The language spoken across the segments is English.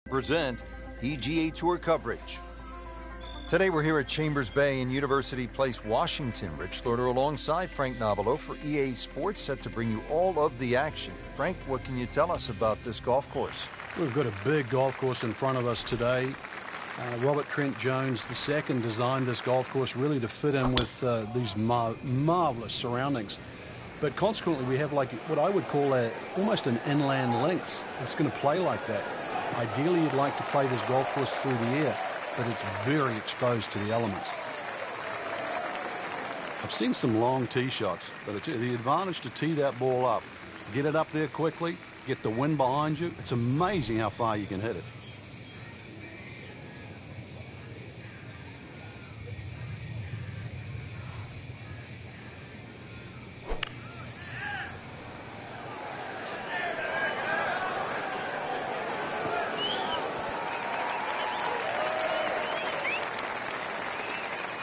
present PGA Tour coverage. Today we're here at Chambers Bay in University Place, Washington. Rich Lerner alongside Frank Nobilo for EA Sports, set to bring you all of the action. Frank, what can you tell us about this golf course? We've got a big golf course in front of us today. Robert Trent Jones II designed this golf course really to fit in with these marvelous surroundings. But consequently, we have like what I would call almost an inland links. It's going to play like that. Ideally, you'd like to play this golf course through the air, but it's very exposed to the elements. I've seen some long tee shots, but it's the advantage to tee that ball up, get it up there quickly, get the wind behind you. It's amazing how far you can hit it.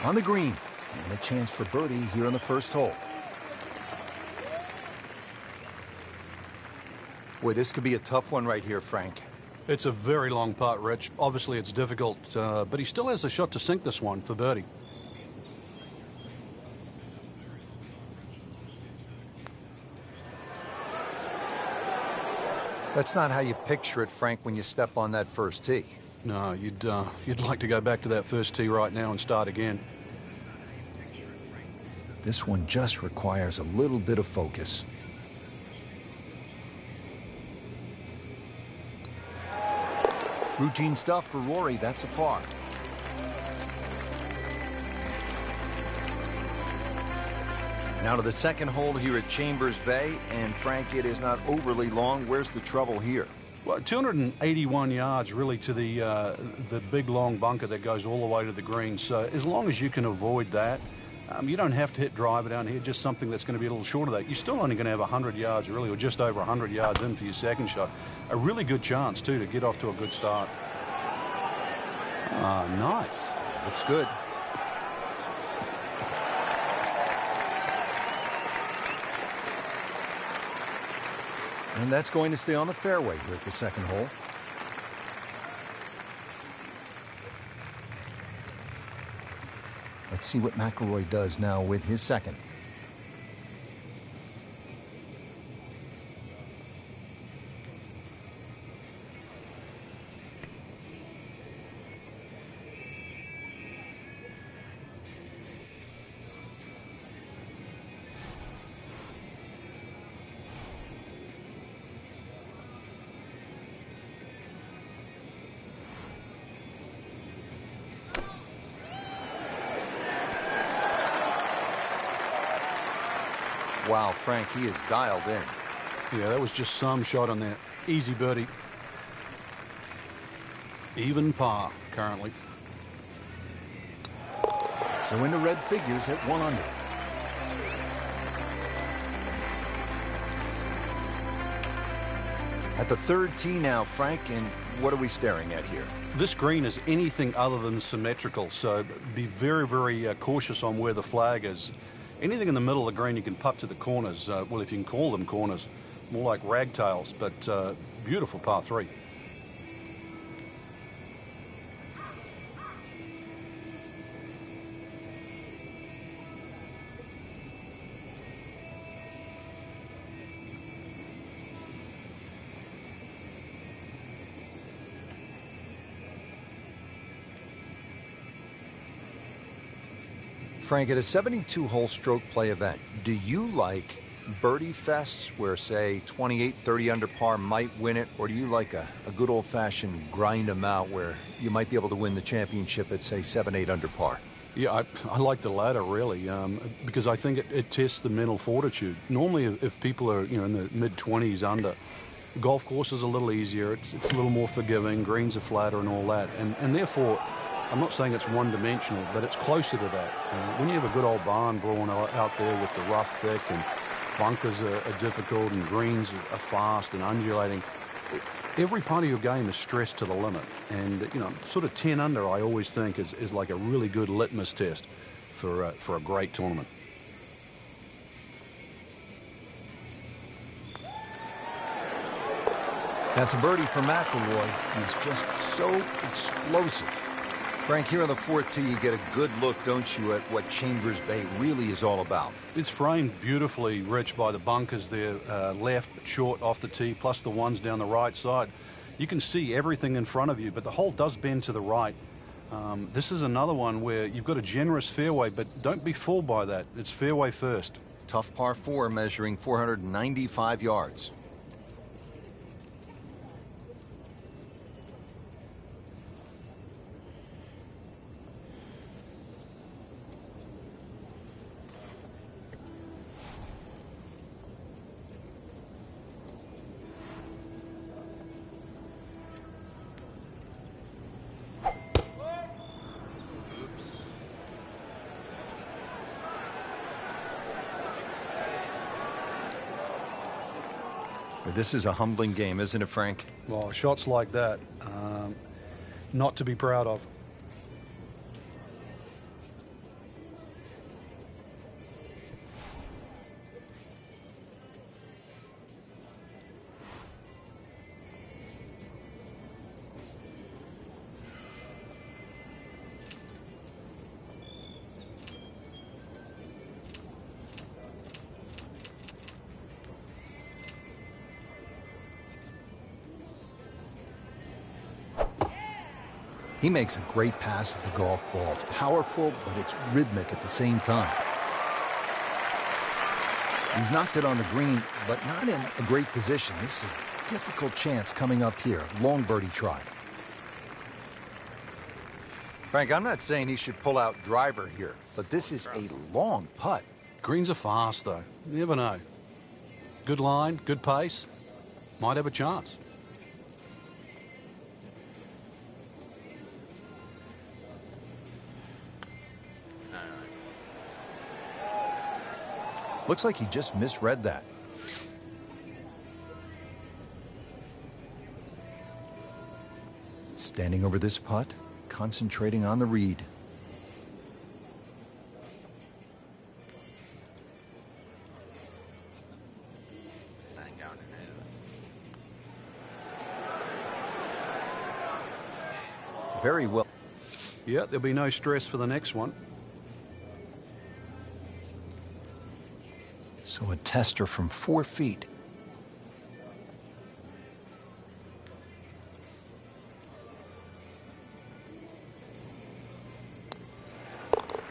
On the green, and a chance for birdie here on the first hole. Boy, this could be a tough one right here, Frank. It's a very long putt, Rich. Obviously, it's difficult, but he still has a shot to sink this one for birdie. That's not how you picture it, Frank, when you step on that first tee. No, you'd like to go back to that first tee right now and start again. This one just requires a little bit of focus. Routine stuff for Rory. That's a par. Now to the second hole here at Chambers Bay, and Frank, it is not overly long. Where's the trouble here? Well, 281 yards really to the big long bunker that goes all the way to the green. So as long as you can avoid that, you don't have to hit driver down here, just something that's going to be a little short of that. You're still only going to have 100 yards really, or just over 100 yards in for your second shot. A really good chance too to get off to a good start. Ah, nice. Looks good. And that's going to stay on the fairway here at the second hole. Let's see what McIlroy does now with his second. Wow, Frank, he is dialed in. Yeah, that was just some shot on that. Easy birdie. Even par currently. So into red figures at 1 under. At the third tee now, Frank, and what are we staring at here? This green is anything other than symmetrical, so be very, very cautious on where the flag is. Anything in the middle of the green you can putt to the corners. Well, if you can call them corners, more like ragtails, but beautiful par 3. Frank, at a 72-hole stroke play event, do you like birdie fests where, say, 28, 30 under par might win it, or do you like a good old-fashioned grind them out where you might be able to win the championship at, say, 7, 8 under par? Yeah, I like the latter, really, because I think it tests the mental fortitude. Normally, if people are, in the mid-20s under, the golf course is a little easier, it's a little more forgiving, greens are flatter and all that, and therefore, I'm not saying it's one-dimensional, but it's closer to that. When you have a good old barn brawn out there with the rough thick and bunkers are difficult and greens are fast and undulating, every part of your game is stressed to the limit. And, sort of 10 under, I always think, is like a really good litmus test for a great tournament. That's a birdie for McIlroy. He's just so explosive. Frank, here on the 4T, you get a good look, don't you, at what Chambers Bay really is all about. It's framed beautifully, Rich, by the bunkers there, left, short, off the tee, plus the ones down the right side. You can see everything in front of you, but the hole does bend to the right. This is another one where you've got a generous fairway, but don't be fooled by that. It's fairway first. Tough par 4 measuring 495 yards. This is a humbling game, isn't it, Frank? Well, shots like that, not to be proud of. He makes a great pass at the golf ball. It's powerful, but it's rhythmic at the same time. He's knocked it on the green, but not in a great position. This is a difficult chance coming up here. Long birdie try. Frank, I'm not saying he should pull out driver here, but this is a long putt. Greens are fast, though. You never know. Good line, good pace. Might have a chance. Looks like he just misread that. Standing over this putt, concentrating on the read. Very well. Yeah, there'll be no stress for the next one. So a tester from 4 feet.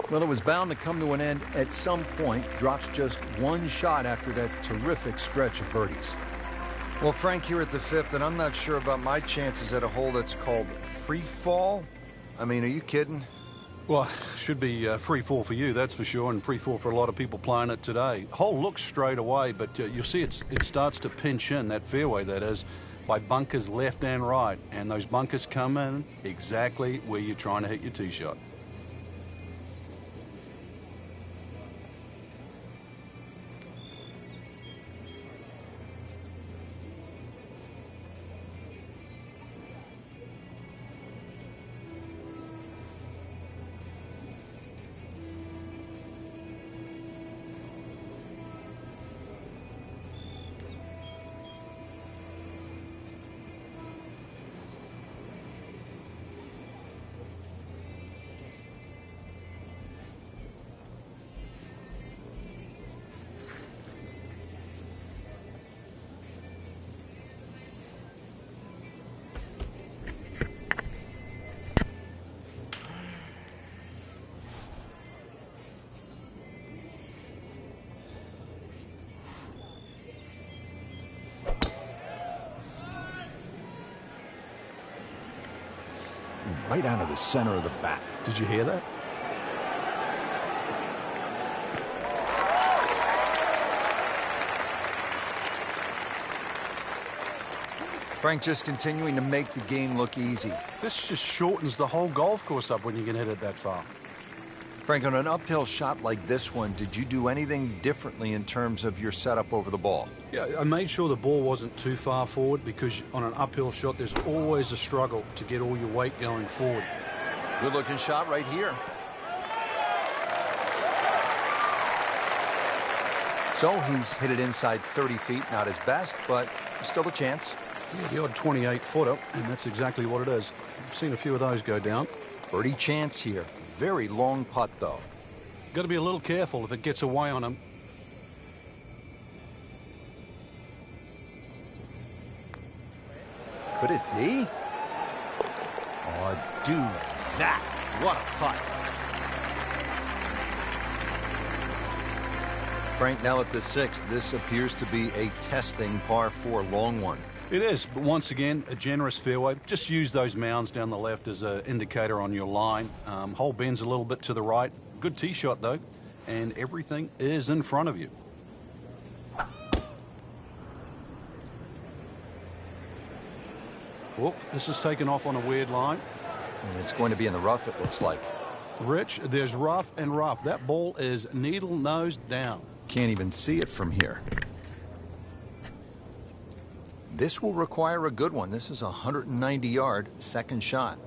Well, it was bound to come to an end at some point. Drops just one shot after that terrific stretch of birdies. Well, Frank, here at the 5th, and I'm not sure about my chances at a hole that's called free fall. I mean, are you kidding? Well, should be free fall for you, that's for sure, and free fall for a lot of people playing it today. Hole looks straight away, but you'll see it starts to pinch in, that fairway, that is, by bunkers left and right. And those bunkers come in exactly where you're trying to hit your tee shot. Right out of the center of the bat. Did you hear that? Frank just continuing to make the game look easy. This just shortens the whole golf course up when you can hit it that far. Frank, on an uphill shot like this one, did you do anything differently in terms of your setup over the ball? Yeah, I made sure the ball wasn't too far forward, because on an uphill shot, there's always a struggle to get all your weight going forward. Good looking shot right here. So he's hit it inside 30 feet, not his best, but still a chance. Yeah, the odd 28-footer, and that's exactly what it is. I've seen a few of those go down. Birdie chance here. Very long putt, though. Got to be a little careful if it gets away on him. Could it be? Oh, do that. What a putt. Frank, now at the 6th, this appears to be a testing par 4 long one. It is, but once again, a generous fairway. Just use those mounds down the left as an indicator on your line. Hole bends a little bit to the right. Good tee shot, though, and everything is in front of you. Whoop, this is taken off on a weird line. And it's going to be in the rough, it looks like. Rich, there's rough and rough. That ball is needle-nosed down. Can't even see it from here. This will require a good one. This is a 190-yard second shot.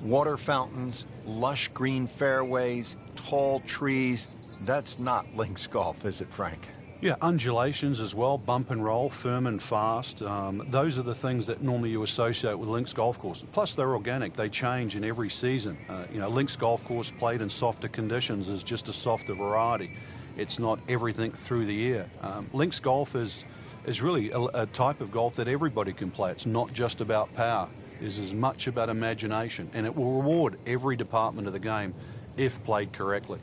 Water fountains, lush green fairways, tall trees. That's not links golf, is it, Frank? Yeah, undulations as well, bump and roll, firm and fast. Those are the things that normally you associate with links golf courses. Plus, they're organic. They change in every season. Links golf course played in softer conditions is just a softer variety. It's not everything through the year. Links golf is really a type of golf that everybody can play. It's not just about power. Is as much about imagination, and it will reward every department of the game if played correctly.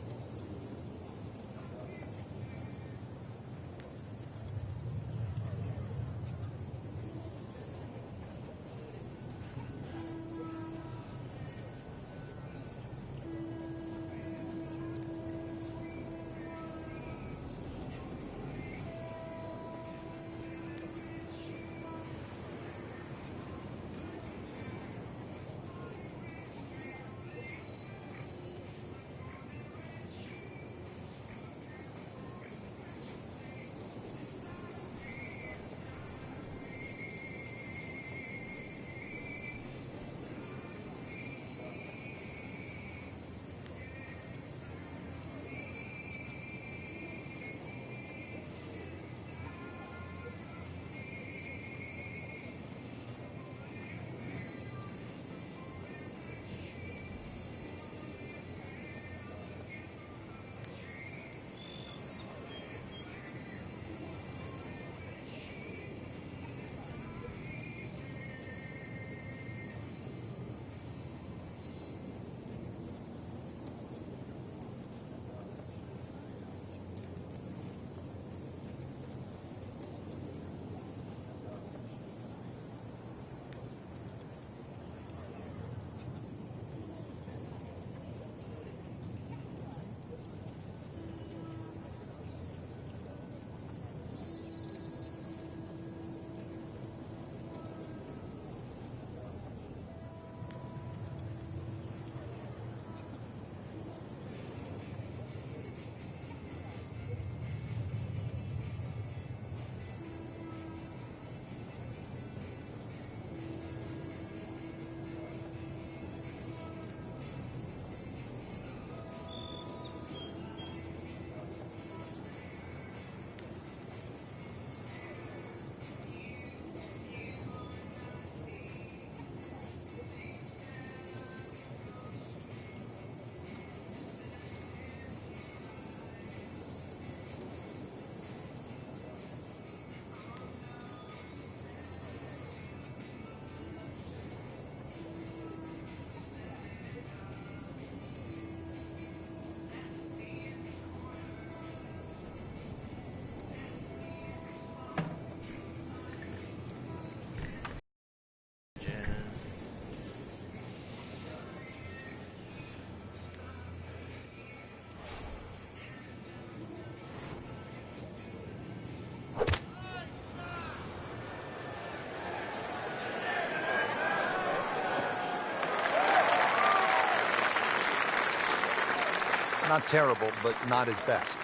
Not terrible, but not his best.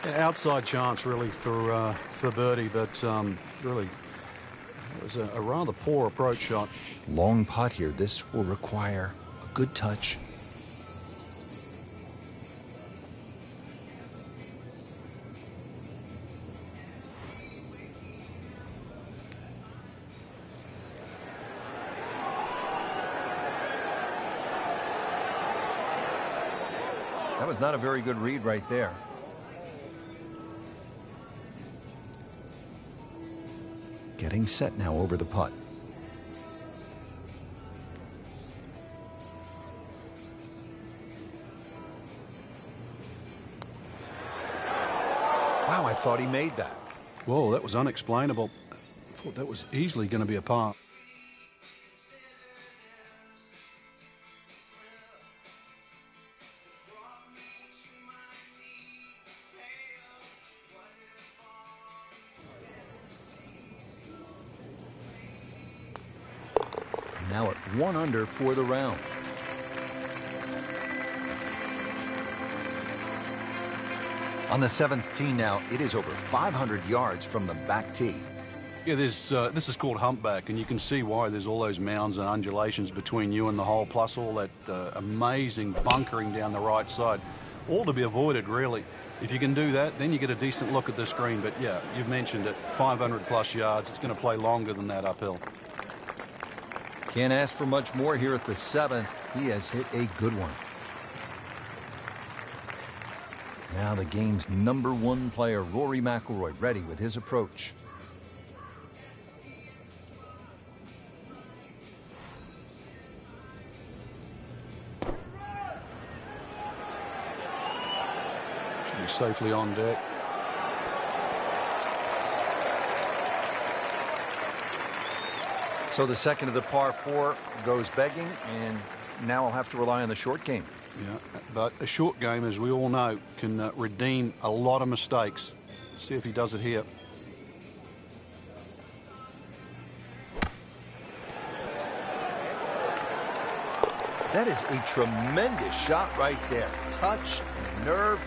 Yeah, outside chance, really, for birdie, but really, it was a rather poor approach shot. Long putt here. This will require a good touch. That was not a very good read right there. Getting set now over the putt. Wow, I thought he made that. Whoa, that was unexplainable. I thought that was easily going to be a par. Now at 1 under for the round. On the 7th tee now, it is over 500 yards from the back tee. Yeah, this is called humpback, and you can see why there's all those mounds and undulations between you and the hole, plus all that amazing bunkering down the right side. All to be avoided, really. If you can do that, then you get a decent look at this green. But yeah, you've mentioned it, 500 plus yards. It's going to play longer than that uphill. Can't ask for much more here at the 7th. He has hit a good one. Now the game's #1 player, Rory McIlroy, ready with his approach. Should be safely on deck. So the second of the par 4 goes begging, and now I'll have to rely on the short game. Yeah, but a short game, as we all know, can redeem a lot of mistakes. See if he does it here. That is a tremendous shot right there. Touch and nerve,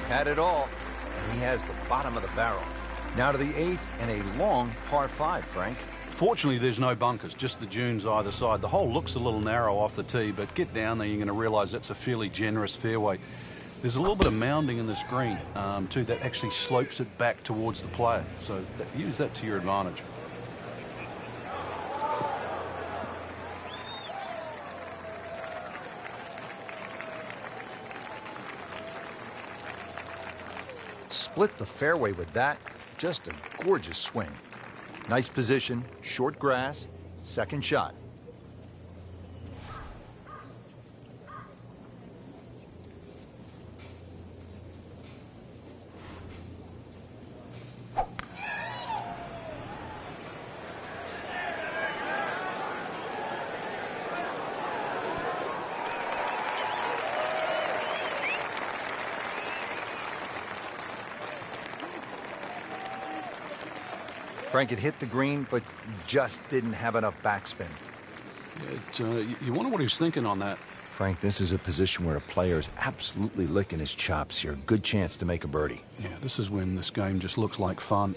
he had it all, and he has the bottom of the barrel. Now to the 8th and a long par 5, Frank. Fortunately, there's no bunkers, just the dunes either side. The hole looks a little narrow off the tee, but get down there, you're going to realize that's a fairly generous fairway. There's a little bit of mounding in this green, too, that actually slopes it back towards the player. So use that to your advantage. Split the fairway with that. Just a gorgeous swing. Nice position, short grass, second shot. Frank, it hit the green, but just didn't have enough backspin. You wonder what he was thinking on that. Frank, this is a position where a player is absolutely licking his chops here. Good chance to make a birdie. Yeah, this is when this game just looks like fun.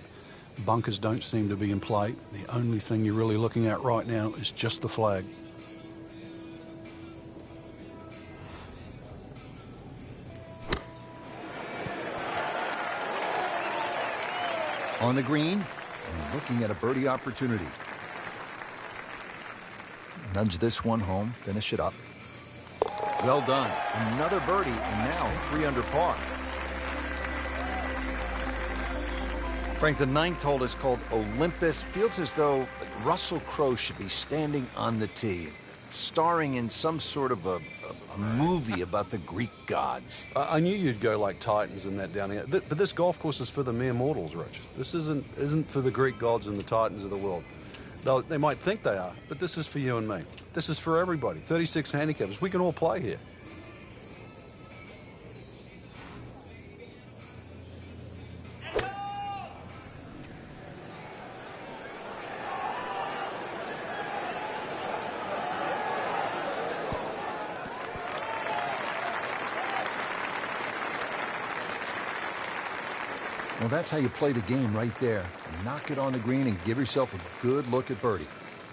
Bunkers don't seem to be in play. The only thing you're really looking at right now is just the flag. On the green, and looking at a birdie opportunity. Nudge this one home, finish it up. Well done. Another birdie, and now 3 under par. Frank, the 9th hole is called Olympus. Feels as though Russell Crowe should be standing on the tee, starring in some sort of a movie about the Greek gods. I knew you'd go like Titans and that down here. But this golf course is for the mere mortals, Rich. This isn't for the Greek gods and the Titans of the world. They might think they are, but this is for you and me. This is for everybody. 36 handicaps. We can all play here. Well, that's how you play the game right there. Knock it on the green and give yourself a good look at birdie.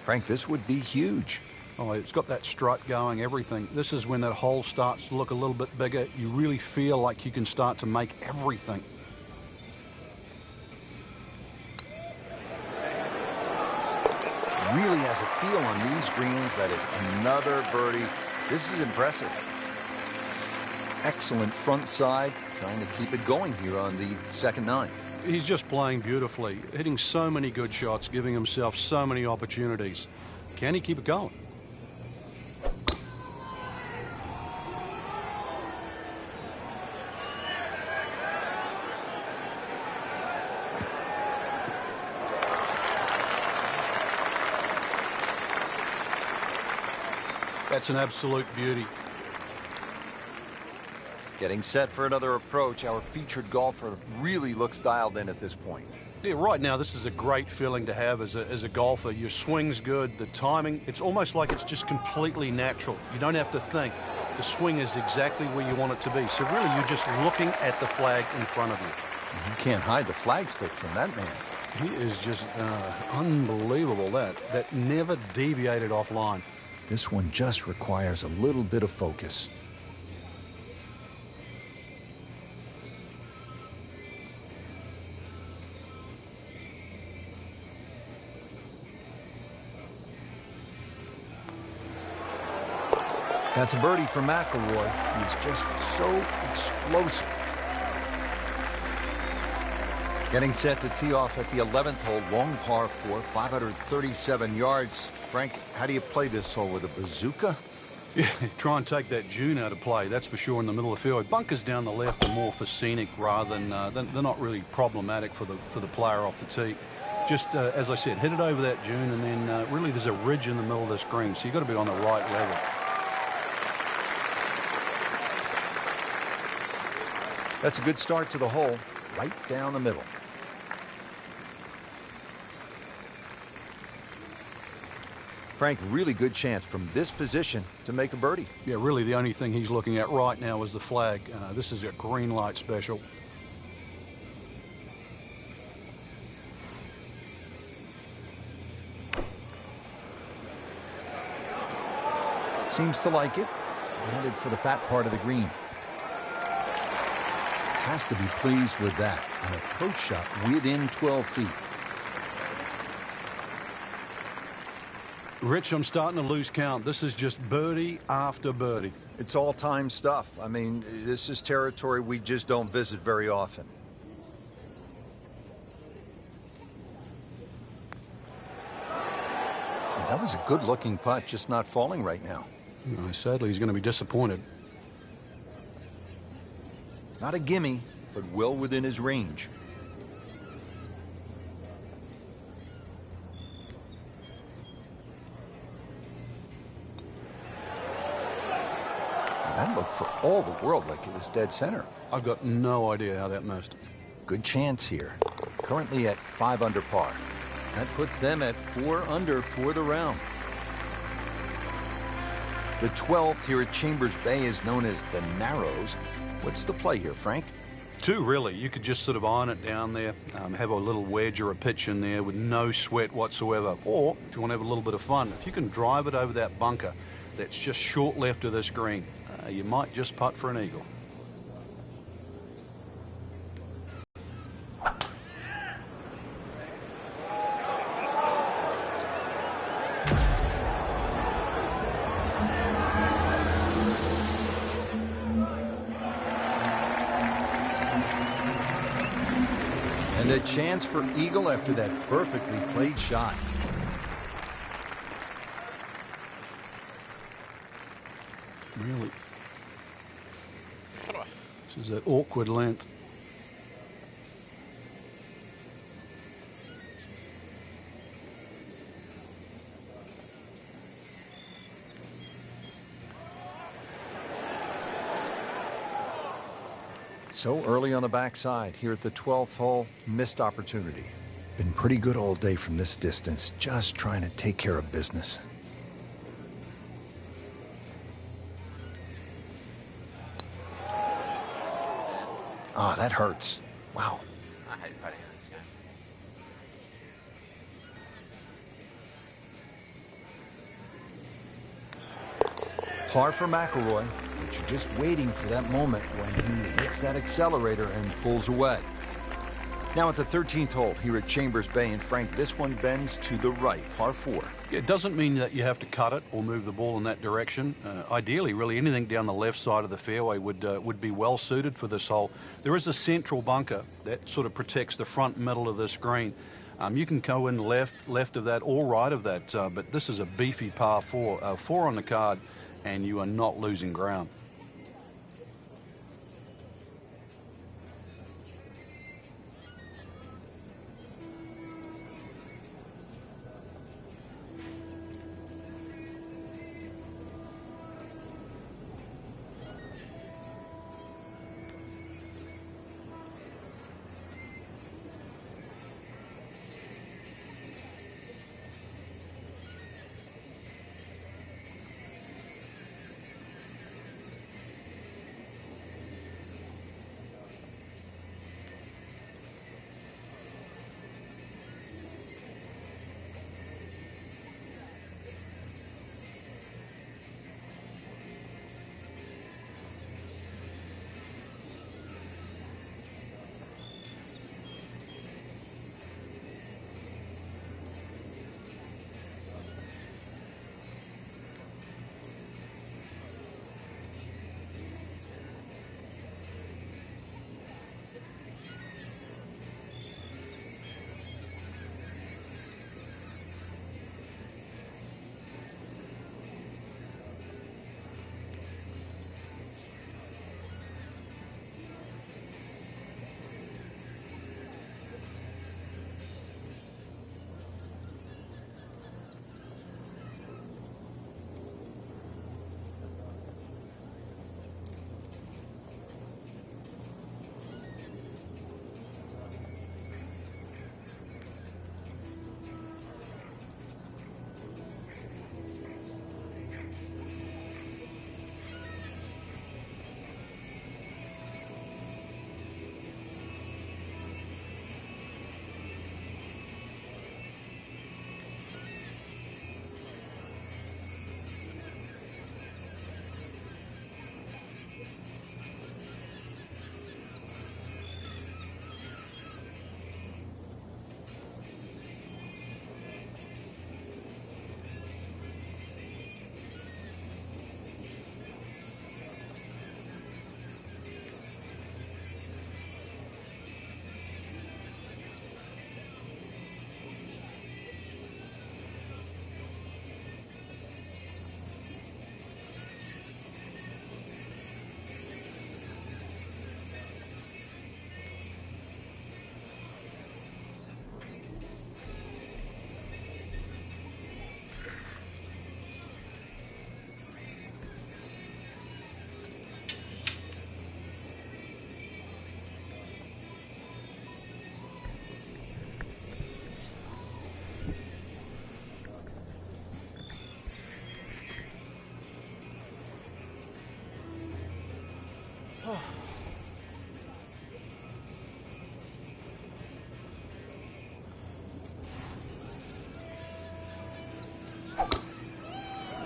Frank, this would be huge. Oh, it's got that strut going, everything. This is when that hole starts to look a little bit bigger. You really feel like you can start to make everything. Really has a feel on these greens. That is another birdie. This is impressive. Excellent front side, trying to keep it going here on the second nine. He's just playing beautifully, hitting so many good shots, giving himself so many opportunities. Can he keep it going? That's an absolute beauty. Getting set for another approach. Our featured golfer really looks dialed in at this point. Yeah, right now, this is a great feeling to have as a golfer. Your swing's good, the timing, it's almost like it's just completely natural. You don't have to think. The swing is exactly where you want it to be. So really, you're just looking at the flag in front of you. You can't hide the flagstick from that man. He is just unbelievable, that never deviated offline. This one just requires a little bit of focus. That's a birdie for McIlroy. He's just so explosive. Getting set to tee off at the 11th hole, long par 4, 537 yards. Frank, how do you play this hole, with a bazooka? Yeah, try and take that June out of play, that's for sure, in the middle of the fairway. Bunkers down the left are more for scenic rather than they're not really problematic for the player off the tee. Just, as I said, hit it over that June, and then really there's a ridge in the middle of this green, so you've got to be on the right level. That's a good start to the hole, right down the middle. Frank, really good chance from this position to make a birdie. Yeah, really the only thing he's looking at right now is the flag. This is a green light special. Seems to like it. Headed for the fat part of the green. Has to be pleased with that. An approach shot within 12 feet. Rich, I'm starting to lose count. This is just birdie after birdie. It's all-time stuff. I mean, this is territory we just don't visit very often. Well, that was a good-looking putt, just not falling right now. Sadly, he's going to be disappointed. Not a gimme, but well within his range. That looked for all the world like it was dead center. I've got no idea how that missed. Good chance here. Currently at 5 under par. That puts them at 4 under for the round. The 12th here at Chambers Bay is known as the Narrows. What's the play here, Frank? Two, really. You could just sort of iron it down there, have a little wedge or a pitch in there with no sweat whatsoever. Or, if you want to have a little bit of fun, if you can drive it over that bunker that's just short left of this green, you might just putt for an eagle. And a chance for eagle after that perfectly played shot. Really? This is that awkward length. So early on the backside here at the 12th hole, missed opportunity. Been pretty good all day from this distance, just trying to take care of business. Ah, that hurts. Wow. hate putting in this game. Par for McIlroy, but you're just waiting for that moment when he hits that accelerator and pulls away. Now at the 13th hole here at Chambers Bay, and Frank, this one bends to the right, par 4. It doesn't mean that you have to cut it or move the ball in that direction. Ideally, really, anything down the left side of the fairway would be well suited for this hole. There is a central bunker that sort of protects the front middle of this green. You can go in left of that or right of that, but this is a beefy par 4, 4 on the card, and you are not losing ground.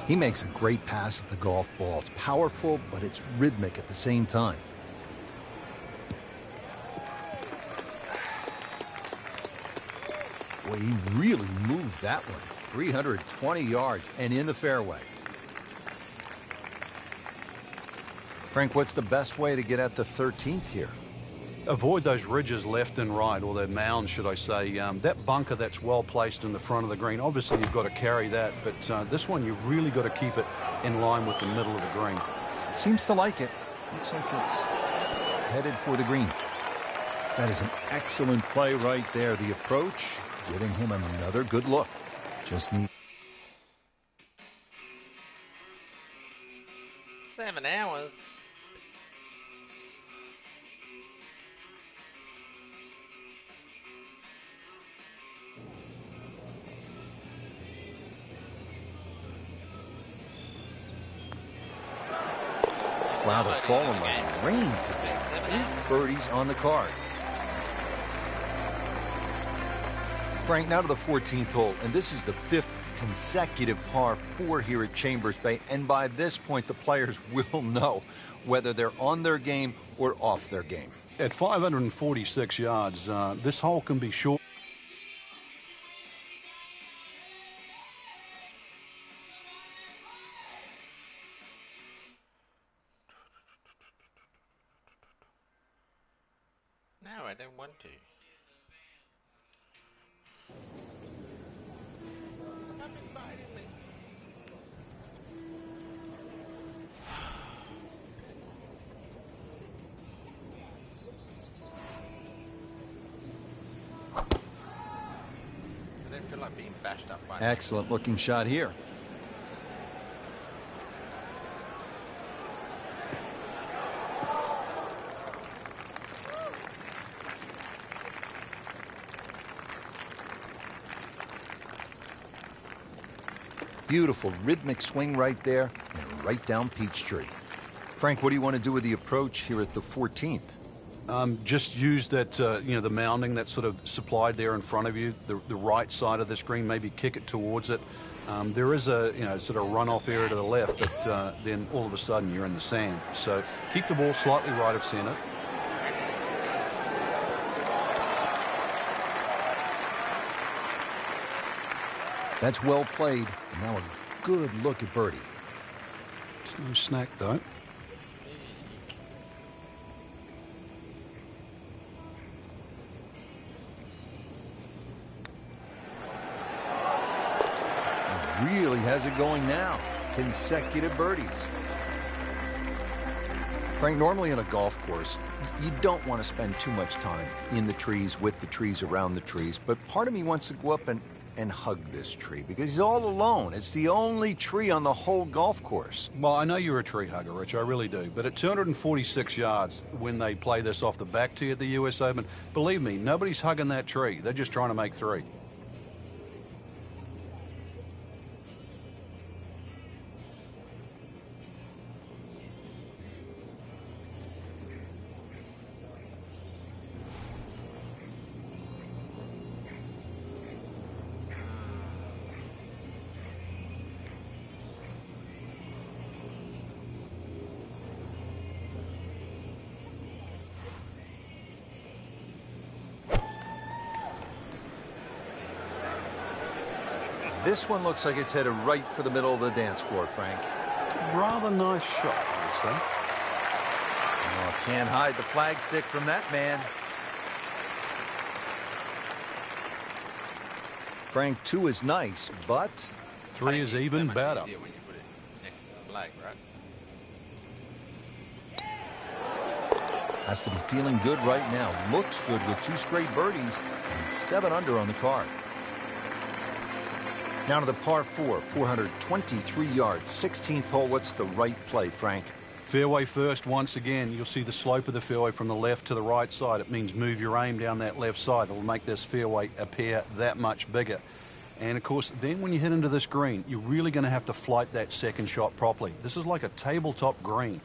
He makes a great pass at the golf ball. It's powerful, but it's rhythmic at the same time. Boy, he really moved that one. 320 yards and in the fairway. Frank, what's the best way to get at the 13th here? Avoid those ridges left and right, or the mounds, should I say. That bunker that's well placed in the front of the green, obviously you've got to carry that, but this one you've really got to keep it in line with the middle of the green. Seems to like it. Looks like it's headed for the green. That is an excellent play right there. The approach, giving him another good look. Just need 7 hours. Wow, they're falling like rain today. 8 birdies on the card. Frank, now to the 14th hole, and this is the 5th consecutive par 4 here at Chambers Bay, and by this point the players will know whether they're on their game or off their game. At 546 yards, this hole can be short. No, I don't want to. Stop inviting me. I don't feel like being bashed up by Excellent looking shot here. Beautiful rhythmic swing right there and right down Peachtree. Frank, what do you want to do with the approach here at the 14th? Just use that, the mounding that's sort of supplied there in front of you, the right side of this green, maybe kick it towards it. There is a, sort of runoff area to the left, but then all of a sudden you're in the sand. So keep the ball slightly right of center. That's well played. And now a good look at birdie. It's no snack, though. Really has it going now. Consecutive birdies. Frank, normally on a golf course, you don't want to spend too much time in the trees, with the trees, around the trees. But part of me wants to go up and hug this tree because he's all alone. It's the only tree on the whole golf course. Well, I know you're a tree hugger, Rich, I really do. But at 246 yards, when they play this off the back tee at the US Open, believe me, nobody's hugging that tree. They're just trying to make three. This one looks like it's headed right for the middle of the dance floor, Frank. Rather nice shot, I would say. Oh, can't hide the flagstick from that man. Frank, 2 is nice, but 3 is even better. When you put it next to the flag, right? has to be feeling good right now. Looks good with 2 straight birdies and 7 under on the card. Now to the par 4, 423 yards, 16th hole. What's the right play, Frank? Fairway first once again. You'll see the slope of the fairway from the left to the right side. It means move your aim down that left side. It'll make this fairway appear that much bigger. And, of course, then when you hit into this green, you're really going to have to flight that second shot properly. This is like a tabletop green.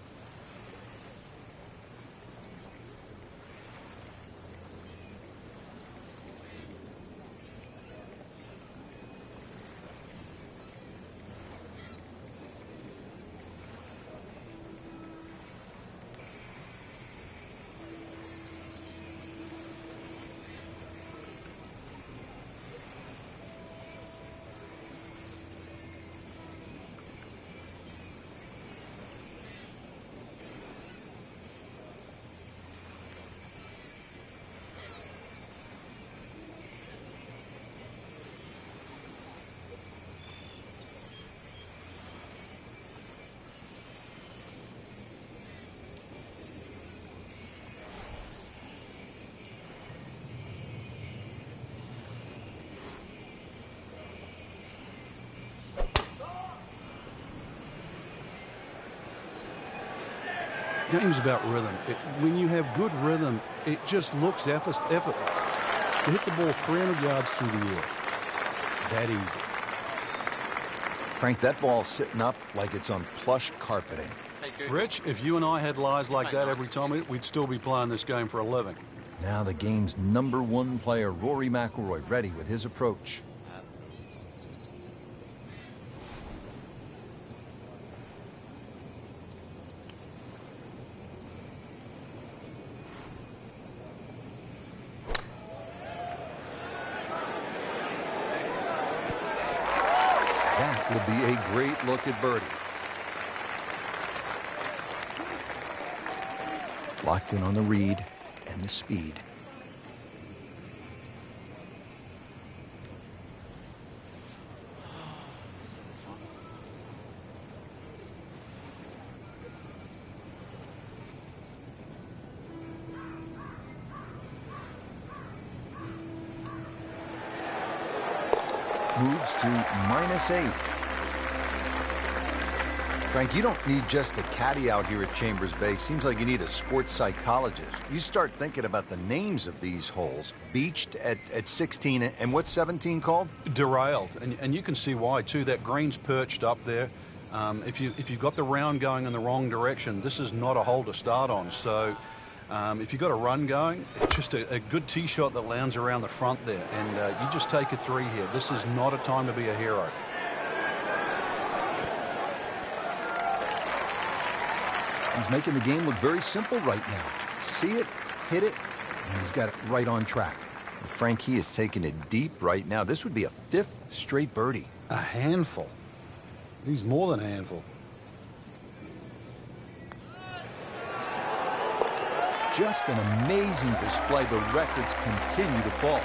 Game's about rhythm. When you have good rhythm, it just looks effortless. To hit the ball 300 yards through the air, that easy. Frank, that ball's sitting up like it's on plush carpeting. Hey, Rich, if you and I had lies like that every time, we'd still be playing this game for a living. Now the game's #1 player, Rory McIlroy, ready with his approach. That will be a great look at birdie. Locked in on the read and the speed. Moves to -8. Frank, you don't need just a caddy out here at Chambers Bay. Seems like you need a sports psychologist. You start thinking about the names of these holes. Beached at 16, and what's 17 called? Derailed, and you can see why too. That green's perched up there. If you've got the round going in the wrong direction, this is not a hole to start on. So if you've got a run going, it's just a good tee shot that lands around the front there, and you just take a 3 here. This is not a time to be a hero. He's making the game look very simple right now. See it, hit it, and he's got it right on track. And Frank, he is taking it deep right now. This would be a 5th straight birdie. A handful. He's more than a handful. Just an amazing display. The records continue to fall.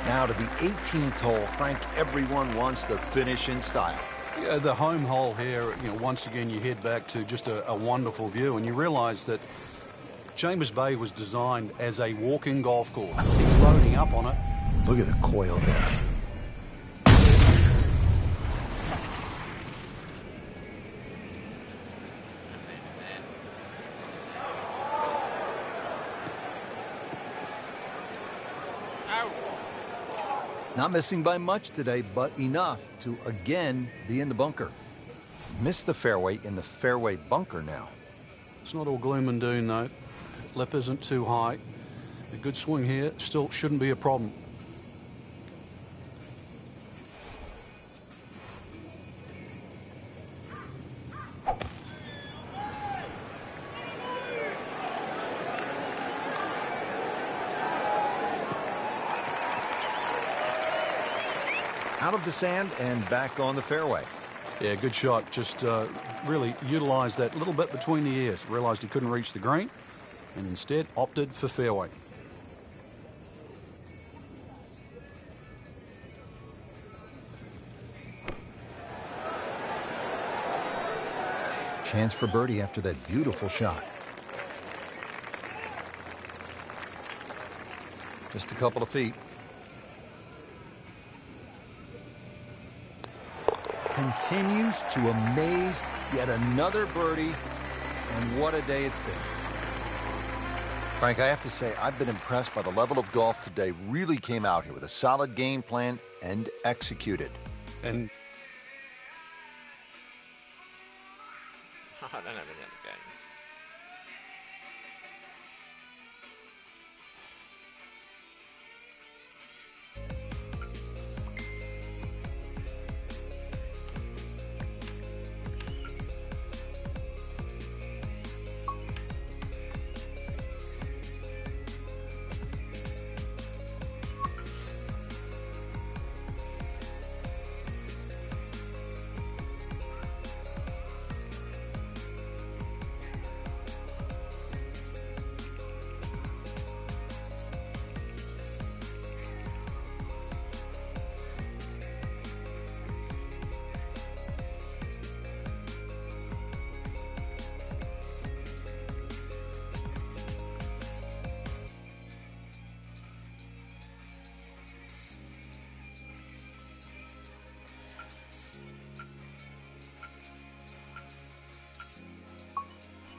Now to the 18th hole. Frank, everyone wants to finish in style. Yeah, the home hole here, once again you head back to just a wonderful view, and you realize that Chambers Bay was designed as a walking golf course. He's loading up on it. Look at the coil there. Not missing by much today, but enough to again be in the bunker. Missed the fairway in the fairway bunker now. It's not all gloom and doom, though. Lip isn't too high. A good swing here still shouldn't be a problem. Out of the sand and back on the fairway. Yeah, good shot. Just really utilized that little bit between the ears. Realized he couldn't reach the green and instead opted for fairway. Chance for birdie after that beautiful shot. Just a couple of feet. Continues to amaze. Yet another birdie, and what a day it's been. Frank, I have to say, I've been impressed by the level of golf today. Really came out here with a solid game plan and executed. And I don't have any other games.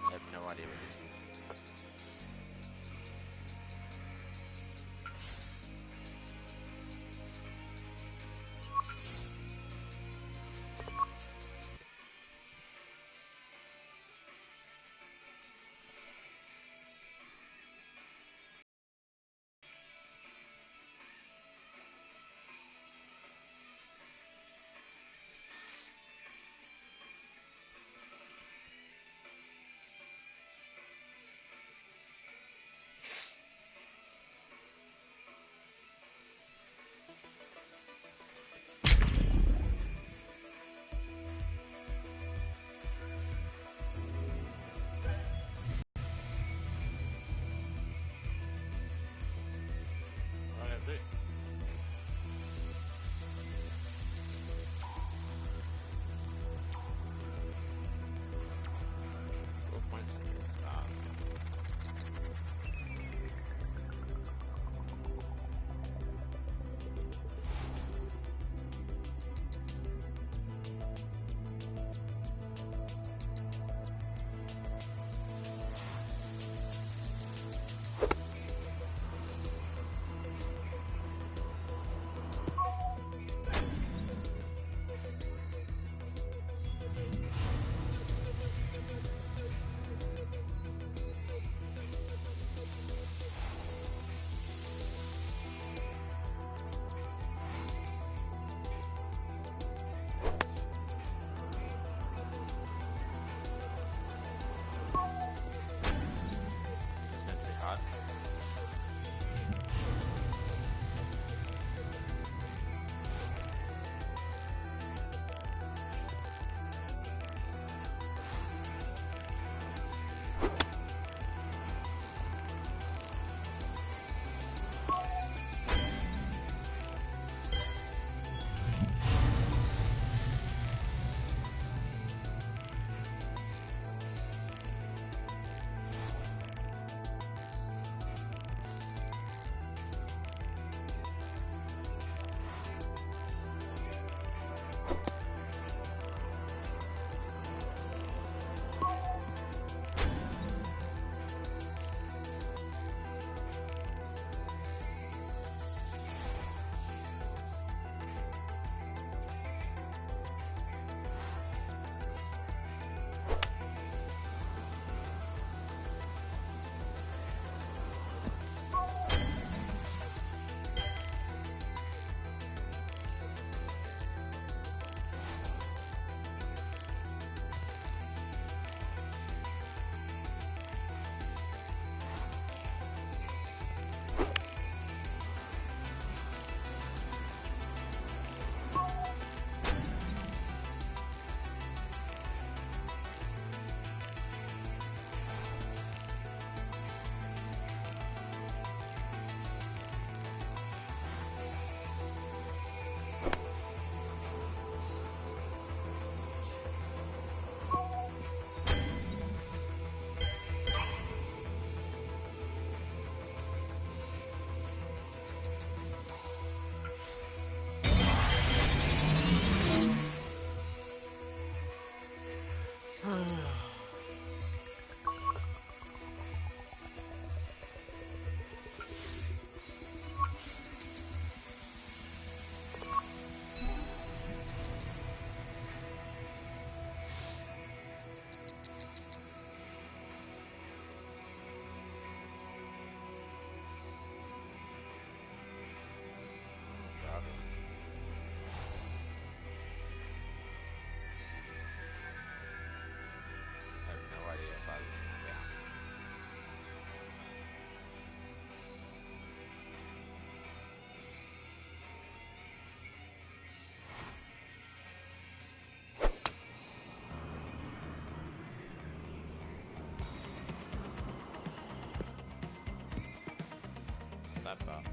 I have no idea what this is. that part.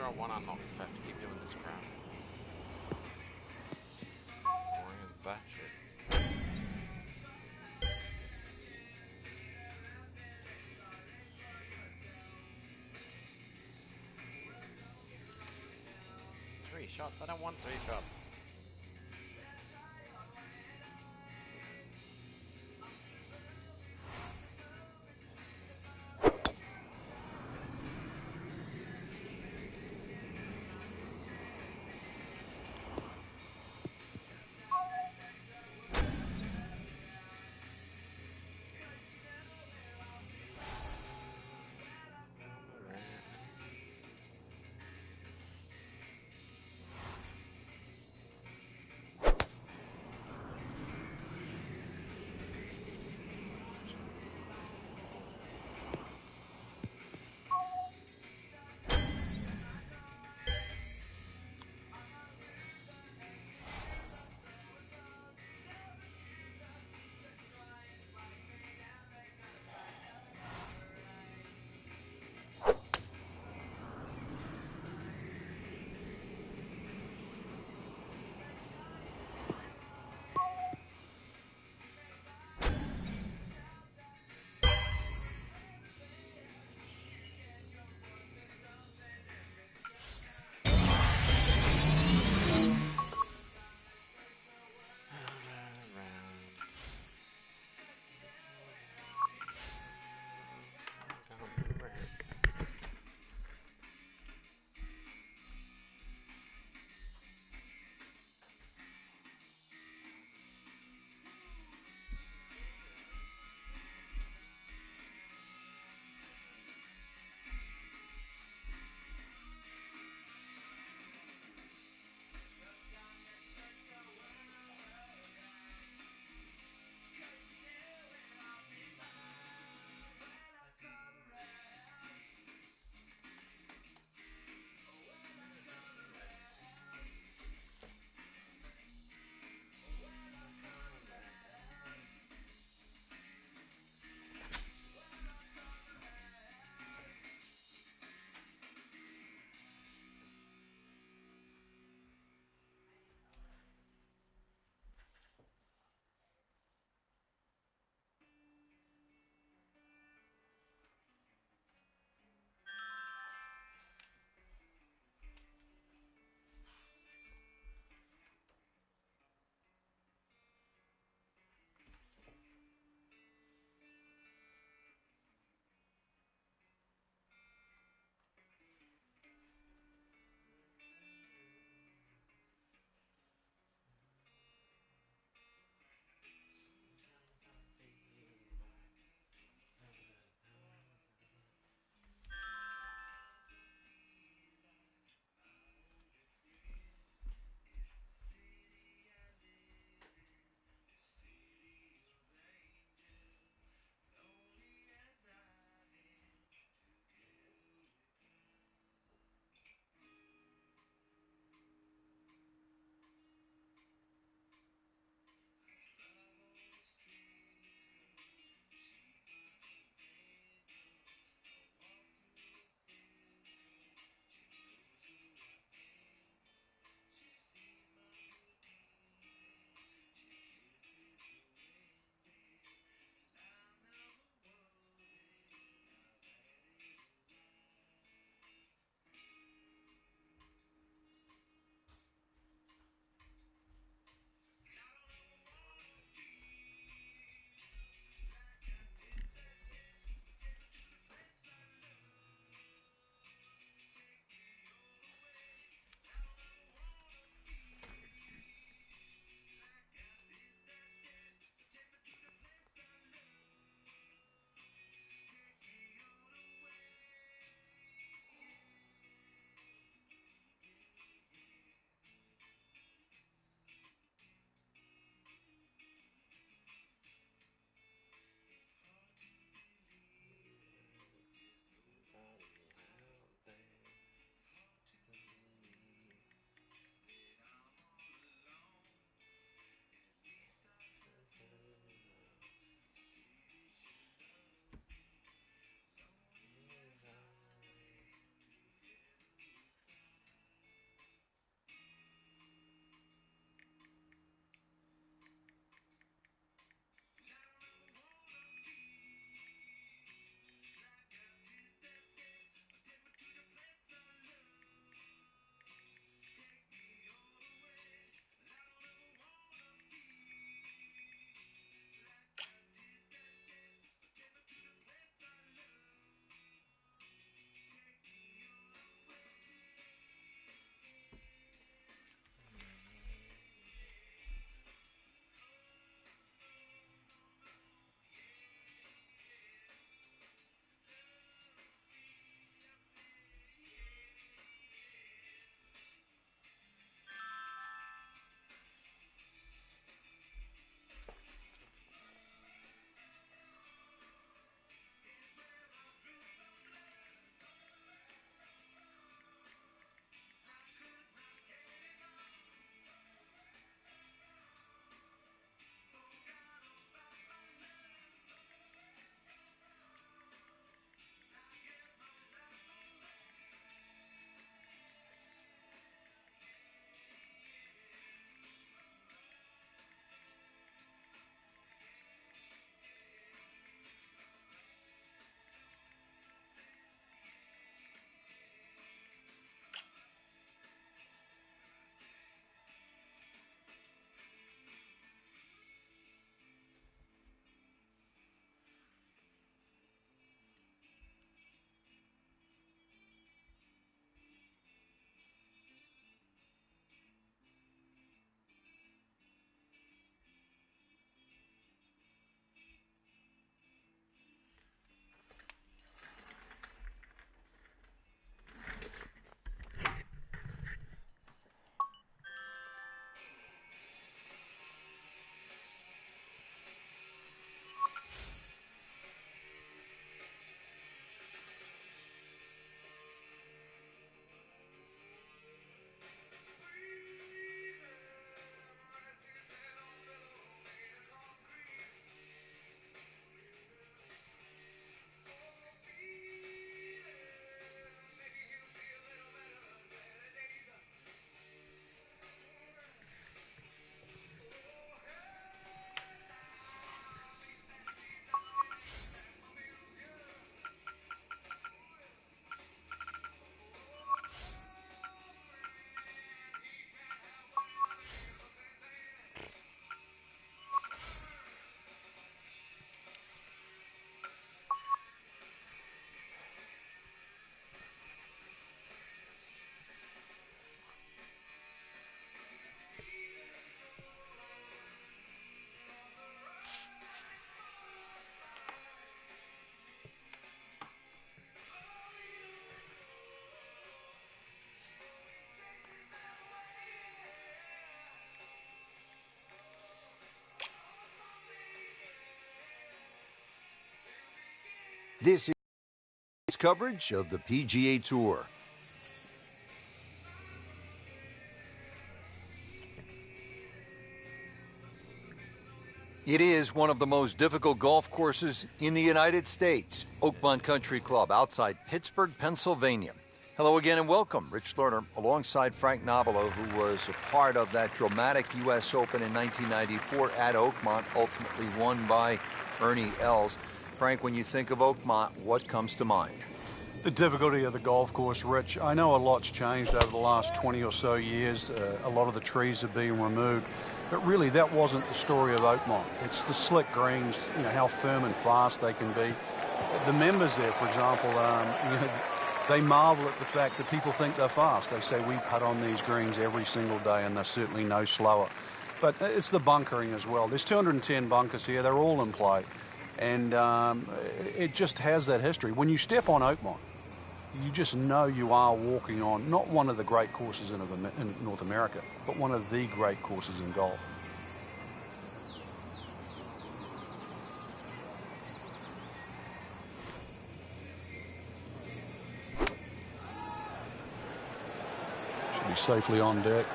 after I want unlocks, I have to keep doing this crap. Boring as batshit. 3 shots? I don't want 3 shots. This is coverage of the PGA Tour. It is one of the most difficult golf courses in the United States. Oakmont Country Club outside Pittsburgh, Pennsylvania. Hello again and welcome. Rich Lerner alongside Frank Nobilo, who was a part of that dramatic U.S. Open in 1994 at Oakmont, ultimately won by Ernie Els. Frank, when you think of Oakmont, what comes to mind? The difficulty of the golf course, Rich. I know a lot's changed over the last 20 or so years. A lot of the trees have been removed. But really, that wasn't the story of Oakmont. It's the slick greens, how firm and fast they can be. The members there, for example, they marvel at the fact that people think they're fast. They say we putt on these greens every single day, and they're certainly no slower. But it's the bunkering as well. There's 210 bunkers here. They're all in play. And it just has that history. When you step on Oakmont, you just know you are walking on not one of the great courses in North America, but one of the great courses in golf. Should be safely on deck.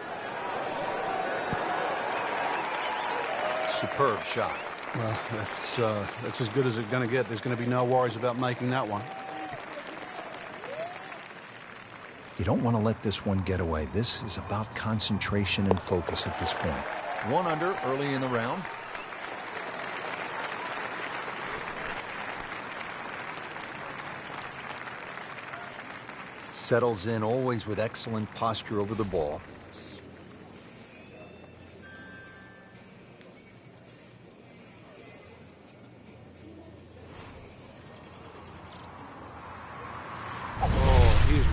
Superb shot. Well, that's as good as it's going to get. There's going to be no worries about making that one. You don't want to let this one get away. This is about concentration and focus at this point. 1 under early in the round. Settles in always with excellent posture over the ball.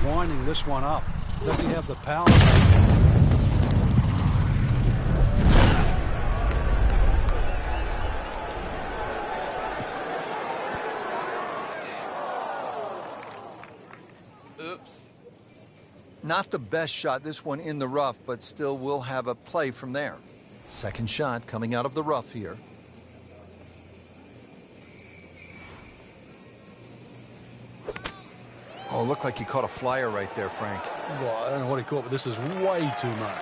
Winding this one up. Does he have the power? Oops. Not the best shot, this one in the rough, but still will have a play from there. Second shot coming out of the rough here. Oh, looked like he caught a flyer right there, Frank. Well, I don't know what he caught, but this is way too much.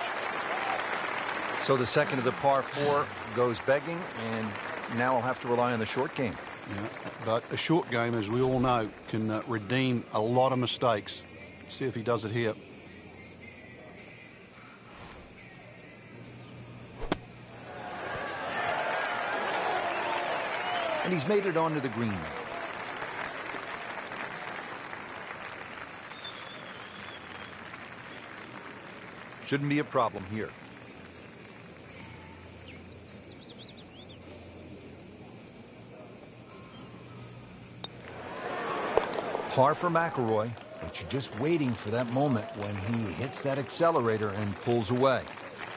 So the second of the par 4 goes begging, and now he'll have to rely on the short game. Yeah, but a short game, as we all know, can redeem a lot of mistakes. Let's see if he does it here. And he's made it onto the green now. Shouldn't be a problem here. Par for McIlroy, but you're just waiting for that moment when he hits that accelerator and pulls away.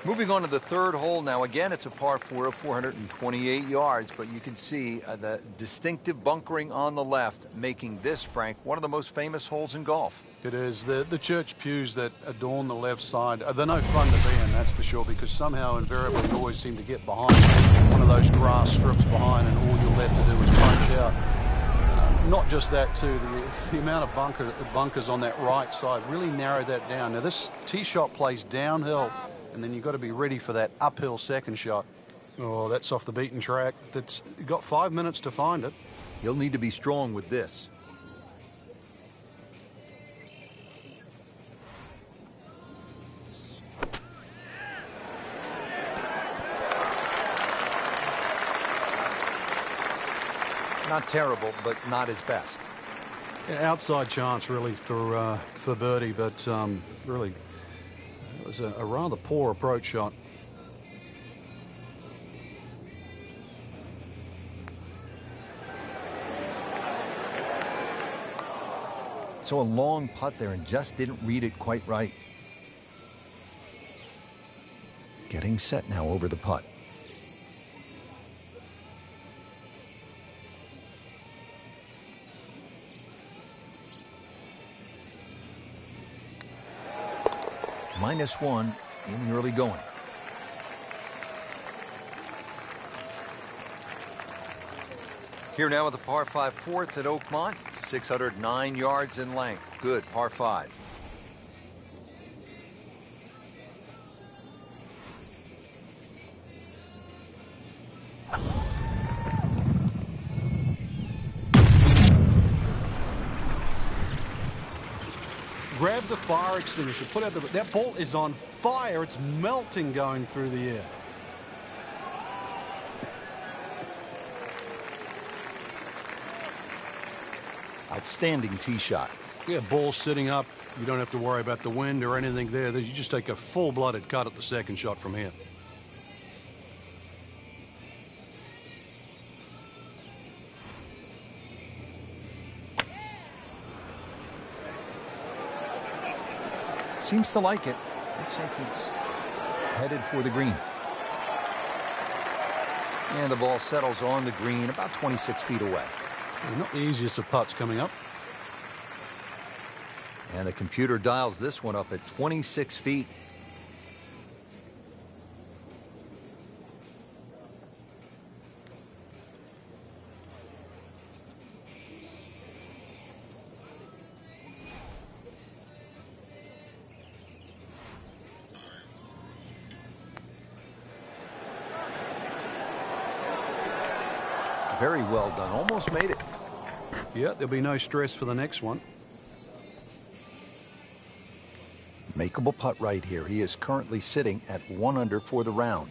Moving on to the third hole now. Again, it's a par 4 of 428 yards, but you can see the distinctive bunkering on the left, making this, Frank, one of the most famous holes in golf. It is. The church pews that adorn the left side, they're no fun to be in, that's for sure, because somehow invariably you always seem to get behind one of those grass strips behind, and all you're left to do is punch out. Not just that, too. The amount of bunkers on that right side really narrowed that down. Now, this tee shot plays downhill, and then you've got to be ready for that uphill second shot. Oh, that's off the beaten track. You've got 5 minutes to find it. He'll need to be strong with this. Not terrible, but not his best. Yeah, outside chance, really, for birdie, but really, it was a rather poor approach shot. So a long putt there and just didn't read it quite right. Getting set now over the putt. -1 in the early going. Here now with the par 5 fourth at Oakmont, 609 yards in length. Good, par 5. Grab the fire extinguisher. Put out that ball is on fire. It's melting going through the air. Outstanding tee shot. Yeah, ball sitting up. You don't have to worry about the wind or anything there. You just take a full-blooded cut at the second shot from here. Seems to like it. Looks like it's headed for the green. And the ball settles on the green about 26 feet away. Not the easiest of putts coming up. And the computer dials this one up at 26 feet. Very well done. Almost made it. Yeah, there'll be no stress for the next one. Makeable putt right here. He is currently sitting at 1 under for the round.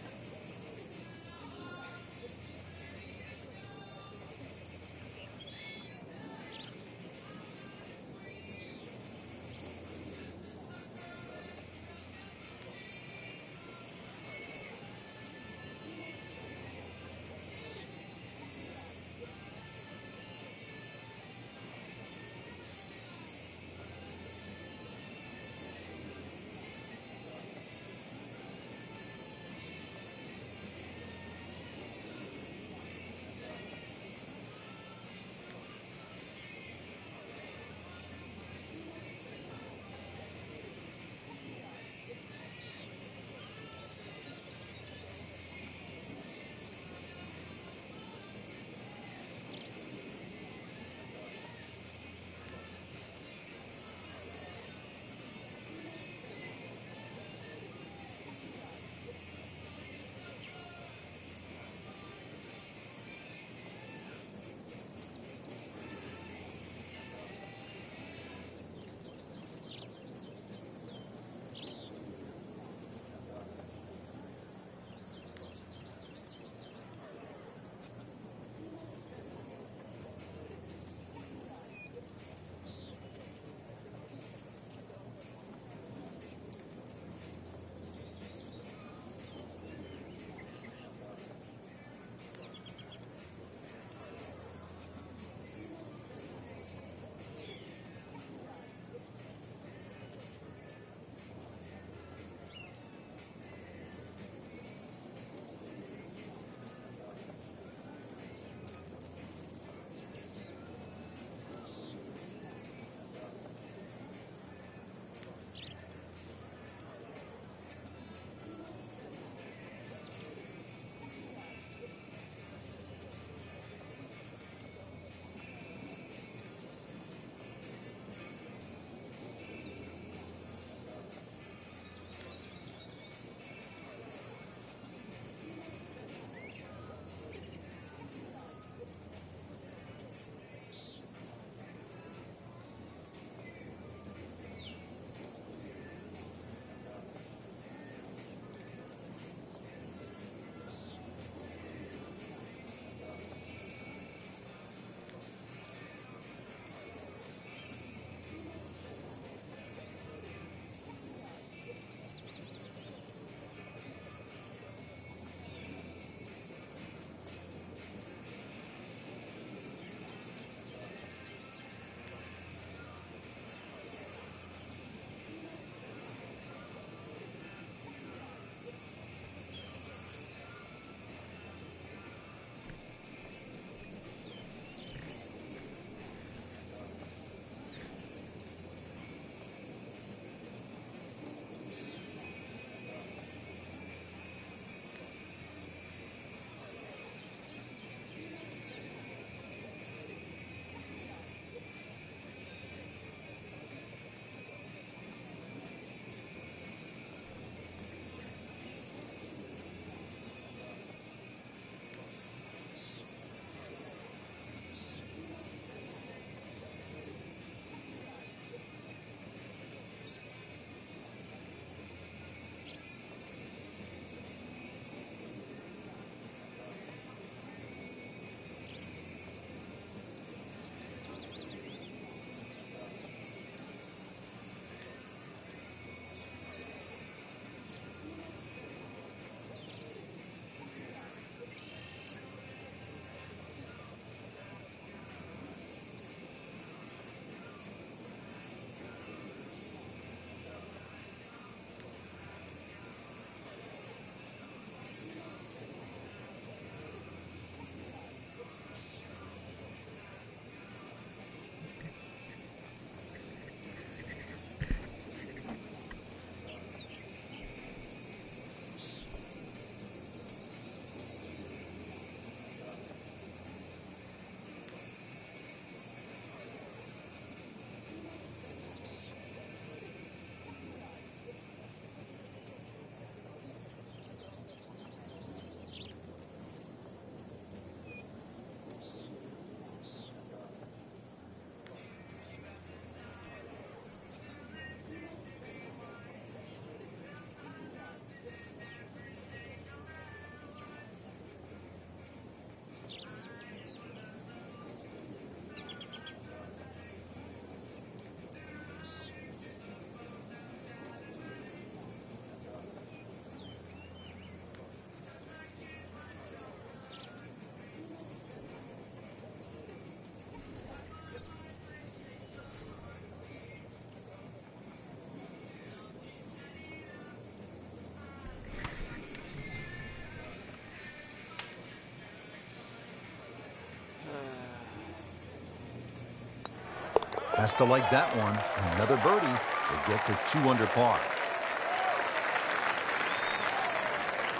Has to like that one. Another birdie to get to 2 under par.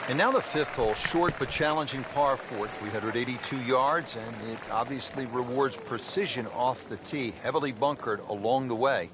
And now the fifth hole, short but challenging par 4, 382 yards, and it obviously rewards precision off the tee, heavily bunkered along the way.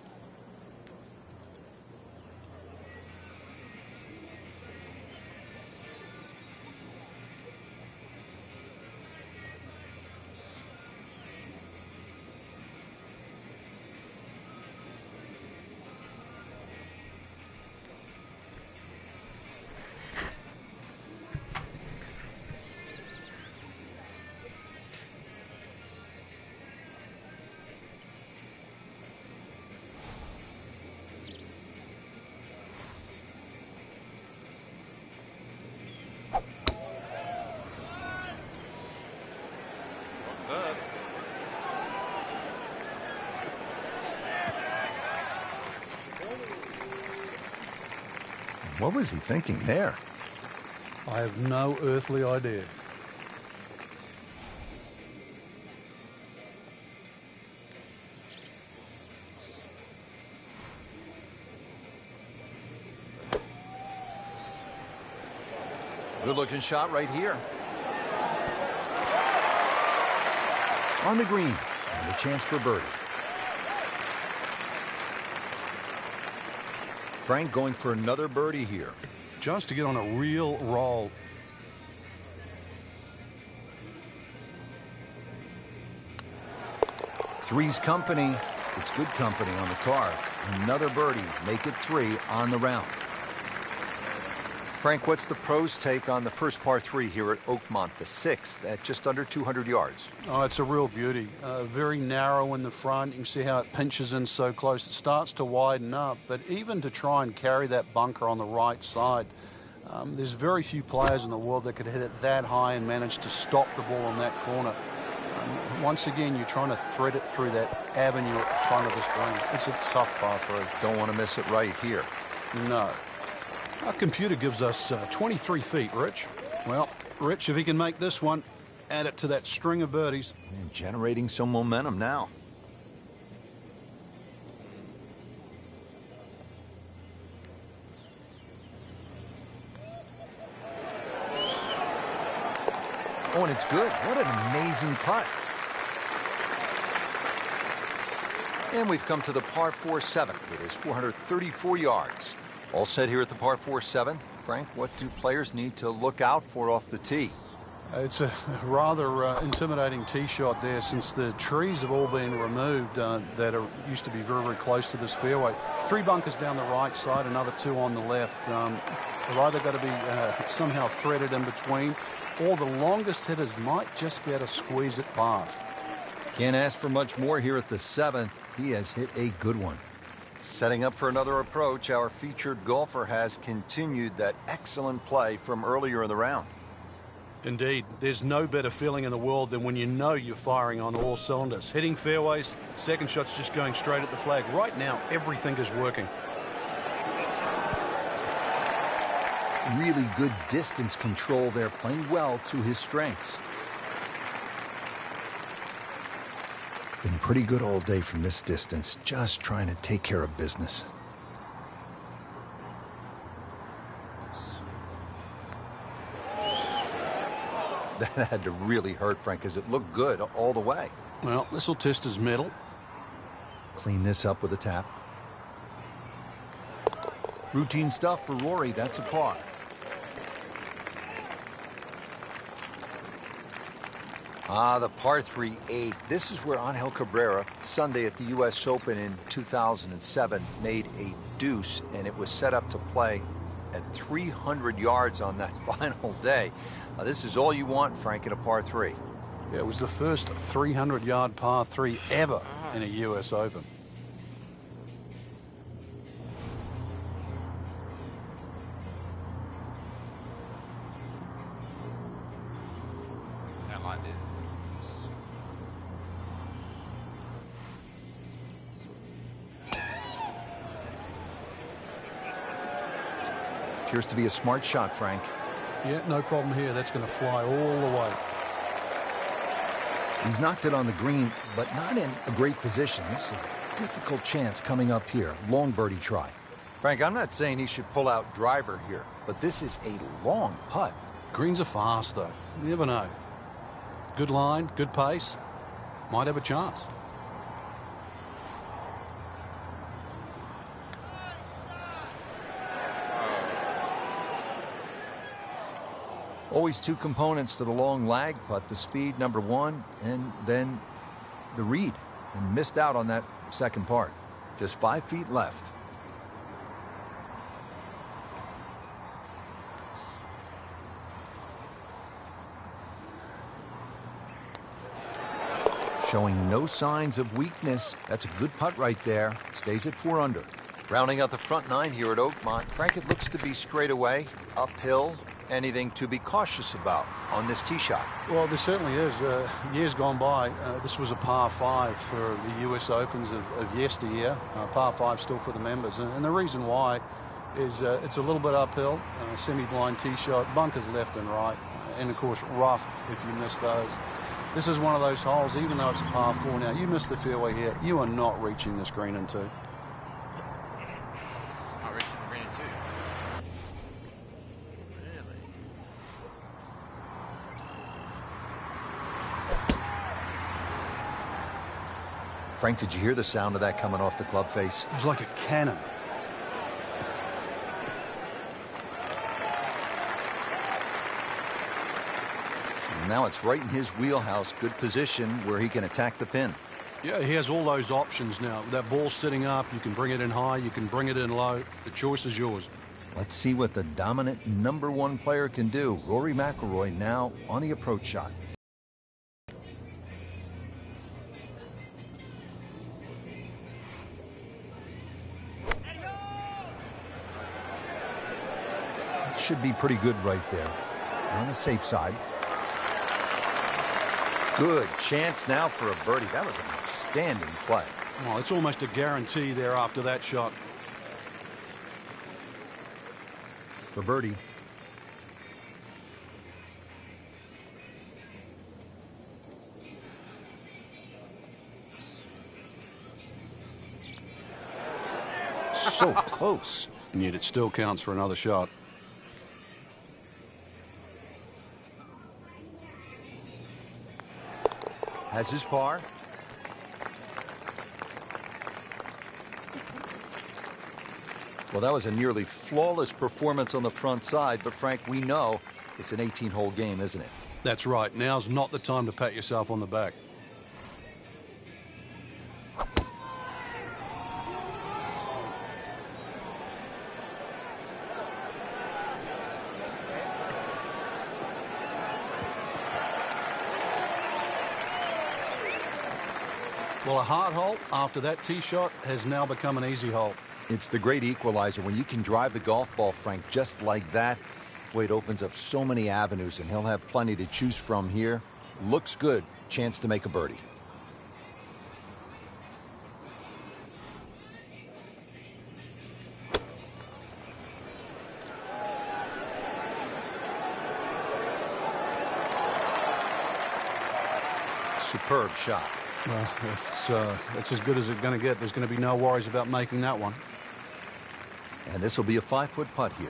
What was he thinking there? I have no earthly idea. Good-looking shot right here. On the green, and a chance for birdie. Frank going for another birdie here. Just to get on a real roll. Three's company. It's good company on the card. Another birdie. Make it 3 on the round. Frank, what's the pros' take on the first par 3 here at Oakmont, the 6th, at just under 200 yards? Oh, it's a real beauty. Very narrow in the front. You can see how it pinches in so close. It starts to widen up, but even to try and carry that bunker on the right side, there's very few players in the world that could hit it that high and manage to stop the ball in that corner. Once again, you're trying to thread it through that avenue at the front of this green. It's a tough par 3. Don't want to miss it right here. No. Our computer gives us 23 feet, Rich. Well, Rich, if he can make this one, add it to that string of birdies. And generating some momentum now. Oh, and it's good. What an amazing putt. And we've come to the par 4 7th. It is 434 yards. All set here at the par 4 7th. Frank, what do players need to look out for off the tee? It's a rather intimidating tee shot there, since the trees have all been removed that used to be very, very close to this fairway. 3 bunkers down the right side, another 2 on the left. They've either got to be somehow threaded in between, or the longest hitters might just be able to squeeze it past. Can't ask for much more here at the 7th. He has hit a good one. Setting up for another approach, our featured golfer has continued that excellent play from earlier in the round. Indeed, there's no better feeling in the world than when you know you're firing on all cylinders. Hitting fairways, second shot's just going straight at the flag. Right now, everything is working. Really good distance control there, playing well to his strengths. Been pretty good all day from this distance, just trying to take care of business. That had to really hurt, Frank, because it looked good all the way. Well, this will test his mettle. Clean this up with a tap. Routine stuff for Rory, that's a par. The par 3 8th. This is where Angel Cabrera, Sunday at the U.S. Open in 2007, made a deuce, and it was set up to play at 300 yards on that final day. This is all you want, Frank, in a par 3. Yeah, it was the first 300-yard par 3 ever in a U.S. Open. I don't like this. Appears to be a smart shot, Frank. Yeah, no problem here. That's going to fly all the way. He's knocked it on the green, but not in a great position. This is difficult chance coming up here. Long birdie try. Frank, I'm not saying he should pull out driver here, but this is a long putt. Greens are fast, though. You never know. Good line, good pace. Might have a chance. Always two components to the long lag putt, the speed, number one, and then the read. And missed out on that second part. Just 5 feet left. Showing no signs of weakness. That's a good putt right there. Stays at 4 under. Rounding out the front 9 here at Oakmont. Frank, it looks to be straight away, uphill. Anything to be cautious about on this tee shot? Well, there certainly is. Years gone by, this was a par 5 for the US Opens of yesteryear. Par 5 still for the members. And the reason why is it's a little bit uphill, semi-blind tee shot, bunkers left and right, and of course rough if you miss those. This is one of those holes, even though it's a par 4 now, you miss the fairway here, you are not reaching this green in 2. Not reaching the green in 2. Frank, did you hear the sound of that coming off the club face? It was like a cannon. And now it's right in his wheelhouse. Good position where he can attack the pin. Yeah, he has all those options now. That ball's sitting up. You can bring it in high. You can bring it in low. The choice is yours. Let's see what the dominant number 1 player can do. Rory McIlroy now on the approach shot. Should be pretty good right there. On the safe side. Good chance now for a birdie. That was an outstanding play. Well, it's almost a guarantee there after that shot. For birdie. So close. And yet it still counts for another shot. Has his par. Well, that was a nearly flawless performance on the front side, but Frank, we know it's an 18-hole game, isn't it? That's right. Now's not the time to pat yourself on the back. Well, a hard hole after that tee shot has now become an easy hole. It's the great equalizer. When you can drive the golf ball, Frank, just like that, boy, it opens up so many avenues, and he'll have plenty to choose from here. Looks good. Chance to make a birdie. Superb shot. Well, it's as good as it's going to get. There's going to be no worries about making that one. And this will be a 5-foot putt here.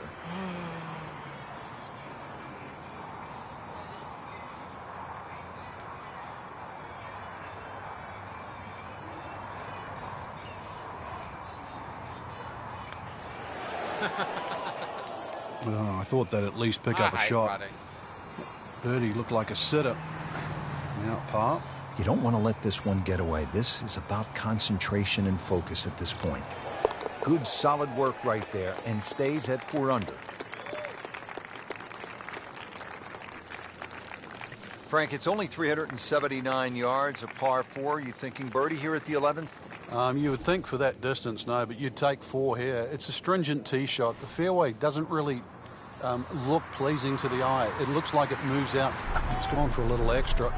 Well, I thought they'd at least pick up a shot. Birdie looked like a sitter. Now par. You don't want to let this one get away. This is about concentration and focus at this point. Good solid work right there, and stays at 4 under. Frank, it's only 379 yards, a par 4. You thinking birdie here at the 11th? You would think for that distance, no, but you'd take 4 here. It's a stringent tee shot. The fairway doesn't really look pleasing to the eye. It looks like it moves out. It's gone for a little extra.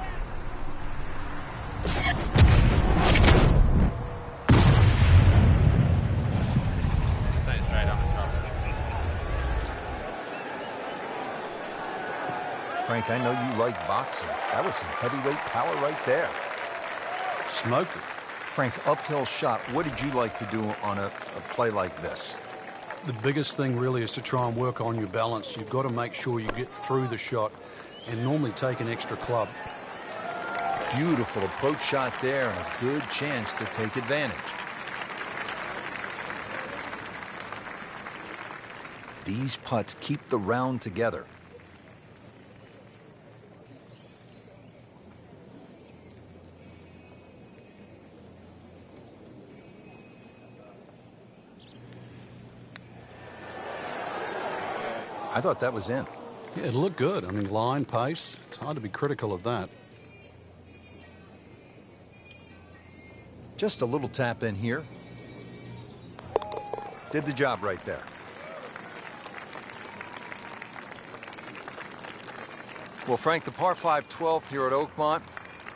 Frank, I know you like boxing. That was some heavyweight power right there. Smoked it. Frank, uphill shot. What did you like to do on a play like this? The biggest thing really is to try and work on your balance. You've got to make sure you get through the shot and normally take an extra club. Beautiful approach shot there and a good chance to take advantage. These putts keep the round together. I thought that was in. Yeah, it looked good. I mean, line, pace, it's hard to be critical of that. Just a little tap in here. Did the job right there. Well, Frank, the par 5 12th here at Oakmont,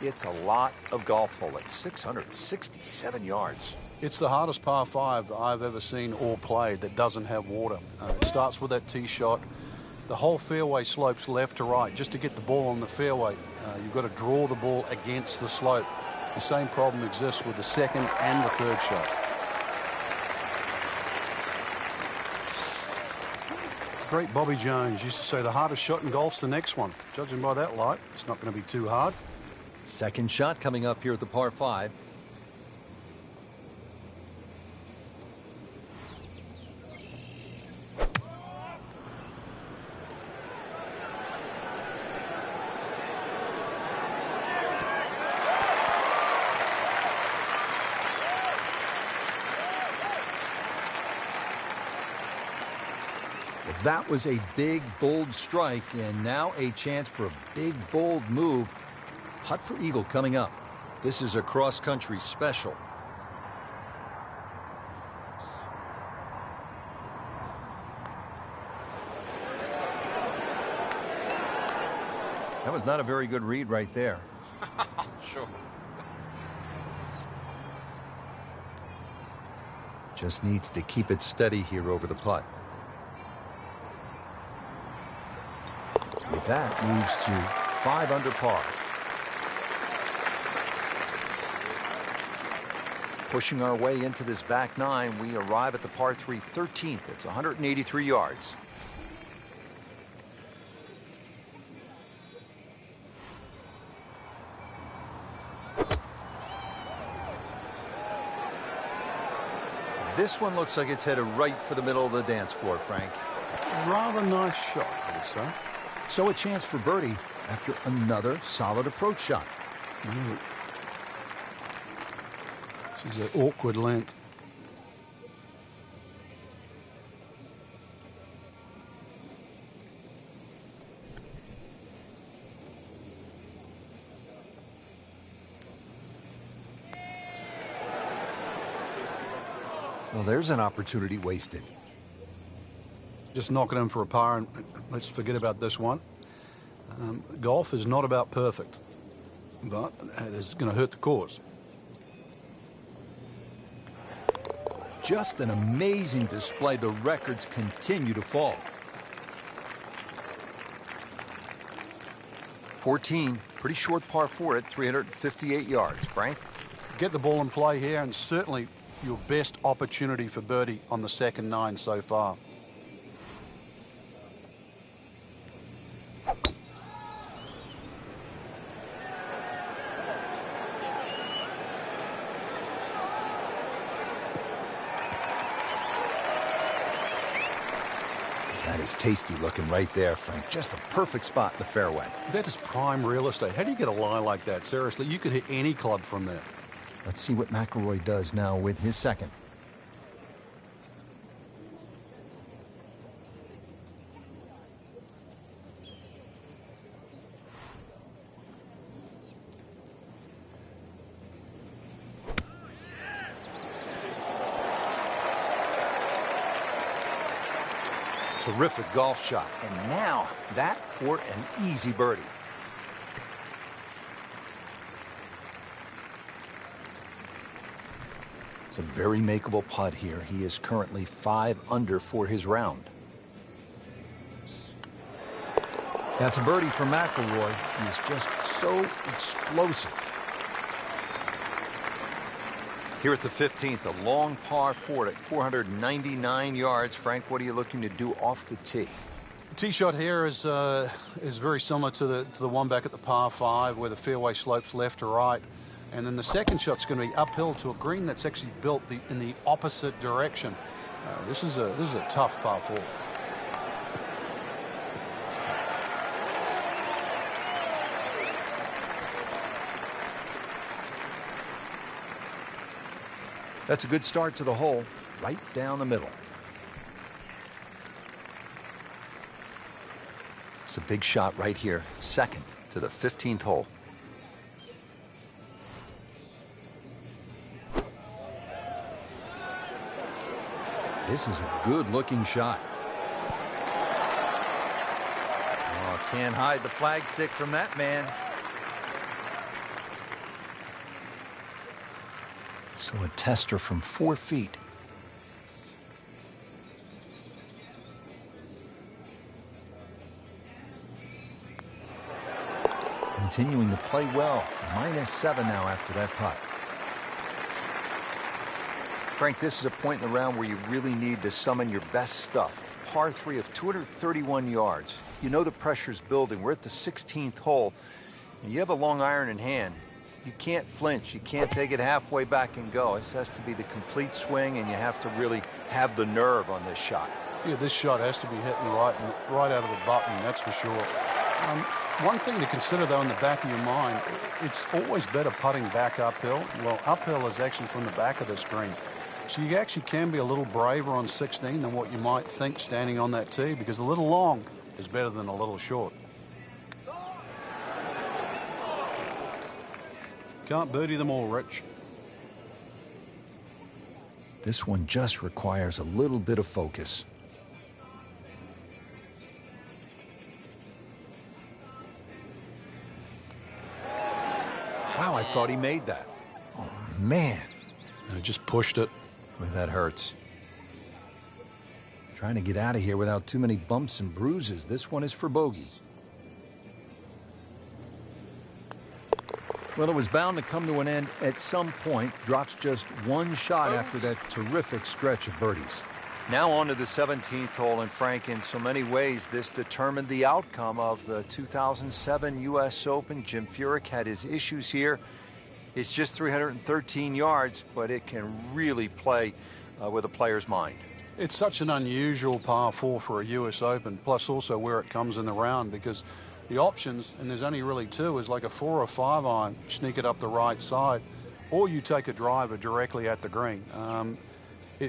it's a lot of golf hole at 667 yards. It's the hardest par 5 I've ever seen or played that doesn't have water. It starts with that tee shot. The whole fairway slopes left to right. Just to get the ball on the fairway, you've got to draw the ball against the slope. The same problem exists with the second and the third shot. Great Bobby Jones used to say the hardest shot in golf's the next one. Judging by that light, it's not going to be too hard. Second shot coming up here at the par 5. That was a big, bold strike, and now a chance for a big, bold move. Putt for eagle coming up. This is a cross-country special. That was not a very good read right there. Sure. Just needs to keep it steady here over the putt. With that, moves to 5 under par. Pushing our way into this back 9, we arrive at the par 3 13th. It's 183 yards. This one looks like it's headed right for the middle of the dance floor, Frank. Rather nice shot, I would say. So a chance for birdie after another solid approach shot. This is an awkward length. Well, there's an opportunity wasted. Just knock it in for a par, and let's forget about this one. Golf is not about perfect, but it is going to hurt the cause. Just an amazing display. The records continue to fall. 14, pretty short par 4 at 358 yards. Frank? Get the ball in play here, and certainly your best opportunity for birdie on the second 9 so far. That is tasty looking right there, Frank. Just a perfect spot in the fairway. That is prime real estate. How do you get a lie like that? Seriously, you could hit any club from there. Let's see what McIlroy does now with his second. Terrific golf shot. And now that for an easy birdie. It's a very makeable putt here. He is currently 5 under for his round. That's a birdie for McIlroy. He is just so explosive. Here at the 15th, a long par 4 at 499 yards. Frank, what are you looking to do off the tee? Tee shot here is very similar to the one back at the par 5, where the fairway slopes left to right. And then the second shot's going to be uphill to a green that's actually built in the opposite direction. This is a tough par 4. That's a good start to the hole, right down the middle. It's a big shot right here, second to the 15th hole. This is a good-looking shot. Oh, can't hide the flagstick from that man. So a tester from 4 feet. Continuing to play well. -7 now after that putt. Frank, this is a point in the round where you really need to summon your best stuff. Par 3 of 231 yards. You know the pressure's building. We're at the 16th hole, and you have a long iron in hand. You can't flinch. You can't take it halfway back and go. This has to be the complete swing, and you have to really have the nerve on this shot. Yeah, this shot has to be hitting right out of the button, that's for sure. One thing to consider, though, in the back of your mind, it's always better putting back uphill. Well, uphill is actually from the back of this green. So you actually can be a little braver on 16 than what you might think standing on that tee, because a little long is better than a little short. Can't birdie them all, Rich. This one just requires a little bit of focus. Wow, I thought he made that. Oh, man. I just pushed it. Boy, that hurts. Trying to get out of here without too many bumps and bruises. This one is for bogey. Well, it was bound to come to an end at some point. Drops just one shot after that terrific stretch of birdies. Now on to the 17th hole, and Frank, in so many ways, this determined the outcome of the 2007 U.S. Open. Jim Furyk had his issues here. It's just 313 yards, but it can really play with a player's mind. It's such an unusual par 4 for a U.S. Open, plus also where it comes in the round, because the options, and there's only really two, is like a 4 or 5 iron, sneak it up the right side, or you take a driver directly at the green.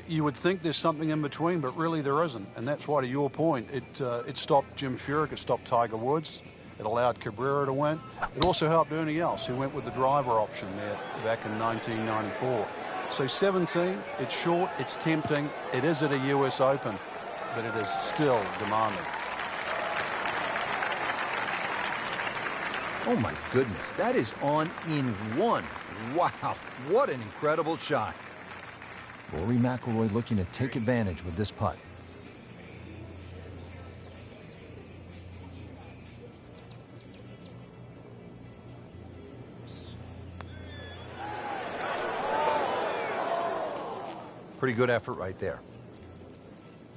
You would think there's something in between, but really there isn't. And that's why, to your point, it stopped Jim Furyk, it stopped Tiger Woods, it allowed Cabrera to win. It also helped Ernie Els, who went with the driver option there back in 1994. So 17, it's short, it's tempting, it is at a U.S. Open, but it is still demanding. Oh my goodness, that is on in one. Wow, what an incredible shot. Rory McIlroy looking to take advantage with this putt. Pretty good effort right there.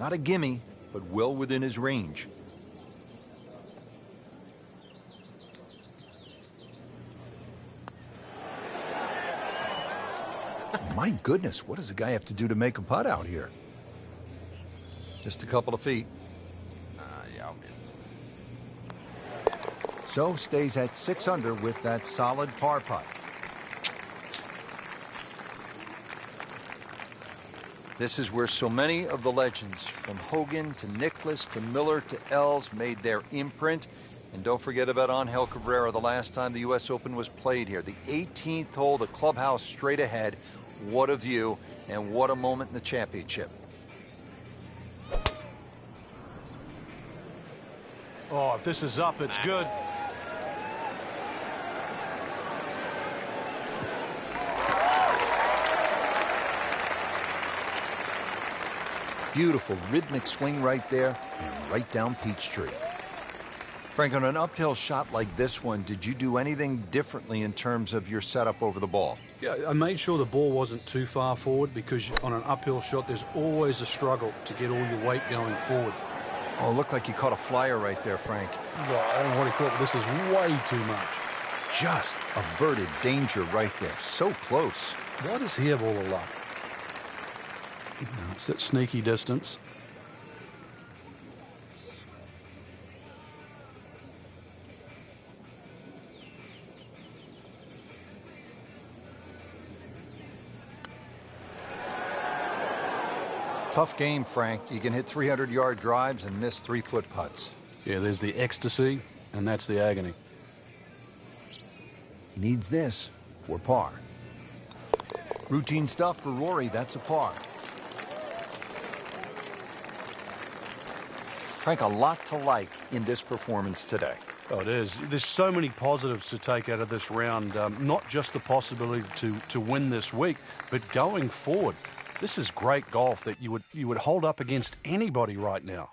Not a gimme, but well within his range. My goodness, what does a guy have to do to make a putt out here? Just a couple of feet. Yeah, obvious. So stays at 6 under with that solid par putt. This is where so many of the legends, from Hogan to Nicklaus to Miller to Els, made their imprint. And don't forget about Angel Cabrera, the last time the U.S. Open was played here. The 18th hole, the clubhouse straight ahead. What a view, and what a moment in the championship. Oh, if this is up, it's good. Beautiful rhythmic swing right there, and right down Peachtree. Frank, on an uphill shot like this one, did you do anything differently in terms of your setup over the ball? Yeah, I made sure the ball wasn't too far forward because on an uphill shot, there's always a struggle to get all your weight going forward. Oh, it looked like you caught a flyer right there, Frank. Well, I don't know what he caught, but this is way too much. Just averted danger right there. So close. Why does he have all the luck? It's that sneaky distance. Tough game, Frank. You can hit 300-yard drives and miss 3-foot putts. Yeah, there's the ecstasy, and that's the agony. He needs this for par. Routine stuff for Rory. That's a par. Frank, a lot to like in this performance today. Oh, it is. There's so many positives to take out of this round. Not just the possibility to win this week, but going forward. This is great golf that you would hold up against anybody right now.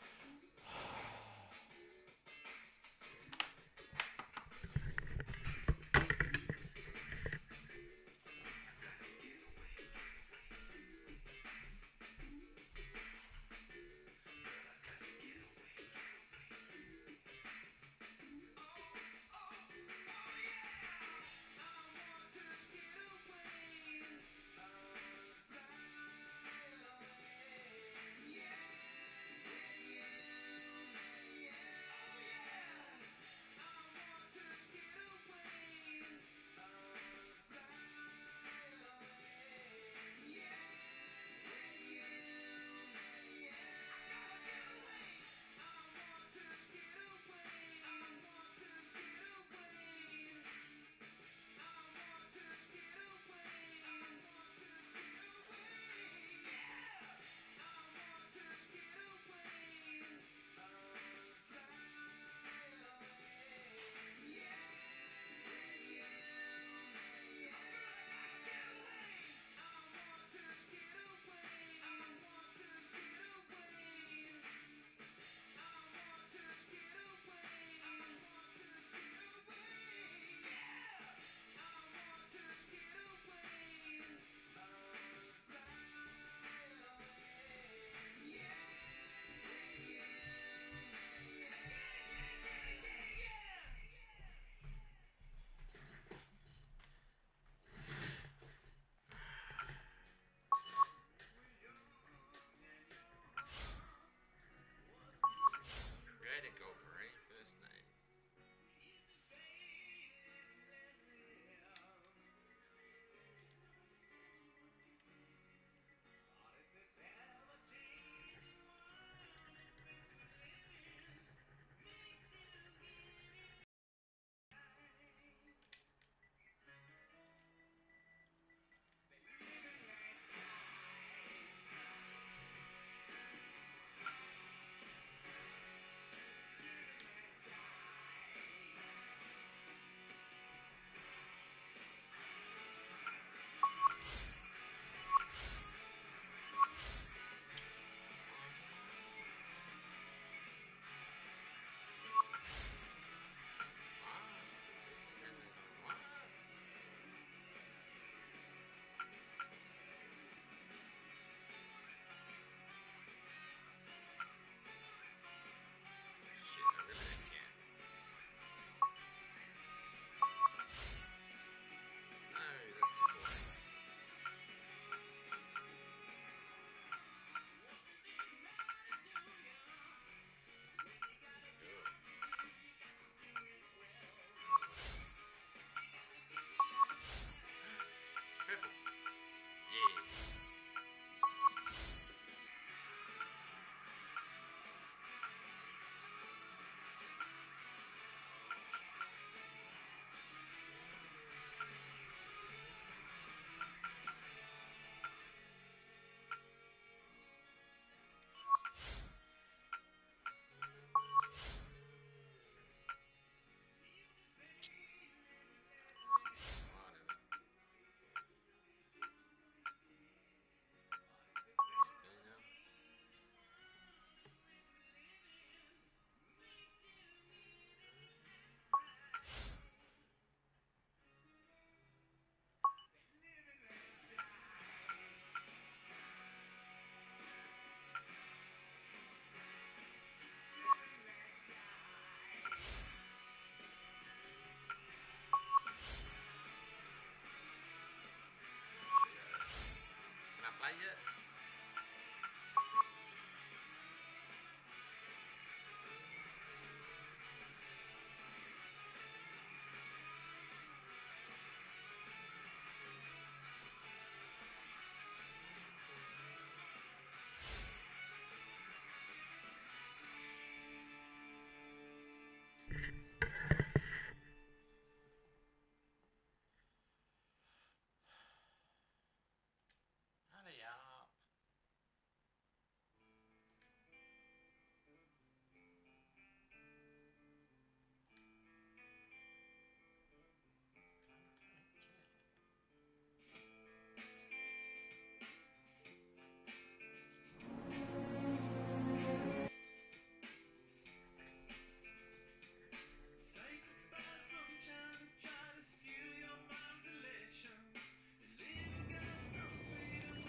Hurry up.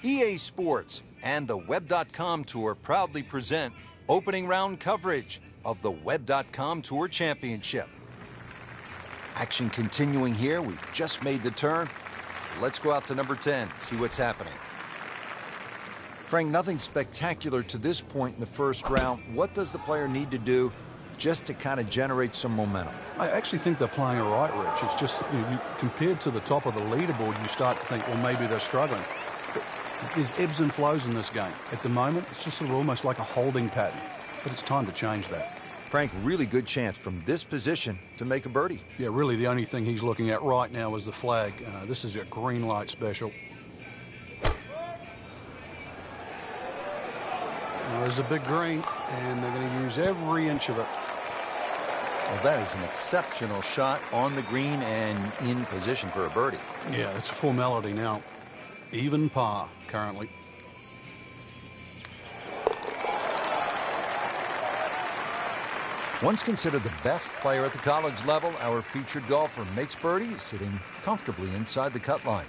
EA Sports and the Web.com Tour proudly present opening round coverage of the Web.com Tour Championship. Action continuing here. We've just made the turn. Let's go out to number 10, see what's happening. Frank, nothing spectacular to this point in the first round. What does the player need to do just to kind of generate some momentum? I actually think they're playing all right, Rich. It's just, compared to the top of the leaderboard, you start to think, well, maybe they're struggling. But there's ebbs and flows in this game. At the moment, it's just sort of almost like a holding pattern. But it's time to change that. Frank, really good chance from this position to make a birdie. Yeah, really the only thing he's looking at right now is the flag. This is a green light special. There's a big green, and they're going to use every inch of it. Well, that is an exceptional shot on the green and in position for a birdie. Yeah, it's a formality now. Even par currently. Once considered the best player at the college level, our featured golfer makes birdie, sitting comfortably inside the cut line.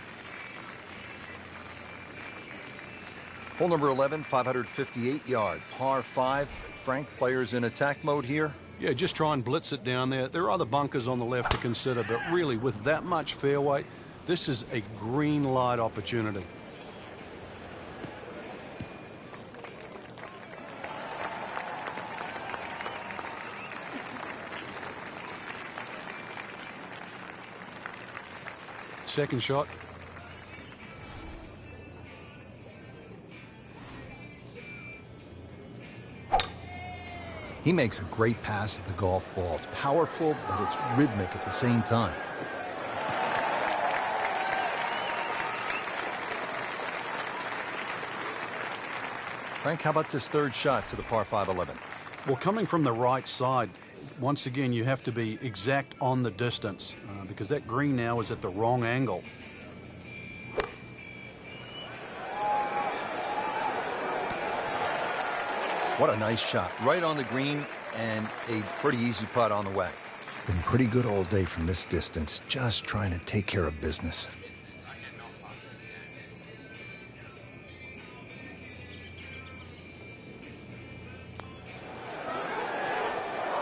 Hole number 11, 558-yard, par 5. Frank, players in attack mode here. Yeah, just try and blitz it down there. There are other bunkers on the left to consider, but really, with that much fairway, this is a green light opportunity. Second shot. He makes a great pass at the golf ball. It's powerful, but it's rhythmic at the same time. Frank, how about this third shot to the par 5 11? Well, coming from the right side, once again, you have to be exact on the distance because that green now is at the wrong angle. What a nice shot. Right on the green and a pretty easy putt on the way. Been pretty good all day from this distance, just trying to take care of business.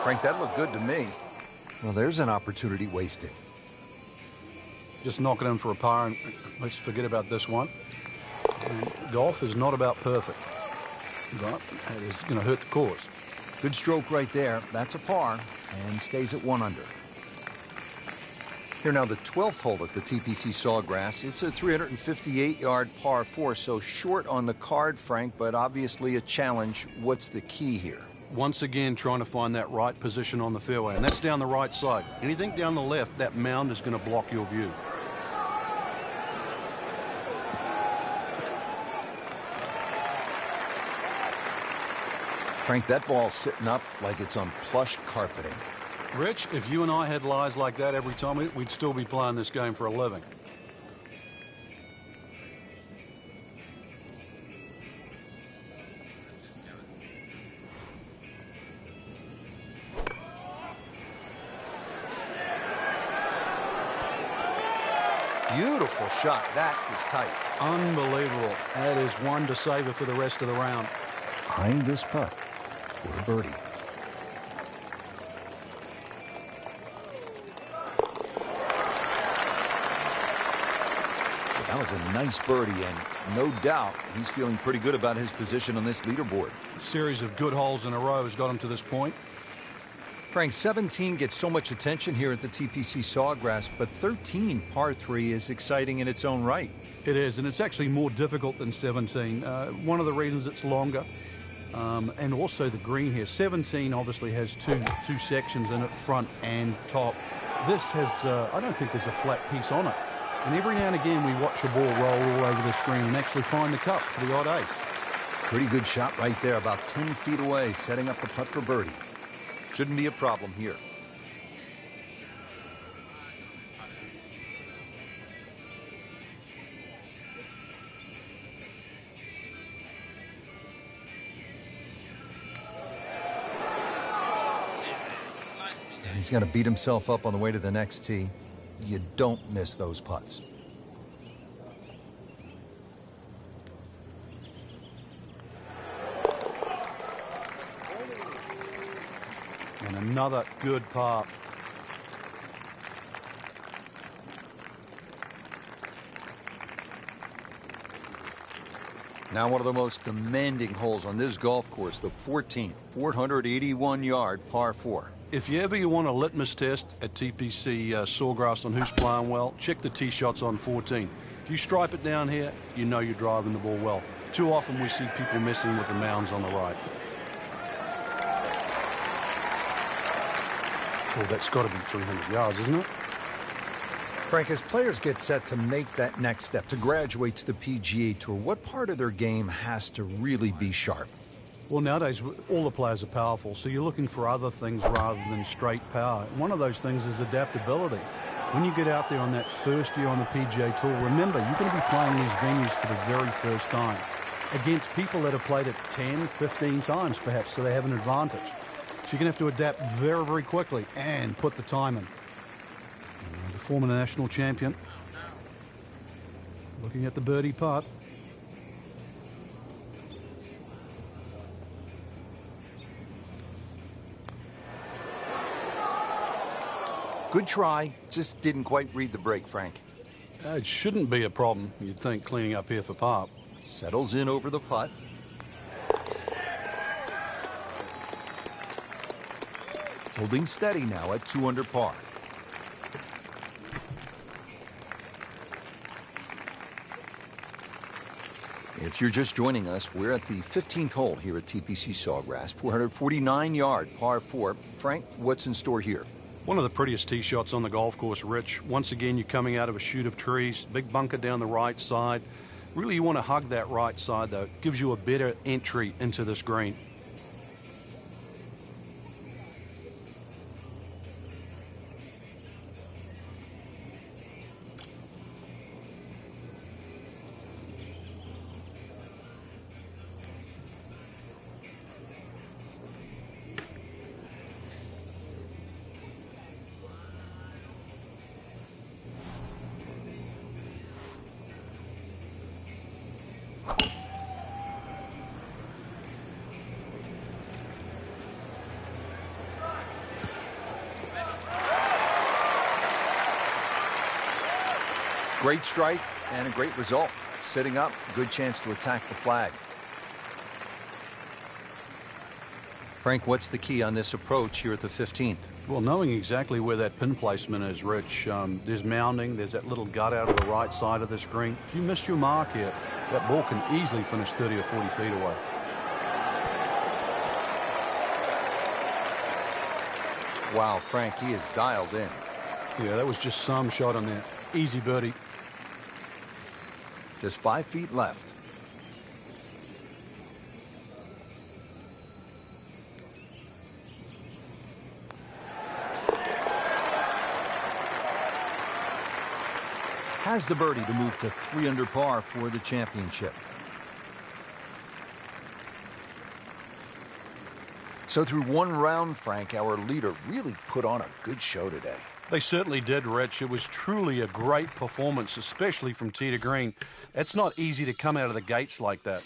Frank, that looked good to me. Well, there's an opportunity wasted. Just knock it in for a par, and let's forget about this one. And golf is not about perfect, but it is going to hurt the cause. Good stroke right there. That's a par and stays at 1 under. Here now, the 12th hole at the TPC Sawgrass. It's a 358-yard par 4, so short on the card, Frank, but obviously a challenge. What's the key here? Once again, trying to find that right position on the fairway, and that's down the right side. Anything down the left, that mound is going to block your view. Frank, that ball's sitting up like it's on plush carpeting. Rich, if you and I had lies like that every time, we'd still be playing this game for a living. Beautiful shot. That is tight. Unbelievable. That is one to savor for the rest of the round. Behind this putt for a birdie. That was a nice birdie, and no doubt he's feeling pretty good about his position on this leaderboard. A series of good holes in a row has got him to this point. Frank, 17 gets so much attention here at the TPC Sawgrass, but 13, par 3, is exciting in its own right. It is, and it's actually more difficult than 17. One of the reasons it's longer, And also the green here. 17 obviously has two sections in it, front and top. This has, I don't think there's a flat piece on it. And every now and again we watch a ball roll all over the screen and actually find the cup for the odd ace. Pretty good shot right there, about 10 feet away, setting up the putt for birdie. Shouldn't be a problem here. He's going to beat himself up on the way to the next tee. You don't miss those putts. And another good par. Now one of the most demanding holes on this golf course, the 14th, 481-yard par 4. If you want a litmus test at TPC Sawgrass on who's playing well, check the tee shots on 14. If you stripe it down here, you know you're driving the ball well. Too often we see people messing with the mounds on the right. Oh, that's got to be 300 yards, isn't it? Frank, as players get set to make that next step, to graduate to the PGA Tour, what part of their game has to really be sharp? Well, nowadays, all the players are powerful, so you're looking for other things rather than straight power. One of those things is adaptability. When you get out there on that first year on the PGA Tour, remember, you're going to be playing these venues for the very first time against people that have played it 10, 15 times, perhaps, so they have an advantage. So you're going to have to adapt very, very quickly and put the time in. The former national champion looking at the birdie putt. Good try, just didn't quite read the break, Frank. It shouldn't be a problem, you'd think, cleaning up here for par. Settles in over the putt. Holding steady now at 2 under par. If you're just joining us, we're at the 15th hole here at TPC Sawgrass, 449-yard par 4. Frank, what's in store here? One of the prettiest tee shots on the golf course, Rich. Once again, you're coming out of a chute of trees, big bunker down the right side. Really, you want to hug that right side, though. It gives you a better entry into this green. Great strike and a great result. Sitting up, good chance to attack the flag. Frank, what's the key on this approach here at the 15th? Well, knowing exactly where that pin placement is, Rich, there's mounding, there's that little gut out of the right side of the screen. If you miss your mark here, that ball can easily finish 30 or 40 feet away. Wow, Frank, he is dialed in. Yeah, that was just some shot on there. Easy birdie. Just 5 feet left. Has the birdie to move to 3 under par for the championship. So through one round, Frank, our leader really put on a good show today. They certainly did, Rich. It was truly a great performance, especially from tee to green. It's not easy to come out of the gates like that.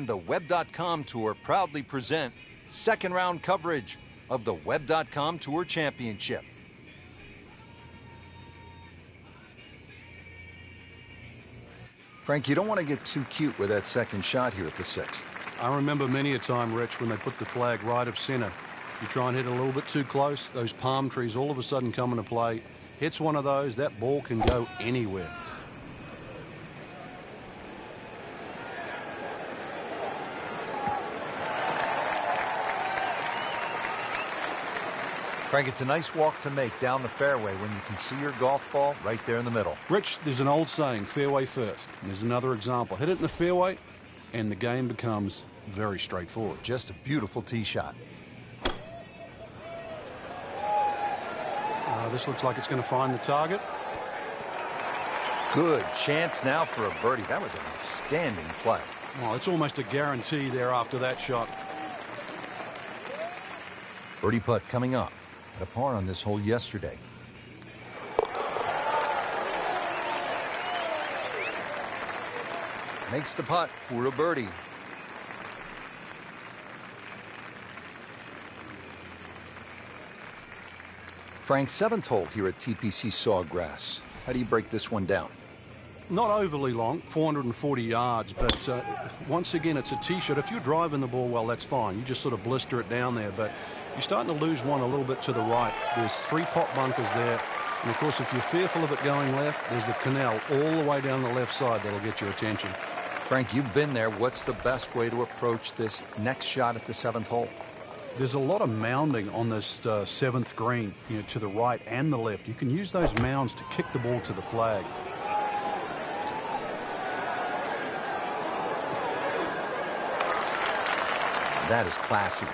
and the Web.com Tour proudly present second round coverage of the Web.com Tour Championship. Frank, you don't want to get too cute with that second shot here at the sixth. I remember many a time, Rich, when they put the flag right of center. You try and hit it a little bit too close, those palm trees all of a sudden come into play. Hits one of those, that ball can go anywhere. Frank, it's a nice walk to make down the fairway when you can see your golf ball right there in the middle. Rich, there's an old saying, fairway first. And there's another example. Hit it in the fairway, and the game becomes very straightforward. Just a beautiful tee shot. This looks like it's going to find the target. Good chance now for a birdie. That was an outstanding play. Well, it's almost a guarantee there after that shot. Birdie putt coming up. Had a par on this hole yesterday. Makes the putt for a birdie. Frank, seventh hole here at TPC Sawgrass. How do you break this one down? Not overly long, 440 yards, but once again, it's a tee shot. If you're driving the ball well, that's fine. You just sort of blister it down there, but you're starting to lose one a little bit to the right. There's 3 pot bunkers there, and of course, if you're fearful of it going left, there's the canal all the way down the left side that'll get your attention. Frank, you've been there. What's the best way to approach this next shot at the seventh hole? There's a lot of mounding on this seventh green, to the right and the left. You can use those mounds to kick the ball to the flag. That is classy.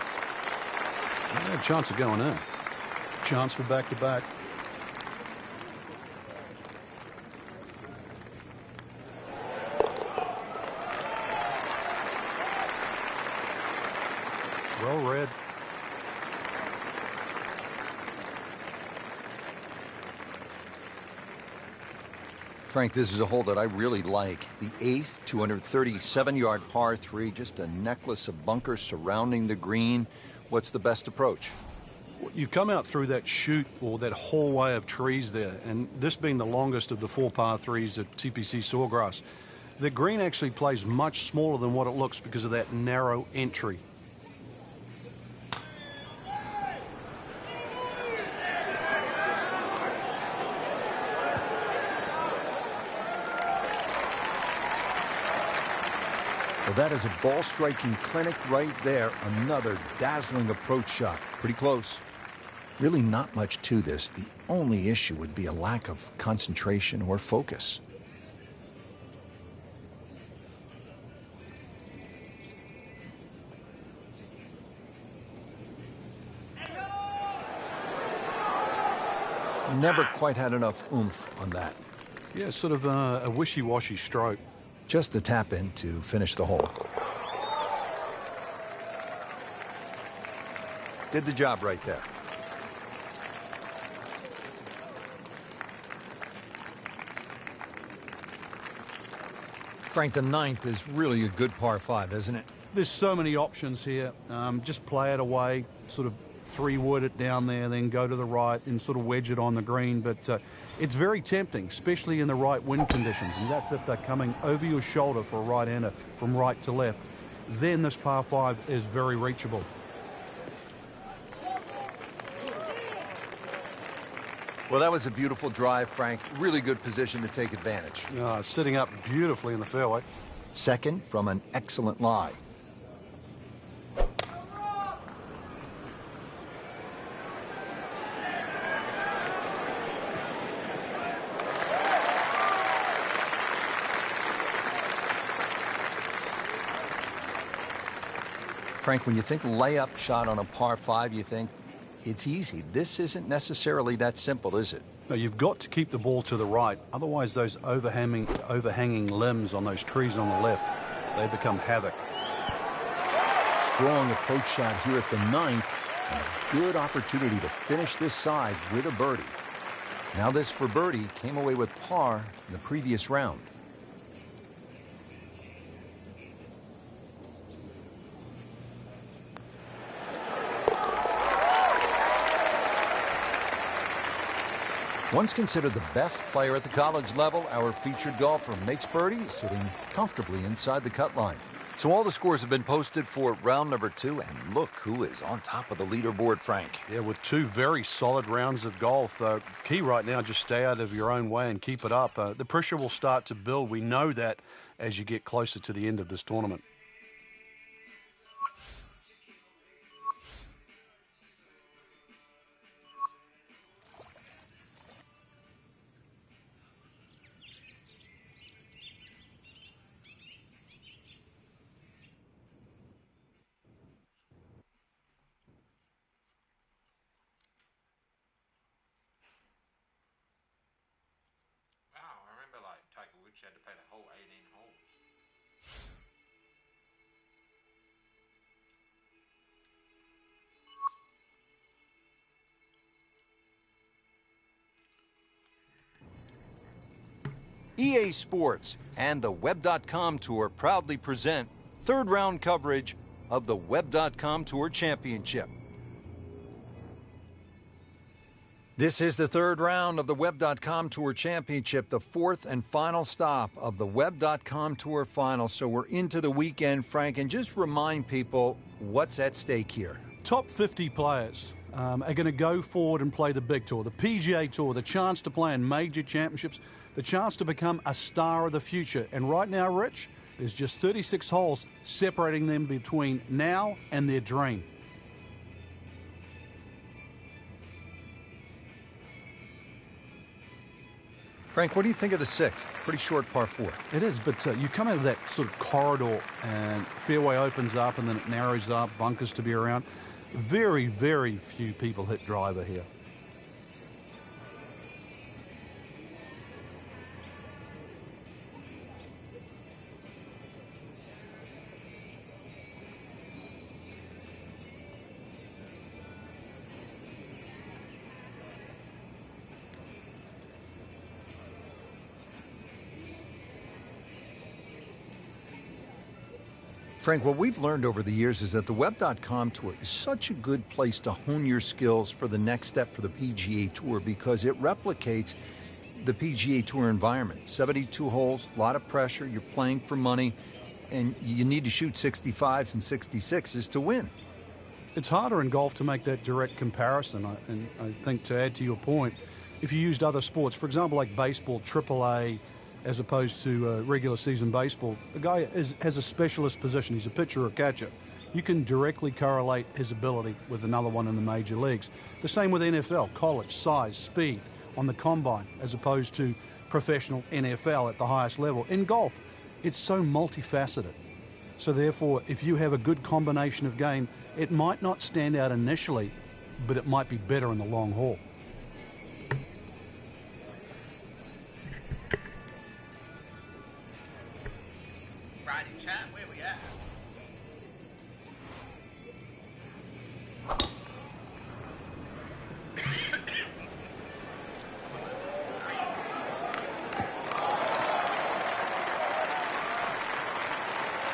Yeah, chance of going in. Chance for back-to-back. Well read. Frank, this is a hole that I really like. The 8th, 237-yard par 3, just a necklace of bunkers surrounding the green. What's the best approach? You come out through that chute or that hallway of trees there, and this being the longest of the 4 par 3s at TPC Sawgrass, the green actually plays much smaller than what it looks because of that narrow entry. Well, that is a ball striking clinic right there. Another dazzling approach shot. Pretty close. Really not much to this. The only issue would be a lack of concentration or focus. Never quite had enough oomph on that. Yeah, sort of a wishy-washy stroke. Just the tap in to finish the hole. Did the job right there. Frank, the 9th is really a good par 5, isn't it? There's so many options here. Just play it away, sort of 3-wood it down there, then go to the right and sort of wedge it on the green. But it's very tempting, especially in the right wind conditions. And that's if they're coming over your shoulder for a right-hander from right to left. Then this par 5 is very reachable. Well, that was a beautiful drive, Frank. Really good position to take advantage. Sitting up beautifully in the fairway. Second from an excellent lie. Frank, when you think layup shot on a par 5, you think it's easy. This isn't necessarily that simple, is it? No, you've got to keep the ball to the right. Otherwise, those overhanging limbs on those trees on the left, they become havoc. Strong approach shot here at the 9th. And a good opportunity to finish this side with a birdie. Now this for birdie came away with par in the previous round. Once considered the best player at the college level, our featured golfer makes birdie, sitting comfortably inside the cut line. So all the scores have been posted for round number 2, and look who is on top of the leaderboard, Frank. Yeah, with 2 very solid rounds of golf. Key right now, just stay out of your own way and keep it up. The pressure will start to build. We know that as you get closer to the end of this tournament. Had to play the whole 18 holes. EA Sports and the Web.com Tour proudly present third round coverage of the Web.com Tour Championship. This is the third round of the Web.com Tour Championship, the fourth and final stop of the Web.com Tour Finals. So we're into the weekend, Frank, and just remind people what's at stake here. Top 50 players are going to go forward and play the big tour, the PGA Tour, the chance to play in major championships, the chance to become a star of the future. And right now, Rich, there's just 36 holes separating them between now and their dream. Frank, what do you think of the 6th? Pretty short par 4. It is, but you come out of that sort of corridor and fairway opens up and then it narrows up, bunkers to be around. Very, very few people hit driver here. Frank, what we've learned over the years is that the Web.com Tour is such a good place to hone your skills for the next step for the PGA Tour because it replicates the PGA Tour environment. 72 holes, a lot of pressure, you're playing for money, and you need to shoot 65s and 66s to win. It's harder in golf to make that direct comparison, and I think to add to your point, if you used other sports, for example, like baseball, AAA, as opposed to regular season baseball, a guy has a specialist position. He's a pitcher or catcher. You can directly correlate his ability with another one in the major leagues. The same with NFL, college, size, speed on the combine, as opposed to professional NFL at the highest level. In golf, it's so multifaceted. So therefore, if you have a good combination of game, it might not stand out initially, but it might be better in the long haul. Friday chat, where we at?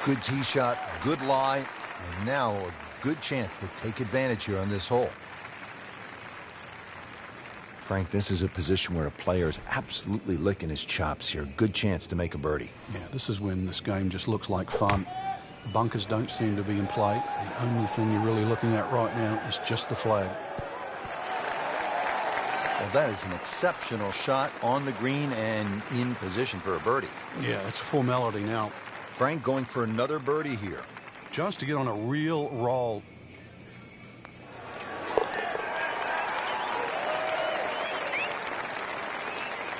Good tee shot, good lie, and now a good chance to take advantage here on this hole. Frank, this is a position where a player is absolutely licking his chops here. Good chance to make a birdie. Yeah, this is when this game just looks like fun. Bunkers don't seem to be in play. The only thing you're really looking at right now is just the flag. Well, that is an exceptional shot on the green and in position for a birdie. Yeah, it's a formality now. Frank going for another birdie here. Chance to get on a real roll.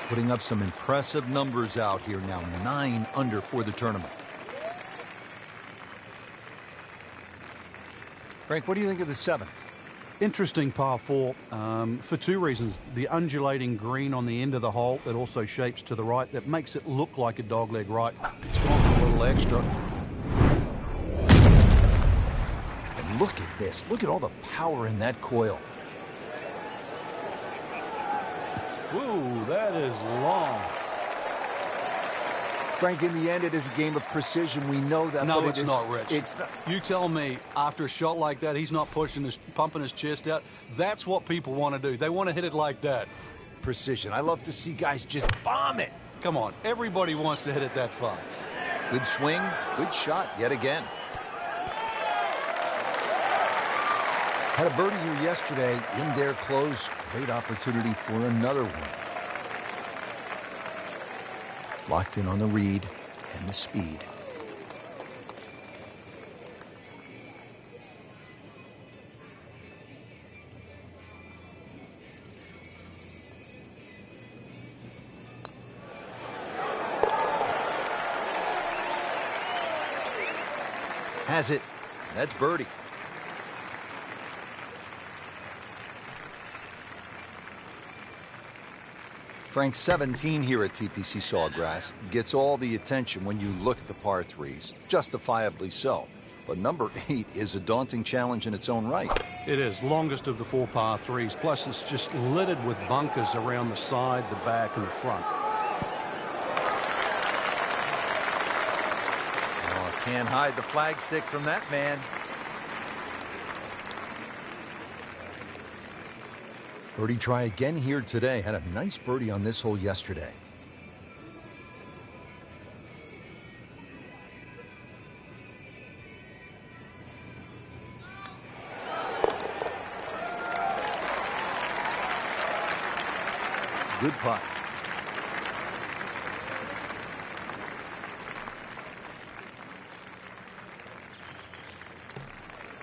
Putting up some impressive numbers out here now. 9 under for the tournament. Frank, what do you think of the 7th? Interesting par 4 for 2 reasons. The undulating green on the end of the hole that also shapes to the right. That makes it look like a dogleg right. It's gone for a little extra. And look at this. Look at all the power in that coil. Ooh, that is long. Frank, in the end, it is a game of precision. We know that. No, but it's not, Rich. It's not. You tell me, after a shot like that, he's not pumping his chest out. That's what people want to do. They want to hit it like that. precision. I love to see guys just bomb it. Come on, everybody wants to hit it that far. Good swing, good shot yet again. Had a birdie here yesterday in their close. Great opportunity for another one. Locked in on the read and the speed. Has it. That's birdie. Frank, 17 here at TPC Sawgrass gets all the attention when you look at the par threes, justifiably so. But number 8 is a daunting challenge in its own right. It is, longest of the 4 par threes, plus it's just littered with bunkers around the side, the back, and the front. Oh, can't hide the flagstick from that man. Birdie try again here today. Had a nice birdie on this hole yesterday. Good putt.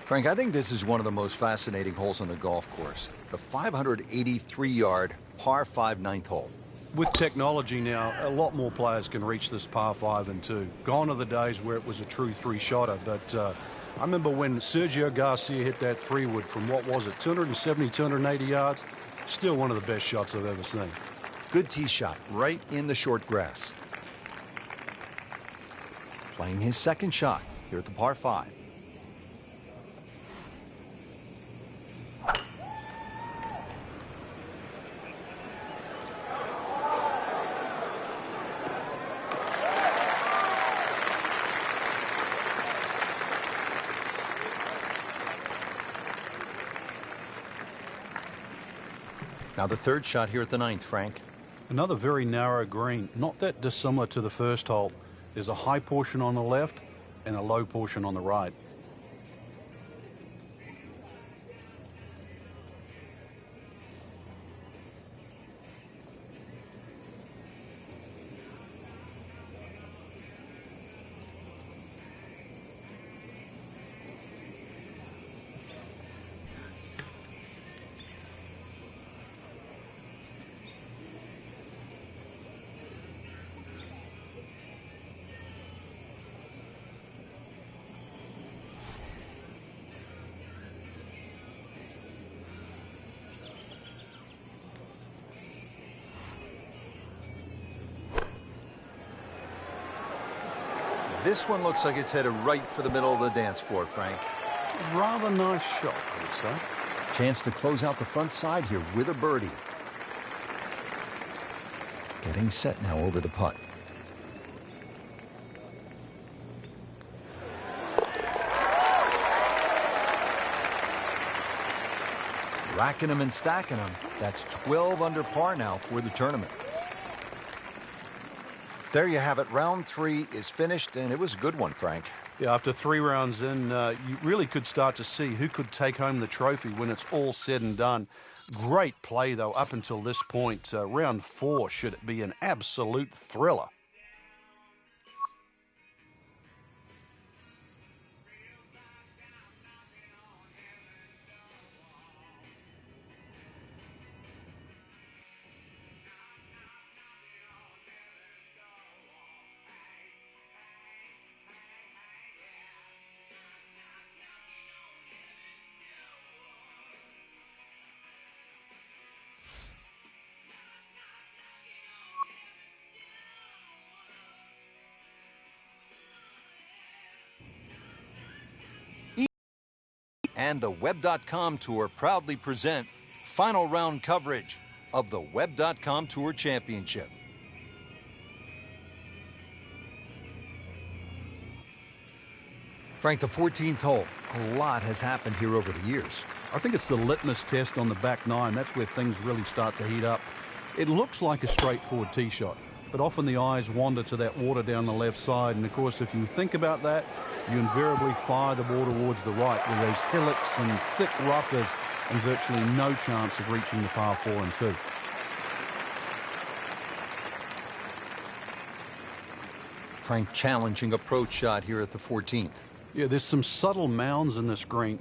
Frank, I think this is one of the most fascinating holes on the golf course. The 583-yard par 5 ninth hole. With technology now, a lot more players can reach this par 5 and 2. Gone are the days where it was a true 3-shotter, but I remember when Sergio Garcia hit that 3-wood from, what was it, 270, 280 yards? Still one of the best shots I've ever seen. Good tee shot right in the short grass. Playing his second shot here at the par 5. Now the third shot here at the 9th, Frank. Another very narrow green, not that dissimilar to the first hole. There's a high portion on the left and a low portion on the right. This one looks like it's headed right for the middle of the dance floor, Frank. Rather nice shot, I would say. Chance to close out the front side here with a birdie. Getting set now over the putt. Racking them and stacking them. That's 12 under par now for the tournament. There you have it. Round 3 is finished, and it was a good one, Frank. Yeah, after 3 rounds in, you really could start to see who could take home the trophy when it's all said and done. Great play, though, up until this point. Round 4 should be an absolute thriller. And the Web.com Tour proudly present final round coverage of the Web.com Tour Championship. Frank, the 14th hole. A lot has happened here over the years. I think it's the litmus test on the back 9. That's where things really start to heat up. It looks like a straightforward tee shot, but often the eyes wander to that water down the left side, and of course if you think about that, you invariably fire the ball towards the right where those hillocks and thick rough is and virtually no chance of reaching the par 4 and 2. Frank, challenging approach shot here at the 14th. Yeah, there's some subtle mounds in this green.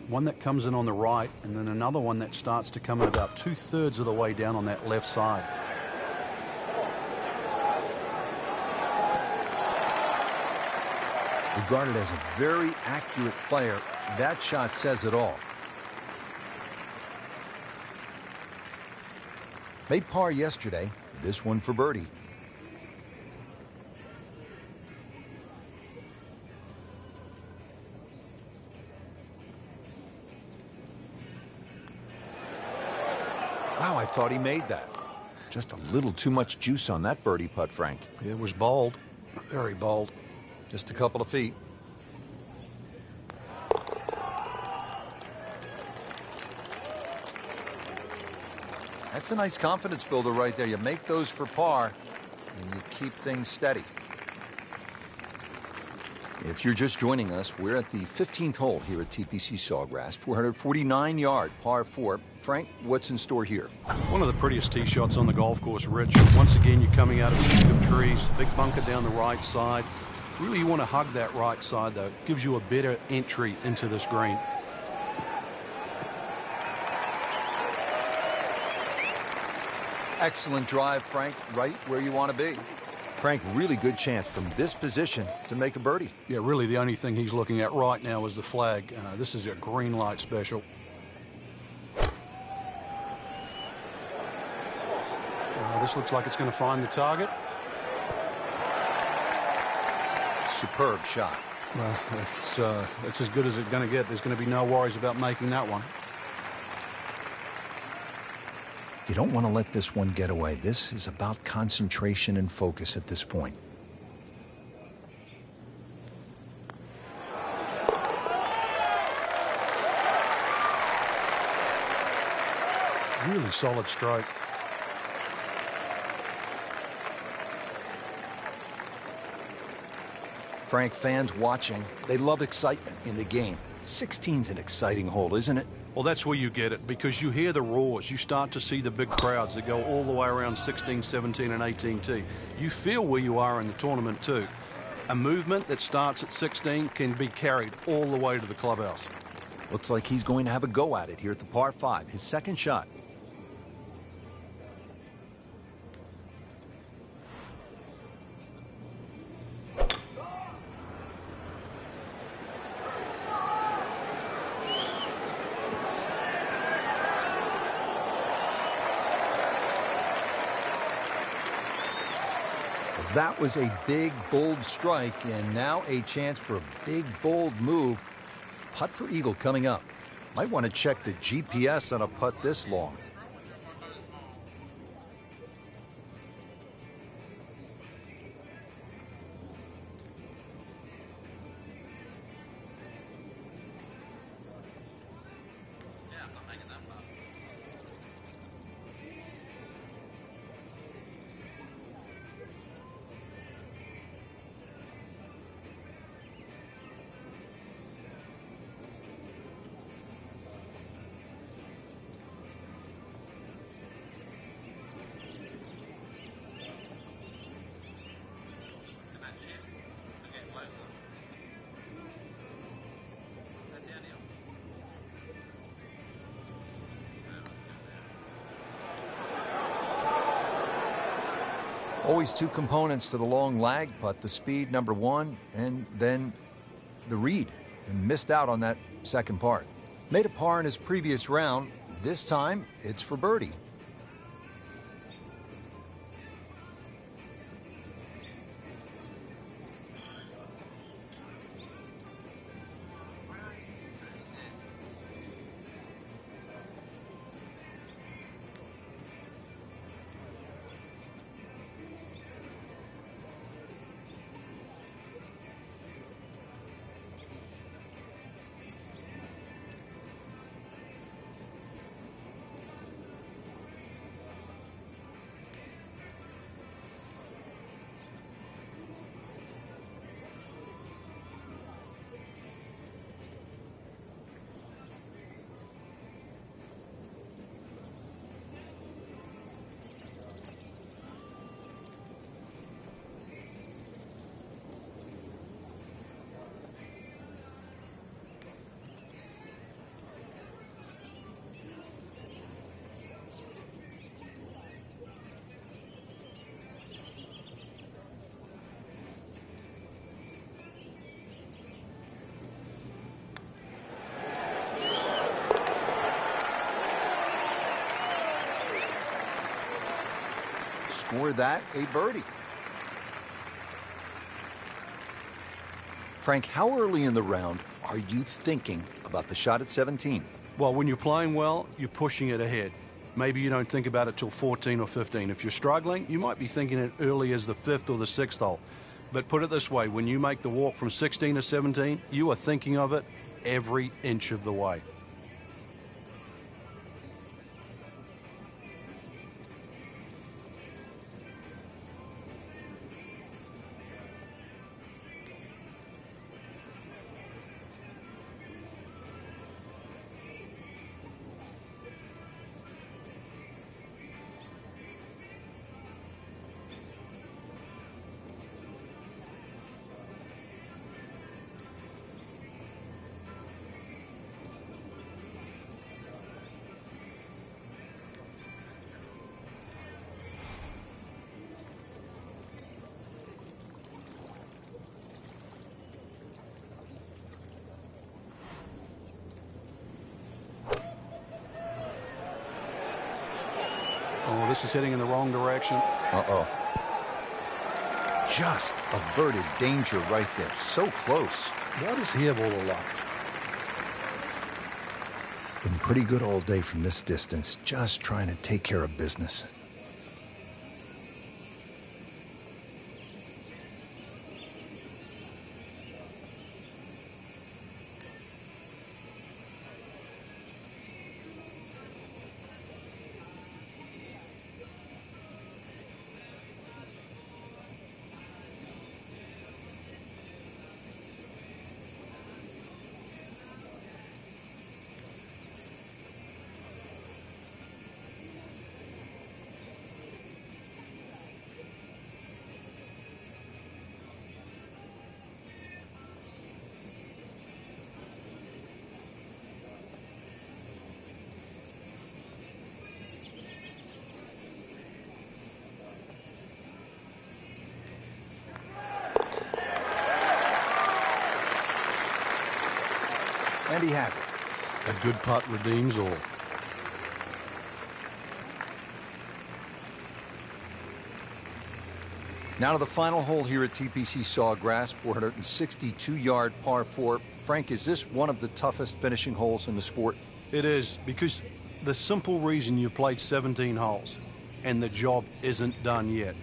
One that comes in on the right, and then another one that starts to come in about 2/3 of the way down on that left side. Regarded as a very accurate player, that shot says it all. Made par yesterday, this one for birdie. Wow, I thought he made that. Just a little too much juice on that birdie putt, Frank. It was bold, very bold. Just a couple of feet. That's a nice confidence builder right there. You make those for par, and you keep things steady. If you're just joining us, we're at the 15th hole here at TPC Sawgrass, 449-yard par 4. Frank, what's in store here? One of the prettiest tee shots on the golf course, Rich. Once again, you're coming out of a sheet of trees, big bunker down the right side. Really, you want to hug that right side, though. It gives you a better entry into this green. Excellent drive, Frank, right where you want to be. Frank, really good chance from this position to make a birdie. Yeah, really the only thing he's looking at right now is the flag. This is a green light special. This looks like it's going to find the target. Superb shot. Well, it's as good as it's going to get. There's going to be no worries about making that one. You don't want to let this one get away. This is about concentration and focus at this point. Really solid stroke. Frank, fans watching, they love excitement in the game. 16's an exciting hole, isn't it? Well, that's where you get it, because you hear the roars. You start to see the big crowds that go all the way around 16, 17, and 18 tee. You feel where you are in the tournament, too. A movement that starts at 16 can be carried all the way to the clubhouse. Looks like he's going to have a go at it here at the par 5, his second shot. That was a big, bold strike, and now a chance for a big, bold move. Putt for eagle coming up. Might want to check the GPS on a putt this long. Always two components to the long lag putt, the speed, number one, and then the read, and missed out on that second part. Made a par in his previous round. This time, it's for birdie. score that a birdie. Frank, how early in the round are you thinking about the shot at 17? Well, when you're playing well, you're pushing it ahead. Maybe you don't think about it till 14 or 15. If you're struggling, you might be thinking it early as the 5th or the 6th hole. But put it this way, when you make the walk from 16 to 17, you are thinking of it every inch of the way. Oh, this is heading in the wrong direction. Uh-oh. Just averted danger right there. So close. Why does he have all the luck? Been pretty good all day from this distance. Just trying to take care of business. And he has it. A good putt redeems all. Now to the final hole here at TPC Sawgrass, 462-yard par 4. Frank, is this one of the toughest finishing holes in the sport? It is, because the simple reason you've played 17 holes and the job isn't done yet.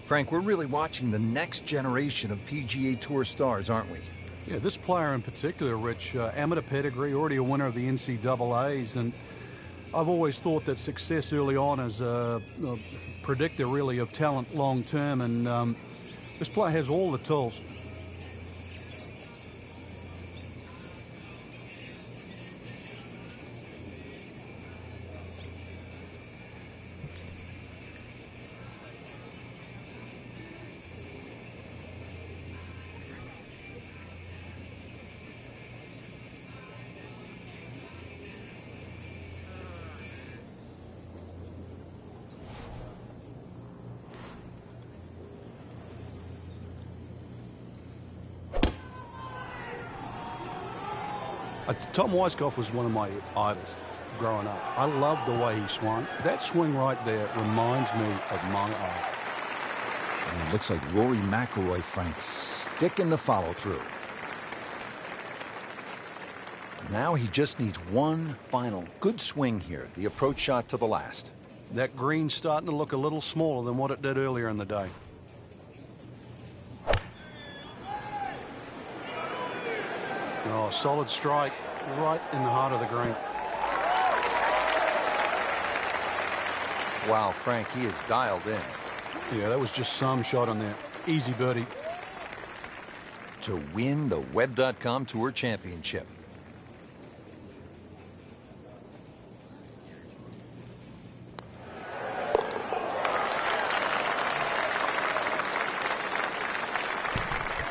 Frank, we're really watching the next generation of PGA Tour stars, aren't we? Yeah, this player in particular, Rich, amateur pedigree, already a winner of the NCAAs, and I've always thought that success early on is a predictor, really, of talent long term, and this player has all the tools. Tom Weiskopf was one of my idols growing up. I loved the way he swung. That swing right there reminds me of my idol. And it looks like Rory McIlroy, Frank, sticking the follow-through. Now he just needs one final good swing here, the approach shot to the last. That green's starting to look a little smaller than what it did earlier in the day. Oh, solid strike right in the heart of the green. Wow, Frank, he is dialed in. Yeah, that was just some shot on there. Easy birdie. To win the Web.com Tour Championship.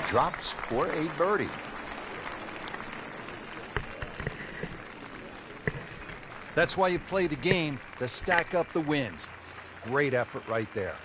Drops for a birdie. That's why you play the game, to stack up the wins. Great effort right there.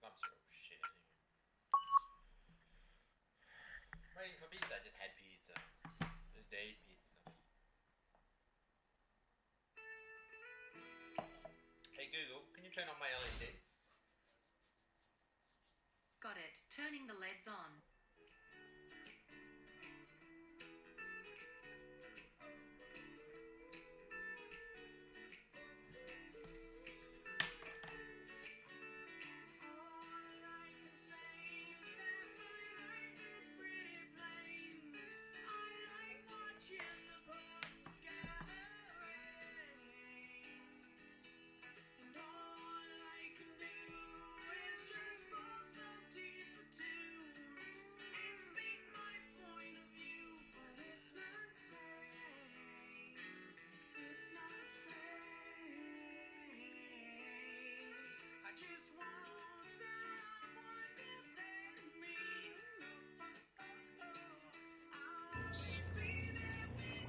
Clubs are all shit anyway. Waiting for pizza. I just had pizza. Just ate pizza. Hey Google, can you turn on my LEDs? Got it. Turning the LEDs on.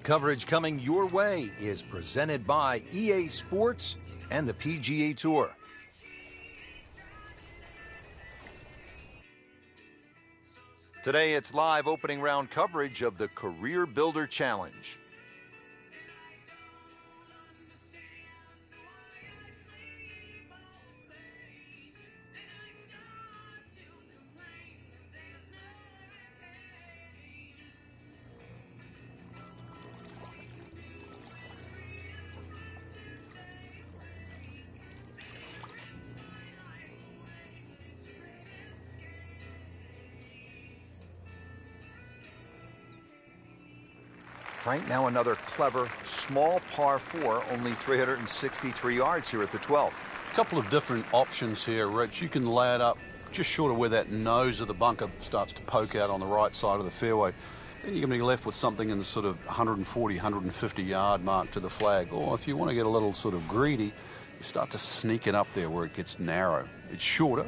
Coverage coming your way is presented by EA Sports and the PGA Tour. Today it's live opening round coverage of the Career Builder Challenge. Frank, now another clever, small par 4, only 363 yards here at the 12th. A couple of different options here, Rich. You can lay it up just short of where that nose of the bunker starts to poke out on the right side of the fairway. Then you're going to be left with something in the sort of 140, 150 yard mark to the flag. Or if you want to get a little sort of greedy, you start to sneak it up there where it gets narrow. It's shorter,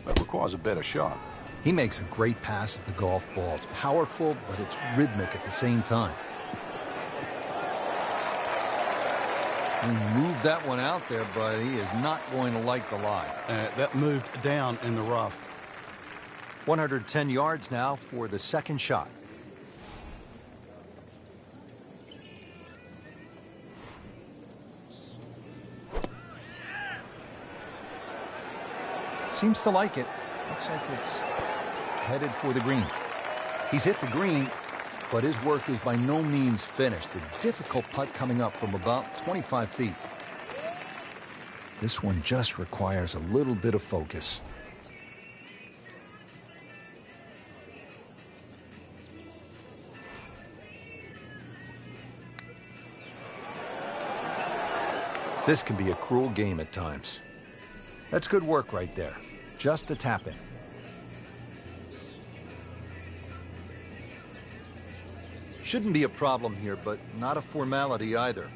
but requires a better shot. He makes a great pass at the golf ball. It's powerful, but it's rhythmic at the same time. He moved that one out there, but he is not going to like the lie. That moved down in the rough. 110 yards now for the second shot. Seems to like it. Looks like it's headed for the green. He's hit the green, but his work is by no means finished. A difficult putt coming up from about 25 feet. This one just requires a little bit of focus. This can be a cruel game at times. That's good work right there. Just a tap in. Shouldn't be a problem here, but not a formality either.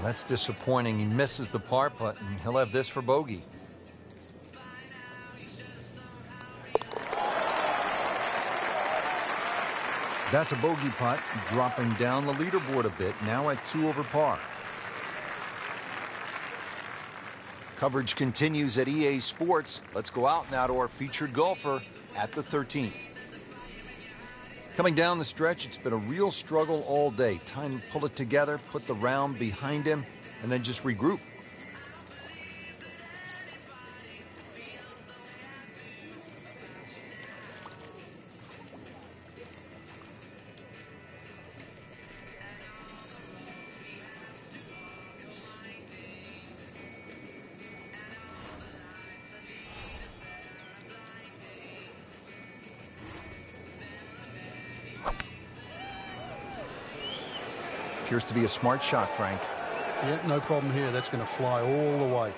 That's disappointing. He misses the par putt, and he'll have this for bogey. That's a bogey putt, dropping down the leaderboard a bit, now at 2 over par. Coverage continues at EA Sports. Let's go out now to our featured golfer at the 13th. Coming down the stretch, it's been a real struggle all day. Time to pull it together, put the round behind him, and then just regroup. Appears to be a smart shot, Frank. Yeah, no problem here. That's going to fly all the way.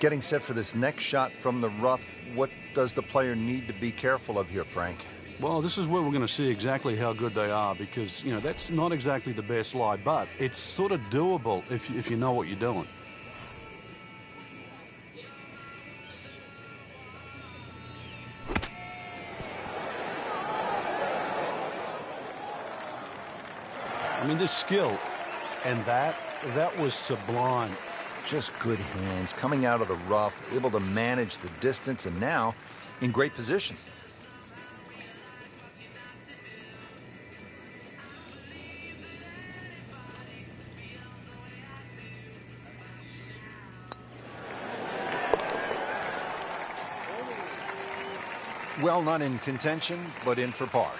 Getting set for this next shot from the rough, what does the player need to be careful of here, Frank? Well, this is where we're going to see exactly how good they are because, you know, that's not exactly the best lie, but it's sort of doable if you know what you're doing. I mean, this skill, and that was sublime. Just good hands, coming out of the rough, able to manage the distance, and now in great position. Well, not in contention, but in for par.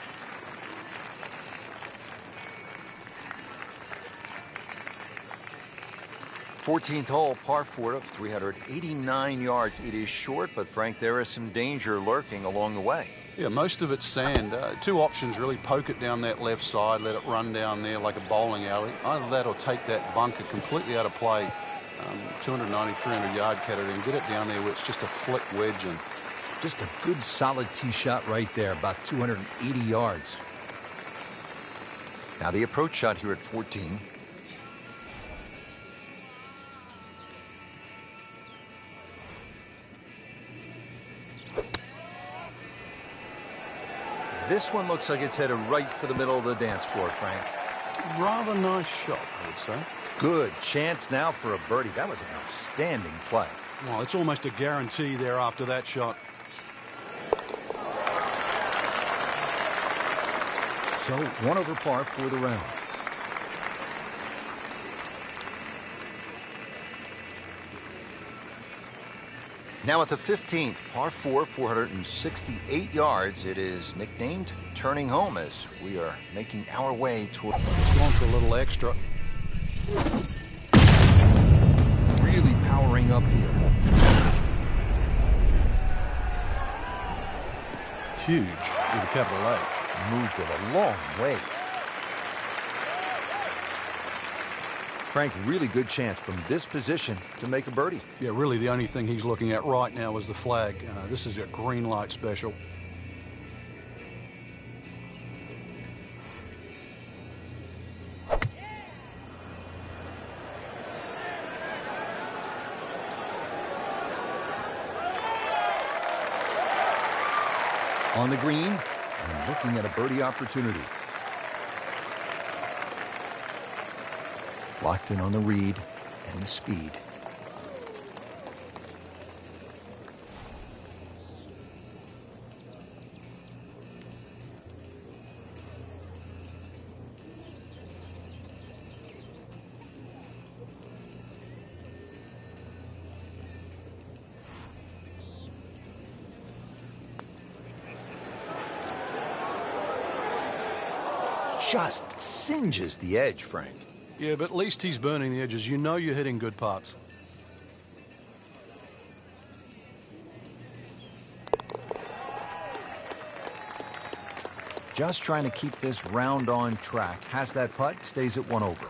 14th hole, par 4 of 389 yards. It is short, but Frank, there is some danger lurking along the way. Yeah, most of it's sand. Two options really: poke it down that left side, let it run down there like a bowling alley. Either that or take that bunker completely out of play, 290, 300 yard cut it and get it down there where it's just a flick wedge in. Just a good solid tee shot right there, about 280 yards. Now the approach shot here at 14. This one looks like it's headed right for the middle of the dance floor, Frank. Rather nice shot, I would say. Good chance now for a birdie. That was an outstanding play. Well, it's almost a guarantee there after that shot. So 1 over par for the round. Now at the 15th, par 4, 468 yards. It is nicknamed Turning Home as we are making our way toward... It's going for a little extra. Really powering up here. Huge with a capital H. Moved it a long ways. Frank, really good chance from this position to make a birdie. Yeah, really the only thing he's looking at right now is the flag. This is a green light special. On the green, and looking at a birdie opportunity. Locked in on the read and the speed. Just singes the edge, Frank. Yeah, but at least he's burning the edges. You know you're hitting good putts. Just trying to keep this round on track. Has that putt, stays at 1 over.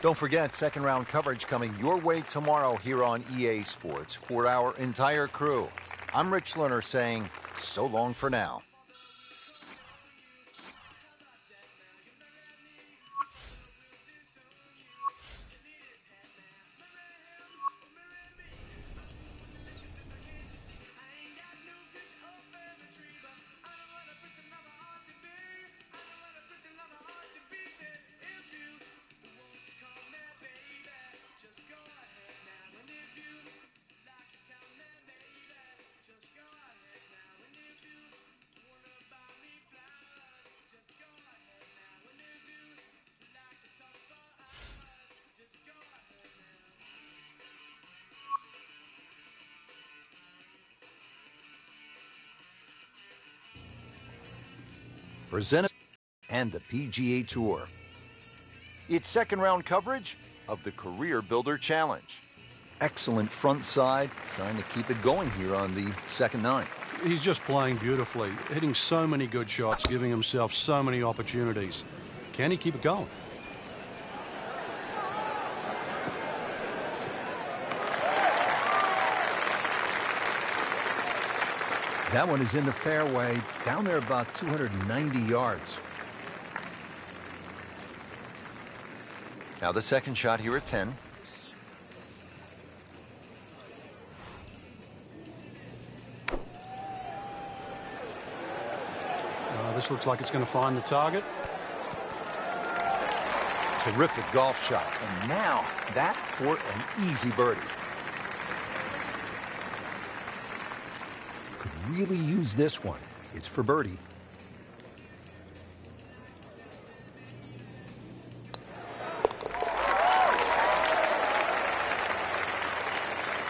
Don't forget, second round coverage coming your way tomorrow here on EA Sports for our entire crew. I'm Rich Lerner saying so long for now. Presented and the PGA Tour. It's second round coverage of the Career Builder Challenge. Excellent front side, trying to keep it going here on the second 9. He's just playing beautifully, hitting so many good shots, giving himself so many opportunities. Can he keep it going? That one is in the fairway, down there about 290 yards. Now the second shot here at 10. This looks like it's going to find the target. Terrific golf shot. And now that for an easy birdie. Could really use this one. It's for birdie.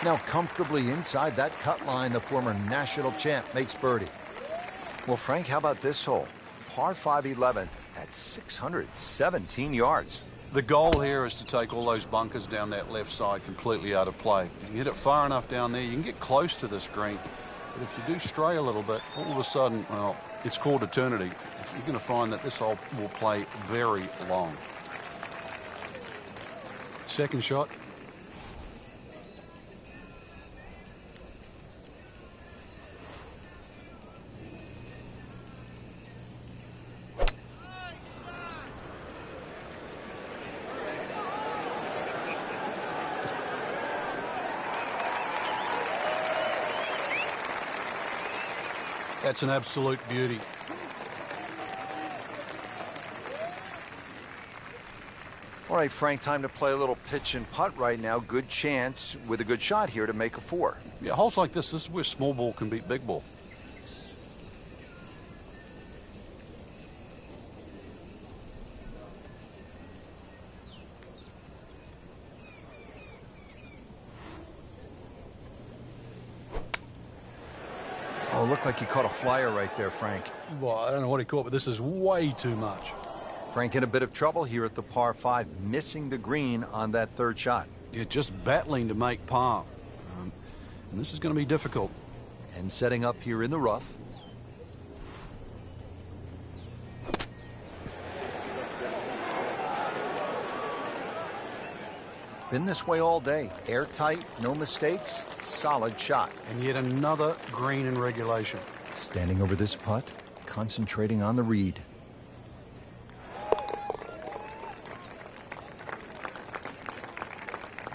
Now comfortably inside that cut line, the former national champ makes birdie. Well, Frank, how about this hole? Par 5 11th at 617 yards. The goal here is to take all those bunkers down that left side completely out of play. You hit it far enough down there, you can get close to this green. But if you do stray a little bit, all of a sudden, well, it's called eternity. You're going to find that this hole will play very long. Second shot. That's an absolute beauty. All right, Frank, time to play a little pitch and putt right now. Good chance with a good shot here to make a 4. Yeah, holes like this is where small ball can beat big ball. Oh, looked like he caught a flyer right there, Frank. Well, I don't know what he caught, but this is way too much. Frank in a bit of trouble here at the par 5, missing the green on that third shot. Yeah, just battling to make par. And this is going to be difficult. And setting up here in the rough. Been this way all day. Airtight, no mistakes, solid shot. And yet another green in regulation. Standing over this putt, concentrating on the read.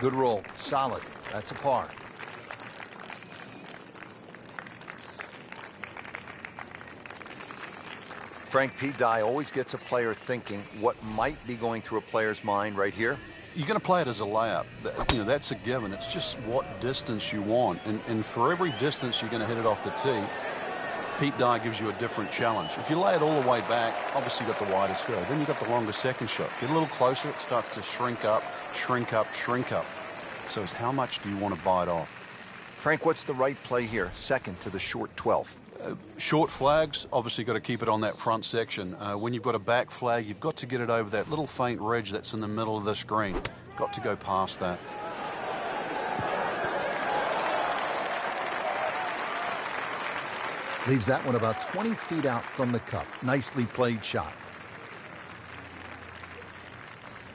Good roll, solid. That's a par. Frank, P. Dye always gets a player thinking what might be going through a player's mind right here. You're going to play it as a layup. That's a given. It's just what distance you want. And for every distance you're going to hit it off the tee, Pete Dye gives you a different challenge. If you lay it all the way back, obviously you've got the widest field. Then you've got the longest second shot. Get a little closer, it starts to shrink up, shrink up, shrink up. So it's how much do you want to bite off? Frank, what's the right play here? Second to the short 12th. Short flags, obviously got to keep it on that front section. When you've got a back flag, you've got to get it over that little faint ridge that's in the middle of the screen. Got to go past that. Leaves that one about 20 feet out from the cup. Nicely played shot.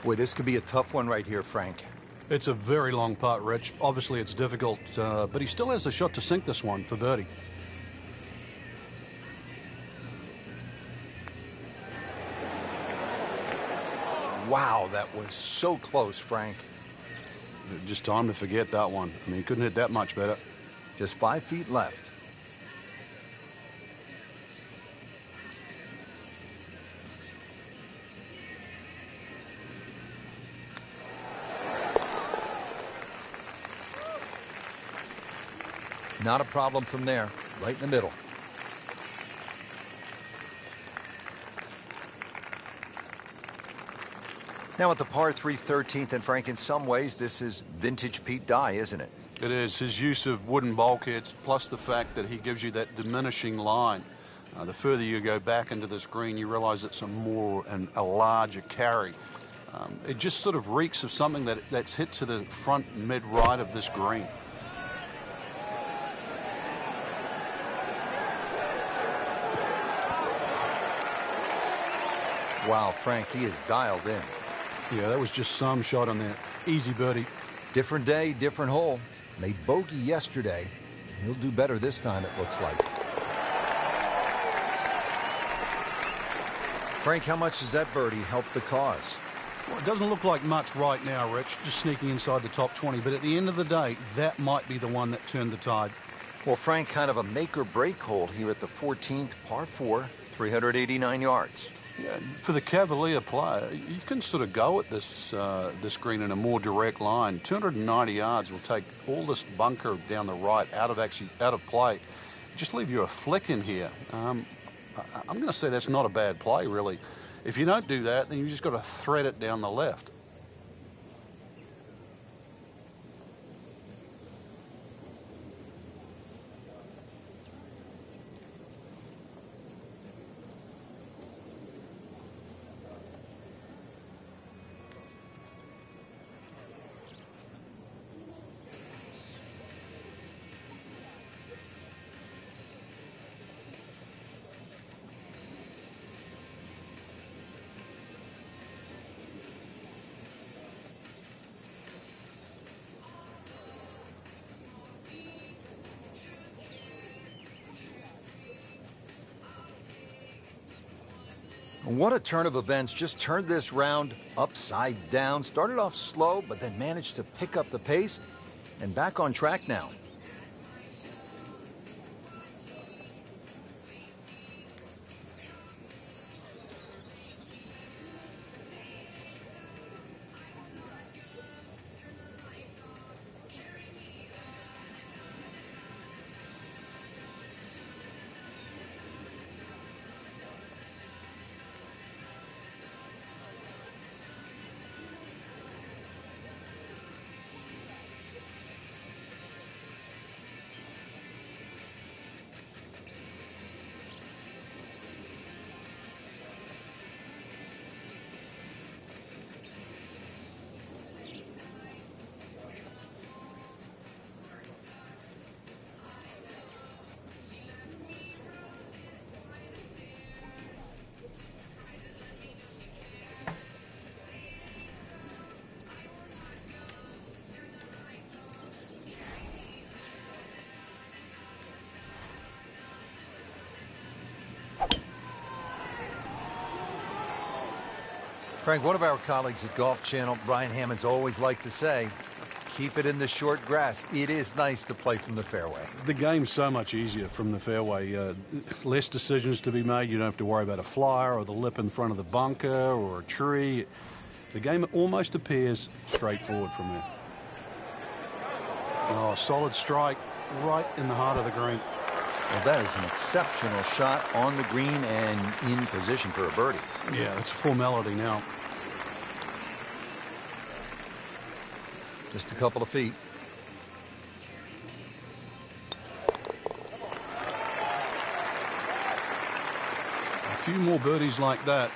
Boy, this could be a tough one right here, Frank. It's a very long putt, Rich. Obviously it's difficult, but he still has a shot to sink this one for birdie. Wow, that was so close, Frank. Just time to forget that one. I mean, he couldn't hit that much better. Just 5 feet left. Not a problem from there, right in the middle. Now at the par 3 13th, and Frank, in some ways, this is vintage Pete Dye, isn't it? It is. His use of wooden bulkheads, plus the fact that he gives you that diminishing line. The further you go back into this green, you realize it's a larger carry. It just sort of reeks of something that's hit to the front mid-right of this green. Wow, Frank, he is dialed in. Yeah, that was just some shot on that. Easy birdie. Different day, different hole. Made bogey yesterday. He'll do better this time, it looks like. Frank, how much does that birdie help the cause? Well, it doesn't look like much right now, Rich, just sneaking inside the top 20. But at the end of the day, that might be the one that turned the tide. Well, Frank, kind of a make-or-break hole here at the 14th, par 4, 389 yards. Yeah, for the Cavalier player, you can sort of go at this green in a more direct line. 290 yards will take all this bunker down the right out of play. Just leave you a flick in here. I'm going to say that's not a bad play, really. If you don't do that, then you just got to thread it down the left. What a turn of events. Just turned this round upside down. Started off slow, but then managed to pick up the pace and back on track now. Frank, one of our colleagues at Golf Channel, Brian Hammond's always liked to say, keep it in the short grass. It is nice to play from the fairway. The game's so much easier from the fairway. Less decisions to be made. You don't have to worry about a flyer or the lip in front of the bunker or a tree. The game almost appears straightforward from there. Oh, solid strike right in the heart of the green. Well, that is an exceptional shot on the green and in position for a birdie. Yeah, it's a formality now. Just a couple of feet. A few more birdies like that,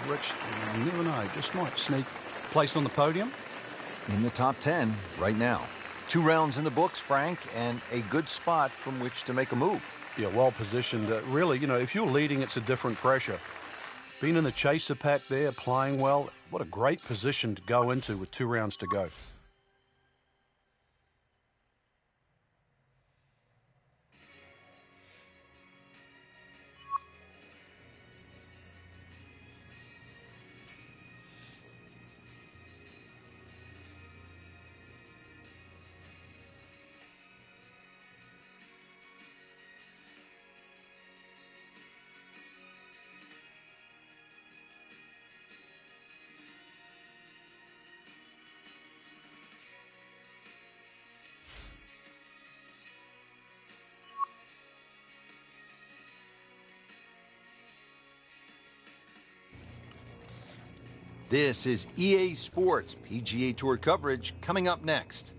which you never know, just might sneak place on the podium. In the top 10 right now. 2 rounds in the books, Frank, and a good spot from which to make a move. Yeah, well positioned. Really, you know, if you're leading, it's a different pressure. Being in the chaser pack there, playing well, what a great position to go into with 2 rounds to go. This is EA Sports PGA Tour coverage coming up next.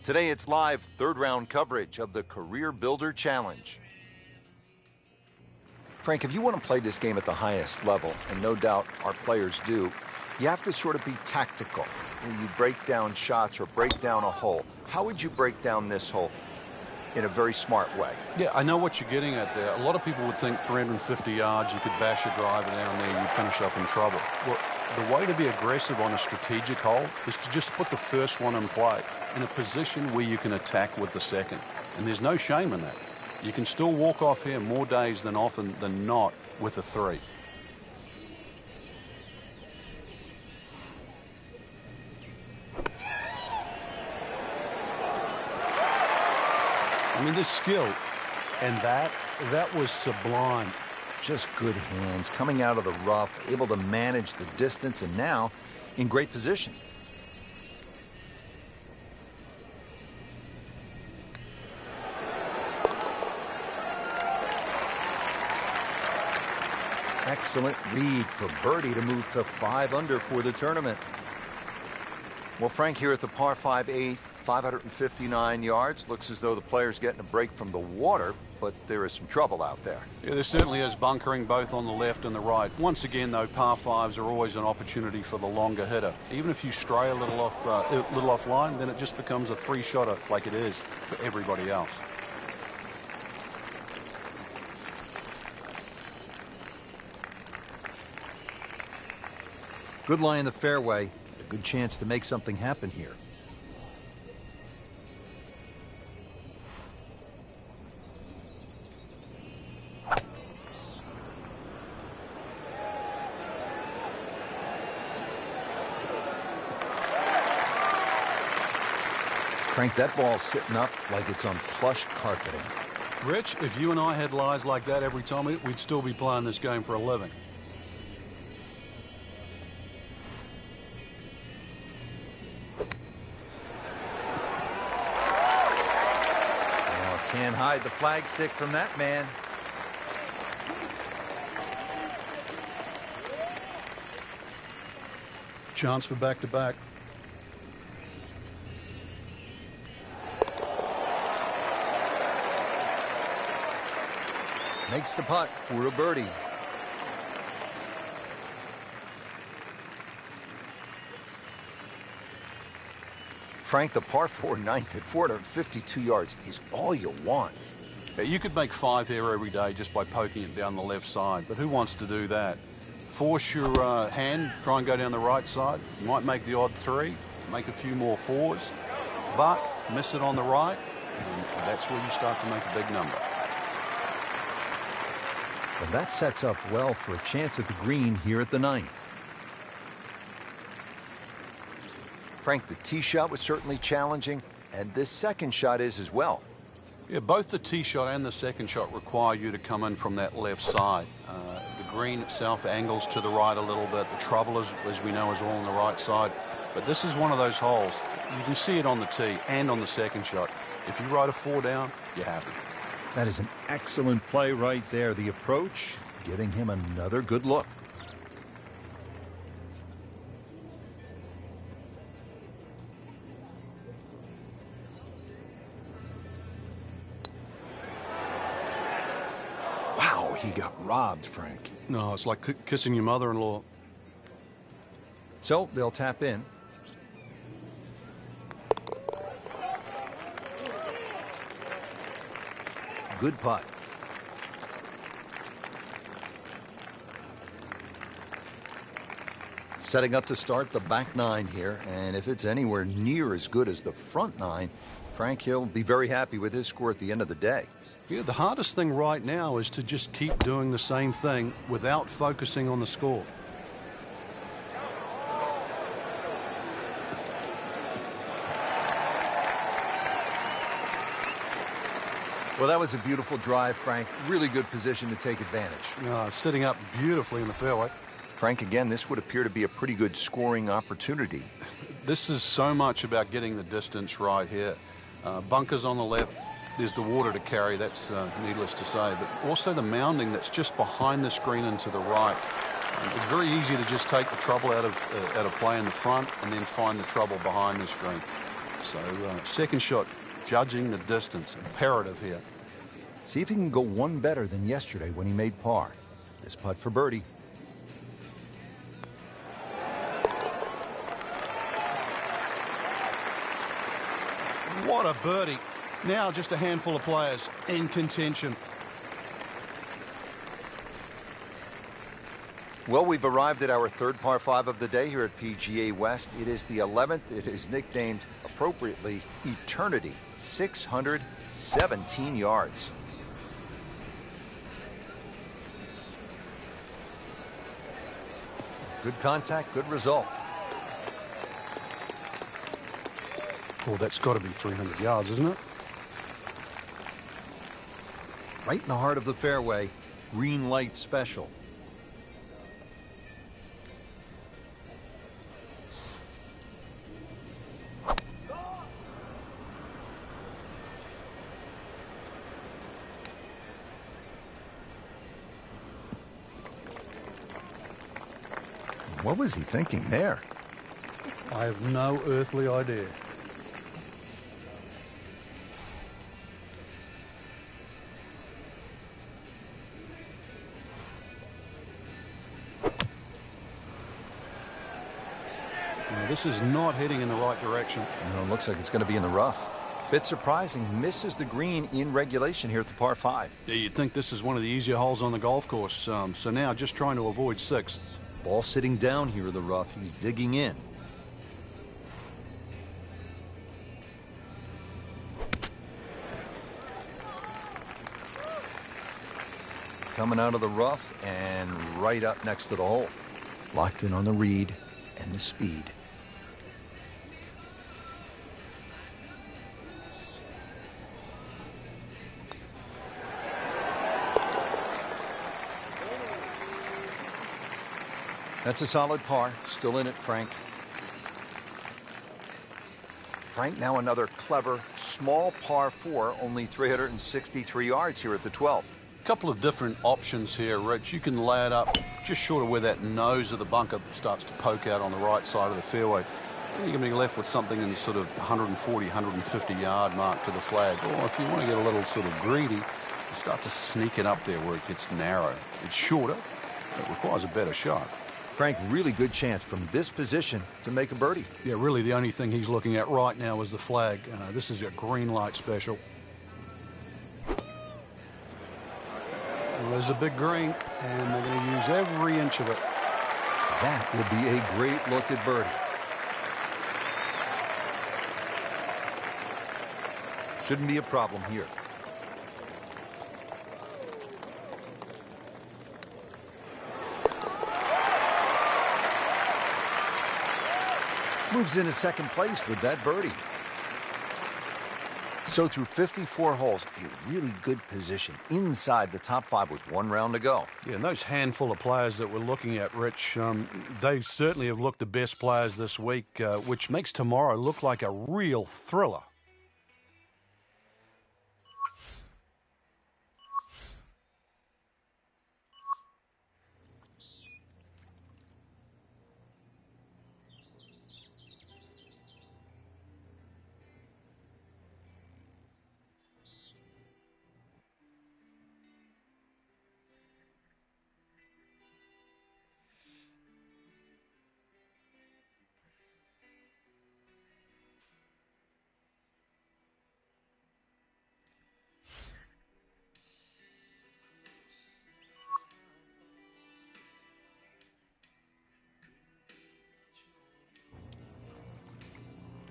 Today it's live 3rd round coverage of the Career Builder Challenge. Frank, if you want to play this game at the highest level, and no doubt our players do, you have to sort of be tactical. When you break down shots or break down a hole, how would you break down this hole in a very smart way? Yeah, I know what you're getting at there. A lot of people would think 350 yards, you could bash a driver down there and you'd finish up in trouble. Well, the way to be aggressive on a strategic hole is to just put the first one in play in a position where you can attack with the second. And there's no shame in that. You can still walk off here more days than often than not with a 3. I mean, this skill, and that was sublime. Just good hands, coming out of the rough, able to manage the distance, and now in great position. Excellent read for birdie to move to 5 under for the tournament. Well, Frank, here at the par 5 8th, 559 yards. Looks as though the player's getting a break from the water, but there is some trouble out there. Yeah, there certainly is bunkering both on the left and the right. Once again, though, par 5s are always an opportunity for the longer hitter. Even if you stray a little offline, then it just becomes a 3-shotter like it is for everybody else. Good lie in the fairway. A good chance to make something happen here. Frank, that ball's sitting up like it's on plush carpeting. Rich, if you and I had lies like that every time, we'd still be playing this game for a living. Oh, can't hide the flagstick from that man. Chance for back-to-back. Makes the putt for a birdie. Frank, the par 4 ninth at 452 yards is all you want. Yeah, you could make 5 here every day just by poking it down the left side, but who wants to do that? Force your hand, try and go down the right side. You might make the odd 3, make a few more 4s, but miss it on the right, and that's where you start to make a big number. Well, that sets up well for a chance at the green here at the 9th. Frank, the tee shot was certainly challenging, and this second shot is as well. Yeah, both the tee shot and the second shot require you to come in from that left side. The green itself angles to the right a little bit. The trouble, as we know, is all on the right side. But this is one of those holes. You can see it on the tee and on the second shot. If you ride a 4 down, you're happy. That is an excellent play right there. The approach, giving him another good look. Wow, he got robbed, Frank. No, it's like kissing your mother-in-law. So they'll tap in. Good putt. Setting up to start the back 9 here, and if it's anywhere near as good as the front 9, Frank, he'll be very happy with his score at the end of the day. Yeah, the hardest thing right now is to just keep doing the same thing without focusing on the score. Well, that was a beautiful drive, Frank. Really good position to take advantage. Sitting up beautifully in the fairway. Frank, again, this would appear to be a pretty good scoring opportunity. This is so much about getting the distance right here. Bunkers on the left. There's the water to carry, that's needless to say. But also the mounding that's just behind the screen and to the right. It's very easy to just take the trouble out of play in the front and then find the trouble behind the screen. So second shot, judging the distance, imperative here. See if he can go one better than yesterday when he made par. This putt for birdie. What a birdie. Now just a handful of players in contention. Well, we've arrived at our third par 5 of the day here at PGA West. It is the 11th. It is nicknamed appropriately Eternity. 617 yards. Good contact, good result. Oh, that's got to be 300 yards, isn't it? Right in the heart of the fairway. Green light special. What was he thinking there? I have no earthly idea. This is not heading in the right direction. It looks like it's going to be in the rough. Bit surprising, misses the green in regulation here at the par 5. Yeah, you'd think this is one of the easier holes on the golf course. So now just trying to avoid 6. Ball sitting down here in the rough. He's digging in. Coming out of the rough and right up next to the hole. Locked in on the read and the speed. That's a solid par. Still in it, Frank. Frank, now another clever, small par 4, only 363 yards here at the 12th. A couple of different options here, Rich. You can lay it up just short of where that nose of the bunker starts to poke out on the right side of the fairway. Then you're going to be left with something in the sort of 140, 150 yard mark to the flag. Or if you want to get a little sort of greedy, you start to sneak it up there where it gets narrow. It's shorter, but it requires a better shot. Frank, really good chance from this position to make a birdie. Yeah, really the only thing he's looking at right now is the flag. This is a green light special. Well, there's a big green, and they're going to use every inch of it. That will be a great look at birdie. Shouldn't be a problem here. Moves into second place with that birdie. So through 54 holes, a really good position inside the top 5 with 1 round to go. Yeah, and those handful of players that we're looking at, Rich, they certainly have looked the best players this week, which makes tomorrow look like a real thriller.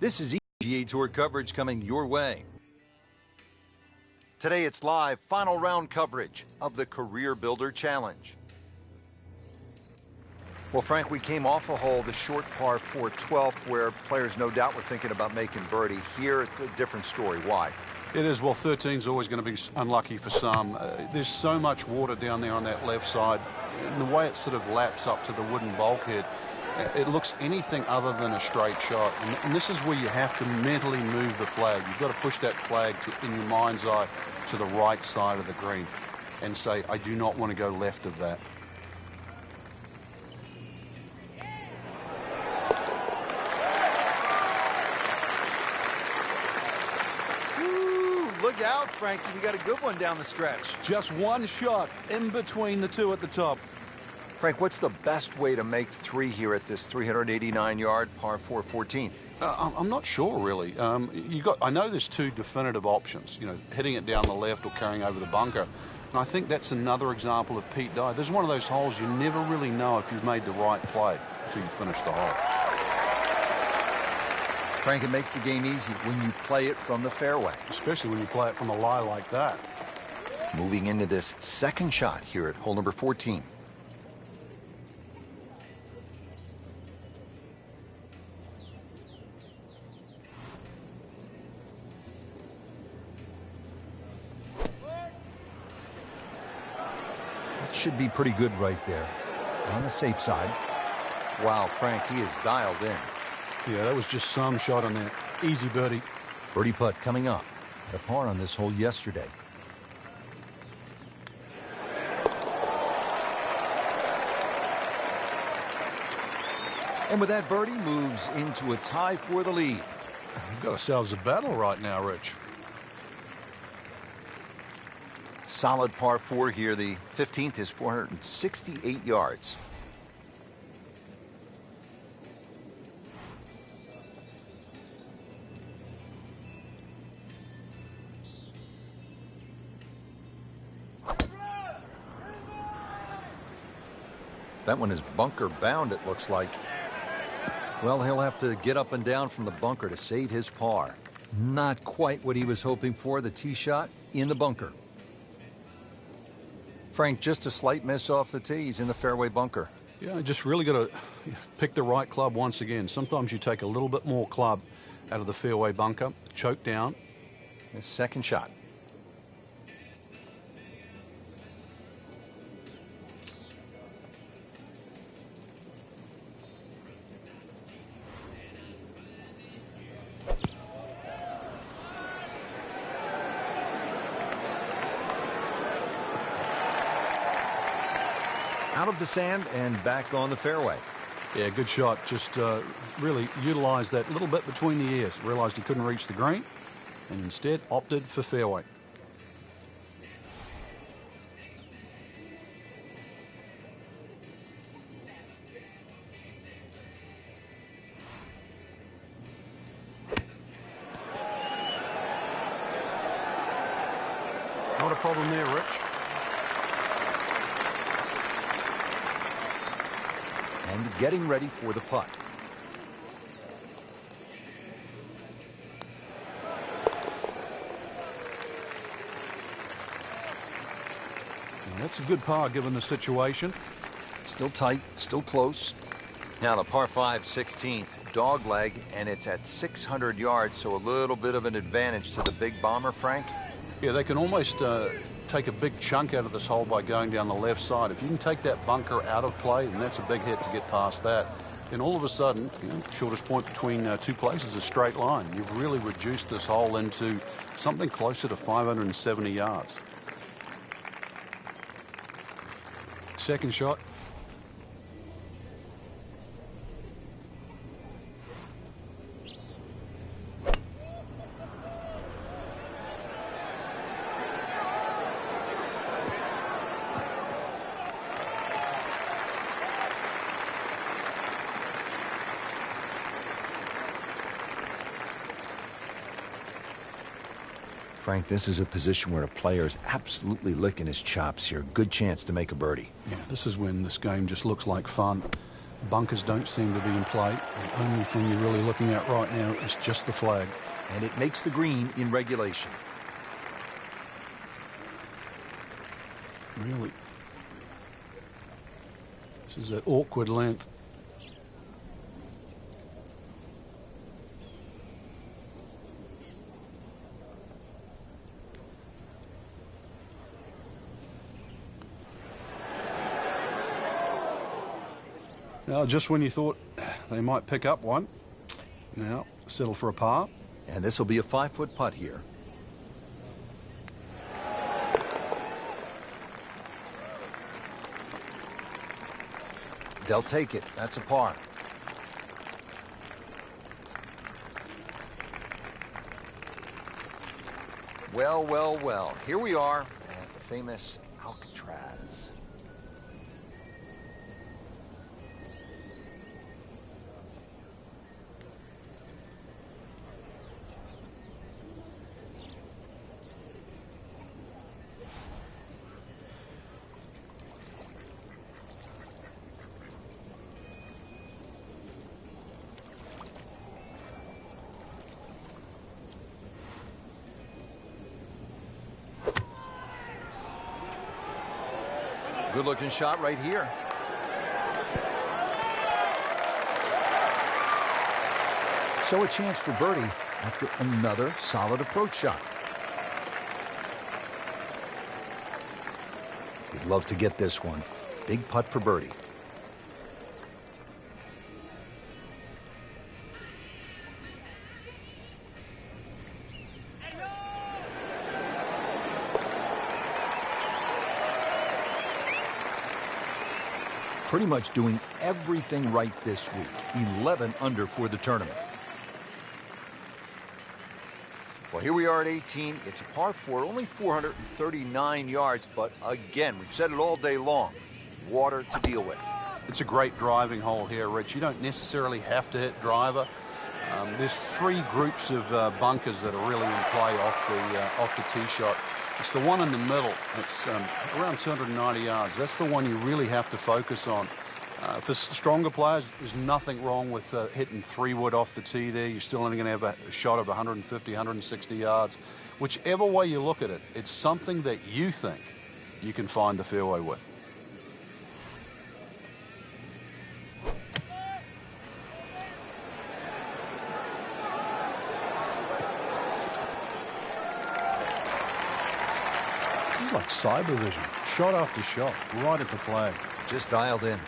This is EGA Tour coverage coming your way. Today it's live final round coverage of the Career Builder Challenge. Well, Frank, we came off a hole, the short par 4 12th, where players no doubt were thinking about making birdie. Here, it's a different story. Why? It is. Well, 13 is always going to be unlucky for some. There's so much water down there on that left side. And the way it sort of laps up to the wooden bulkhead, it looks anything other than a straight shot. And this is where you have to mentally move the flag. You've got to push that flag in your mind's eye to the right side of the green and say, I do not want to go left of that. Look out, Frankie. You got a good one down the stretch. Just one shot in between the two at the top. Frank, what's the best way to make 3 here at this 389-yard par 4 14th? I'm not sure, really. I know there's 2 definitive options, hitting it down the left or carrying over the bunker. And I think that's another example of Pete Dye. There's one of those holes you never really know if you've made the right play until you finish the hole. Frank, it makes the game easy when you play it from the fairway. Especially when you play it from a lie like that. Moving into this second shot here at hole number 14. That should be pretty good right there. On the safe side. Wow, Frank, he is dialed in. Yeah, that was just some shot on that. Easy birdie. Birdie putt coming up. A par on this hole yesterday. And with that birdie, moves into a tie for the lead. We've got ourselves a battle right now, Rich. Solid par 4 here. The 15th is 468 yards. That one is bunker bound, it looks like. Well, he'll have to get up and down from the bunker to save his par. Not quite what he was hoping for. The tee shot in the bunker. Frank, just a slight miss off the tee. He's in the fairway bunker. Yeah, just really got to pick the right club once again. Sometimes you take a little bit more club out of the fairway bunker, choke down. His second shot. Out of the sand and back on the fairway. Yeah, good shot. Just really utilized that little bit between the ears. Realized he couldn't reach the green and instead opted for fairway. Not a problem there, Rich. And getting ready for the putt. And that's a good par given the situation. Still tight, still close. Now the par 5 16th, dog leg, and it's at 600 yards, so a little bit of an advantage to the big bomber, Frank. Yeah, they can almost take a big chunk out of this hole by going down the left side. If you can take that bunker out of play, and that's a big hit to get past that, then all of a sudden, shortest point between two places is a straight line. You've really reduced this hole into something closer to 570 yards. Second shot. Frank, this is a position where a player is absolutely licking his chops here. Good chance to make a birdie. Yeah, this is when this game just looks like fun. Bunkers don't seem to be in play. The only thing you're really looking at right now is just the flag. And it makes the green in regulation. Really. This is an awkward length. Now, just when you thought they might pick up one, now settle for a par. And this will be a 5-foot putt here. They'll take it. That's a par. Well, well, well. Here we are at the famous Alcatraz. Good-looking shot right here. So a chance for birdie after another solid approach shot. You'd love to get this one. Big putt for birdie. Pretty much doing everything right this week. 11 under for the tournament. Well, here we are at 18. It's a par 4, only 439 yards, but again, we've said it all day long. Water to deal with. It's a great driving hole here, Rich. You don't necessarily have to hit driver. There's three groups of bunkers that are really in play off the tee shot. It's the one in the middle. It's around 290 yards. That's the one you really have to focus on. For stronger players, there's nothing wrong with hitting 3-wood off the tee there. You're still only going to have a shot of 150, 160 yards. Whichever way you look at it, it's something that you think you can find the fairway with. Like cyber vision, shot after shot, right at the flag. Just dialed in.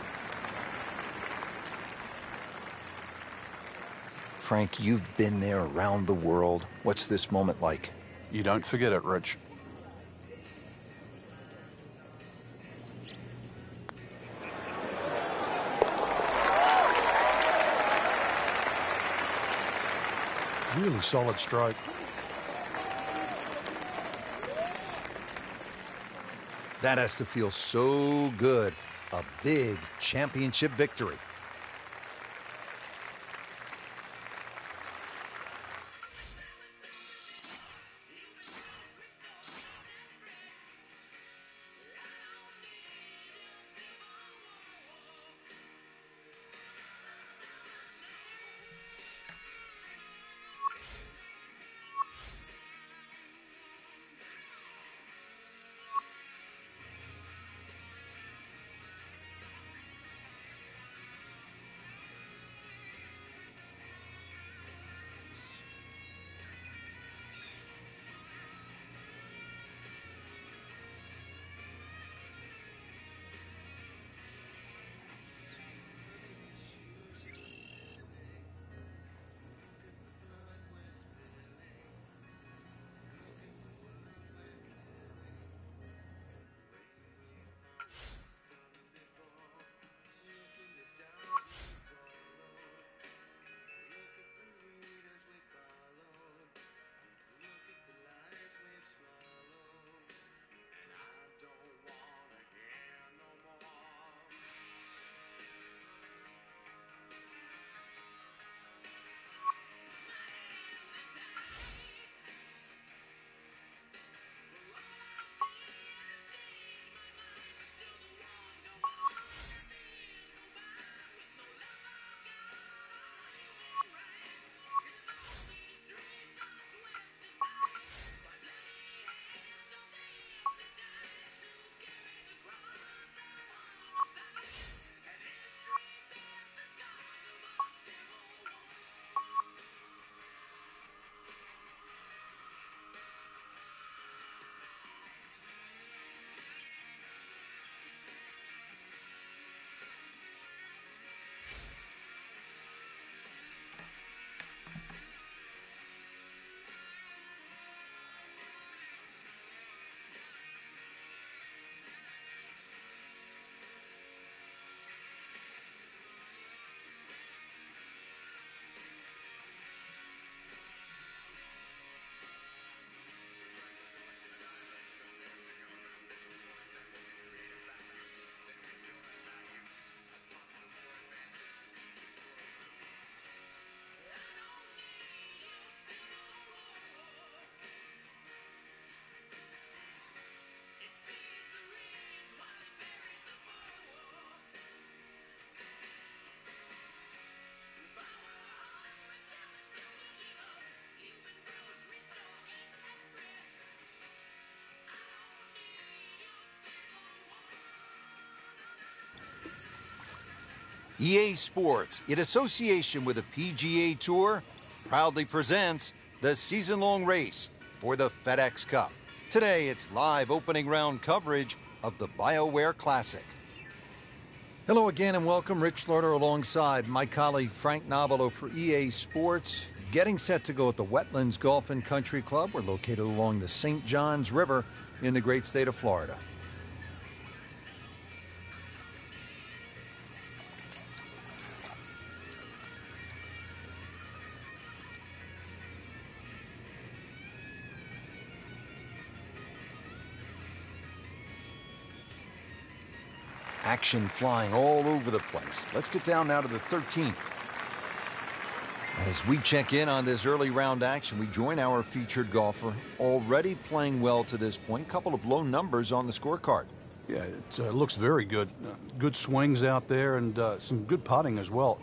Frank, you've been there around the world. What's this moment like? You don't forget it, Rich. Really solid stroke. That has to feel so good. A big championship victory. EA Sports, in association with the PGA Tour, proudly presents the season-long race for the FedEx Cup. Today, it's live opening round coverage of the BioWare Classic. Hello again and welcome. Rich Slaughter alongside my colleague Frank Nobilo for EA Sports. Getting set to go at the Wetlands Golf and Country Club. We're located along the St. Johns River in the great state of Florida. Action flying all over the place. Let's get down now to the 13th. As we check in on this early round action, we join our featured golfer, already playing well to this point. Couple of low numbers on the scorecard. Yeah, it looks very good. Good swings out there and some good putting as well.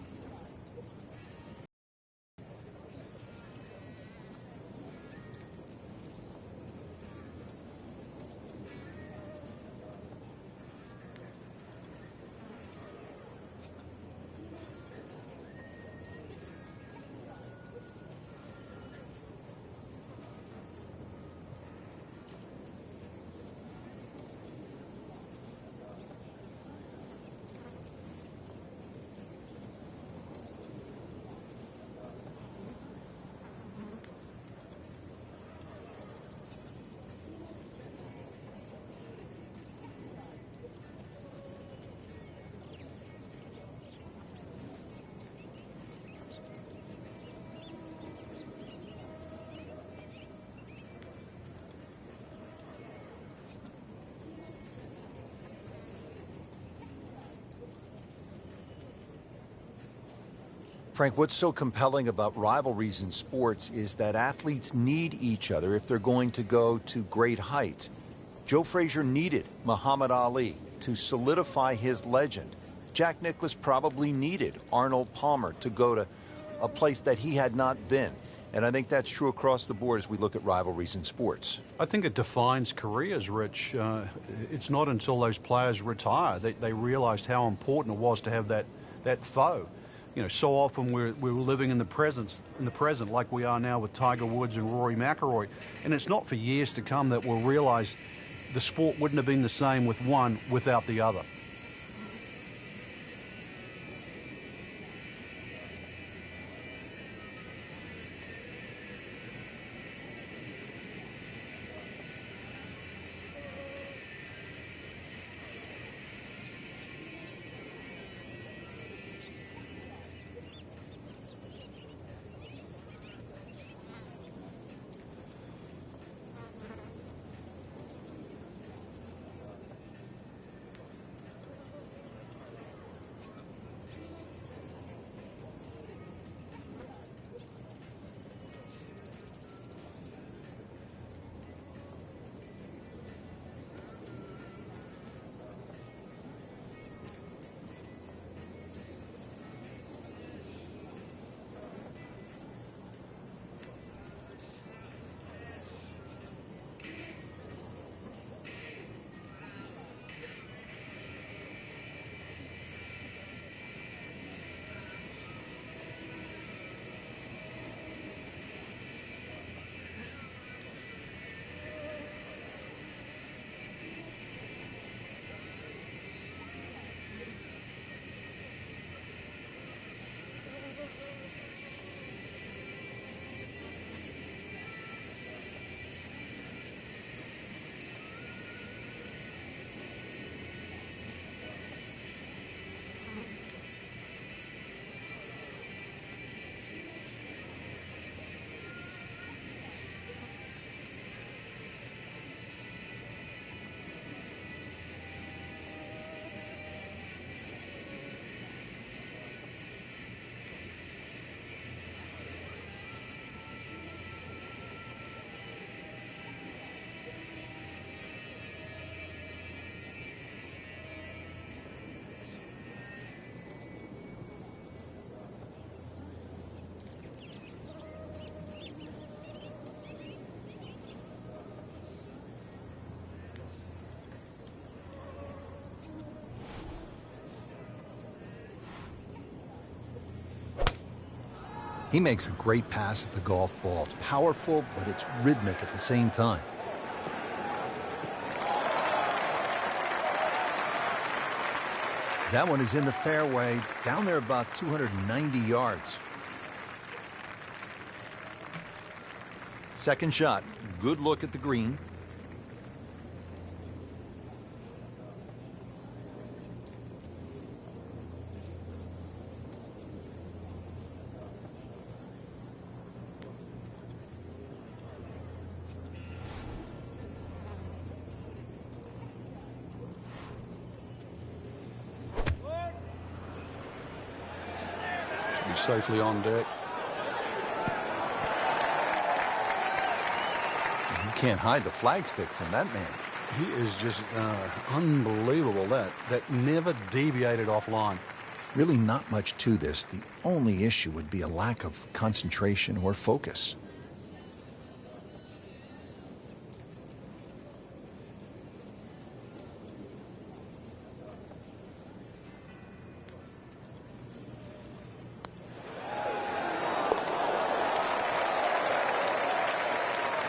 Frank, what's so compelling about rivalries in sports is that athletes need each other if they're going to go to great heights. Joe Frazier needed Muhammad Ali to solidify his legend. Jack Nicklaus probably needed Arnold Palmer to go to a place that he had not been. And I think that's true across the board as we look at rivalries in sports. I think it defines careers, Rich. It's not until those players retire that they realized how important it was to have that foe. You know, so often we're living in the present like we are now with Tiger Woods and Rory McIlroy. And it's not for years to come that we'll realize the sport wouldn't have been the same with one without the other. He makes a great pass at the golf ball. It's powerful, but it's rhythmic at the same time. That one is in the fairway, down there about 290 yards. Second shot, good look at the green. Safely on deck. You can't hide the flagstick from that man. He is just unbelievable. That never deviated offline. Really not much to this. The only issue would be a lack of concentration or focus.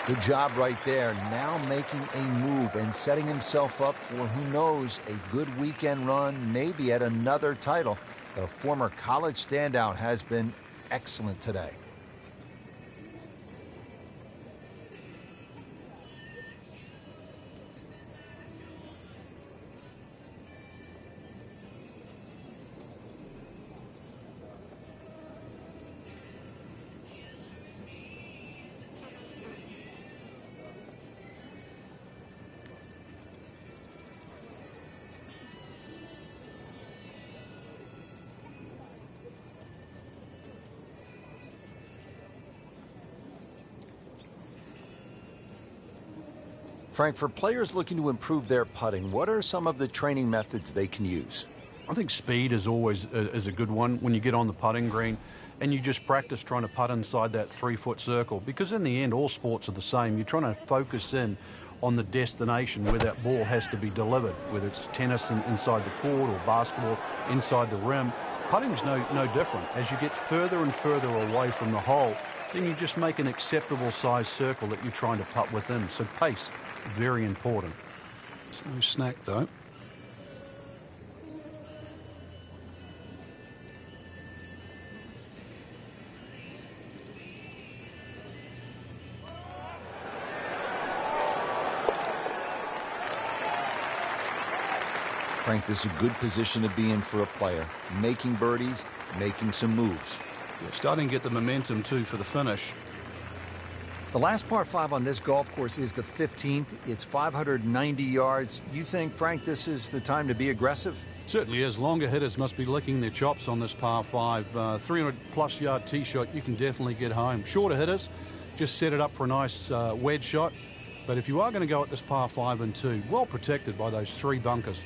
Good job right there. Now making a move and setting himself up for, who knows, a good weekend run, maybe at another title. The former college standout has been excellent today. Frank, for players looking to improve their putting, what are some of the training methods they can use? I think speed is always a good one when you get on the putting green and you just practice trying to putt inside that 3-foot circle, because in the end all sports are the same. You're trying to focus in on the destination where that ball has to be delivered, whether it's tennis inside the court or basketball inside the rim. Putting's no different. As you get further and further away from the hole, then you just make an acceptable size circle that you're trying to putt within. So pace, very important. It's no snack, though. Frank, this is a good position to be in for a player. Making birdies, making some moves. Yeah, starting to get the momentum, too, for the finish. The last par 5 on this golf course is the 15th. It's 590 yards. You think, Frank, this is the time to be aggressive? Certainly is. Longer hitters must be licking their chops on this par 5. 300-plus yard tee shot, you can definitely get home. Shorter hitters, just set it up for a nice wedge shot. But if you are going to go at this par 5 and 2, well protected by those 3 bunkers.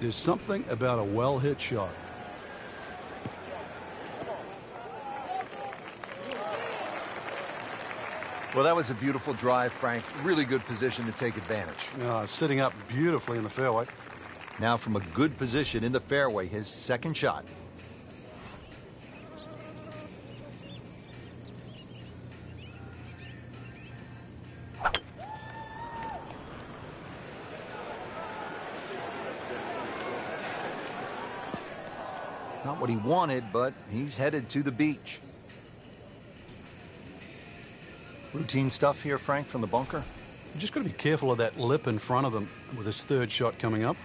There's something about a well-hit shot. Well, that was a beautiful drive, Frank. Really good position to take advantage. Sitting up beautifully in the fairway. Now from a good position in the fairway, his second shot. Not what he wanted, but he's headed to the beach. Routine stuff here, Frank, from the bunker? You just got to be careful of that lip in front of him with his third shot coming up.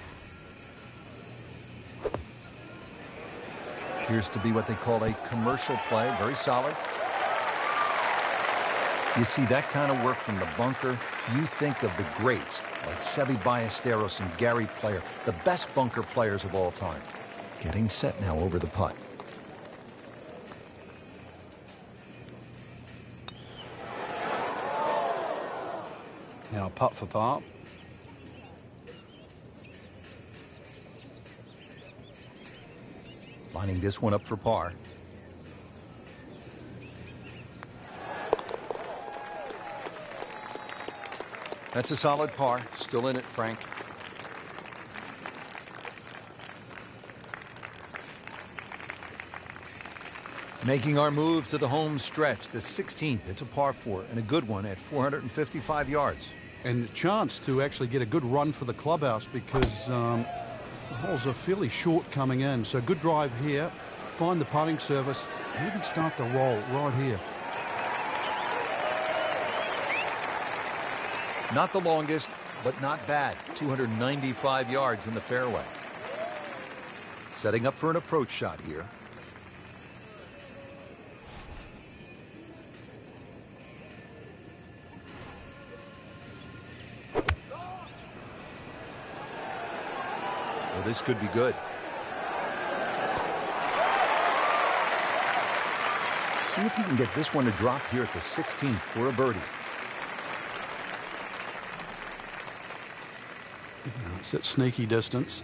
Appears to be what they call a commercial play. Very solid. You see that kind of work from the bunker, you think of the greats like Seve Ballesteros and Gary Player, the best bunker players of all time. Getting set now over the putt. Now putt for par. Lining this one up for par. That's a solid par. Still in it, Frank. Making our move to the home stretch, the 16th. It's a par 4 and a good one at 455 yards. And a chance to actually get a good run for the clubhouse because the holes are fairly short coming in. So good drive here. Find the putting surface. Maybe start the roll right here. Not the longest, but not bad. 295 yards in the fairway. Setting up for an approach shot here. Well, this could be good. See if he can get this one to drop here at the 16th for a birdie. It's at sneaky distance.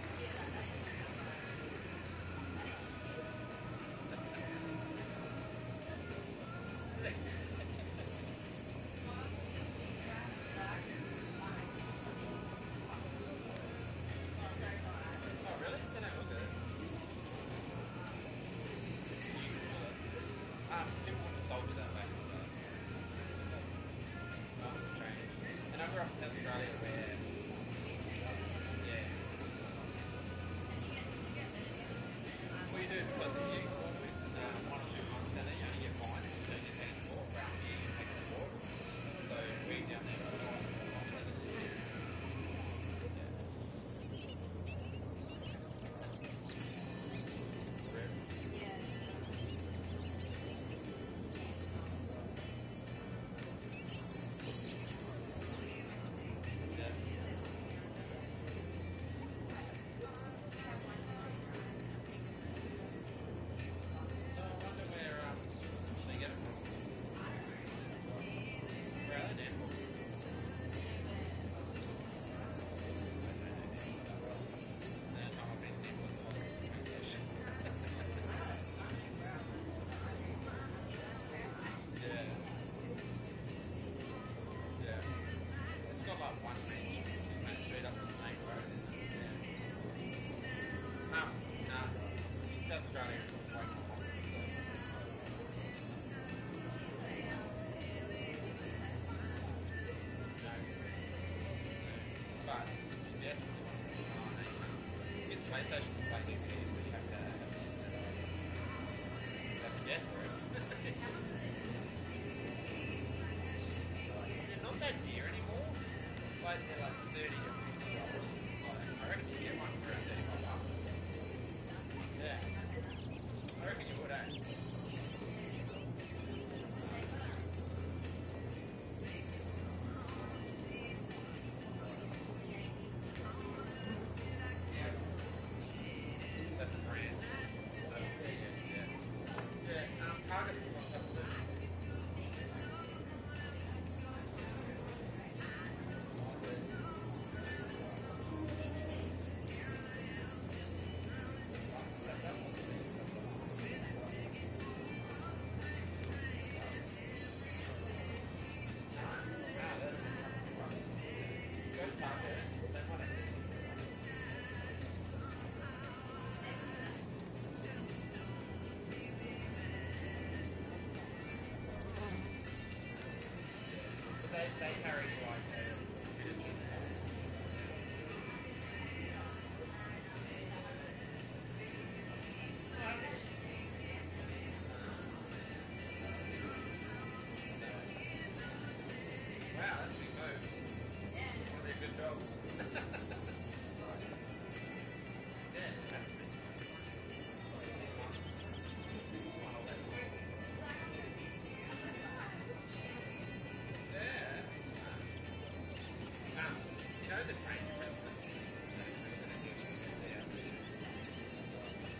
the train for instance,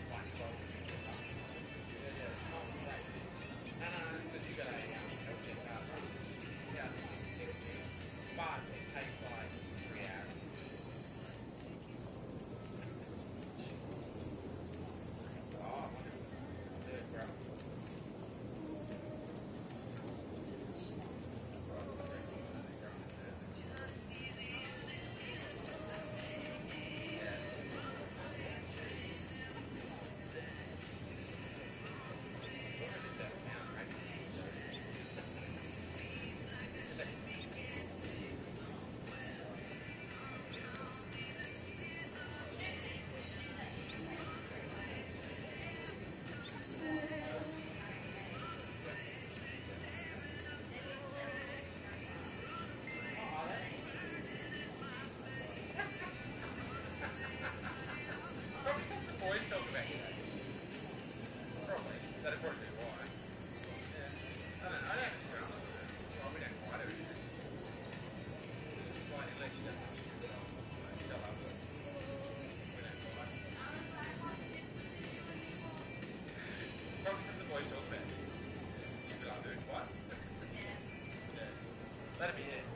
quite close. Yeah, it's not great. No, because you got a LJ car, right? Yeah, but it takes like 3 hours. Oh, dude, bro. Probably because the boys talk about you. Probably. That'd probably be why. Yeah. I don't know, to be honest with it. Well, we don't fight everything. Like, unless she does something stupid, I'll tell her, but we don't fight. Probably because the boys talk about you. She'd be like, dude, what? Yeah. That'd be it.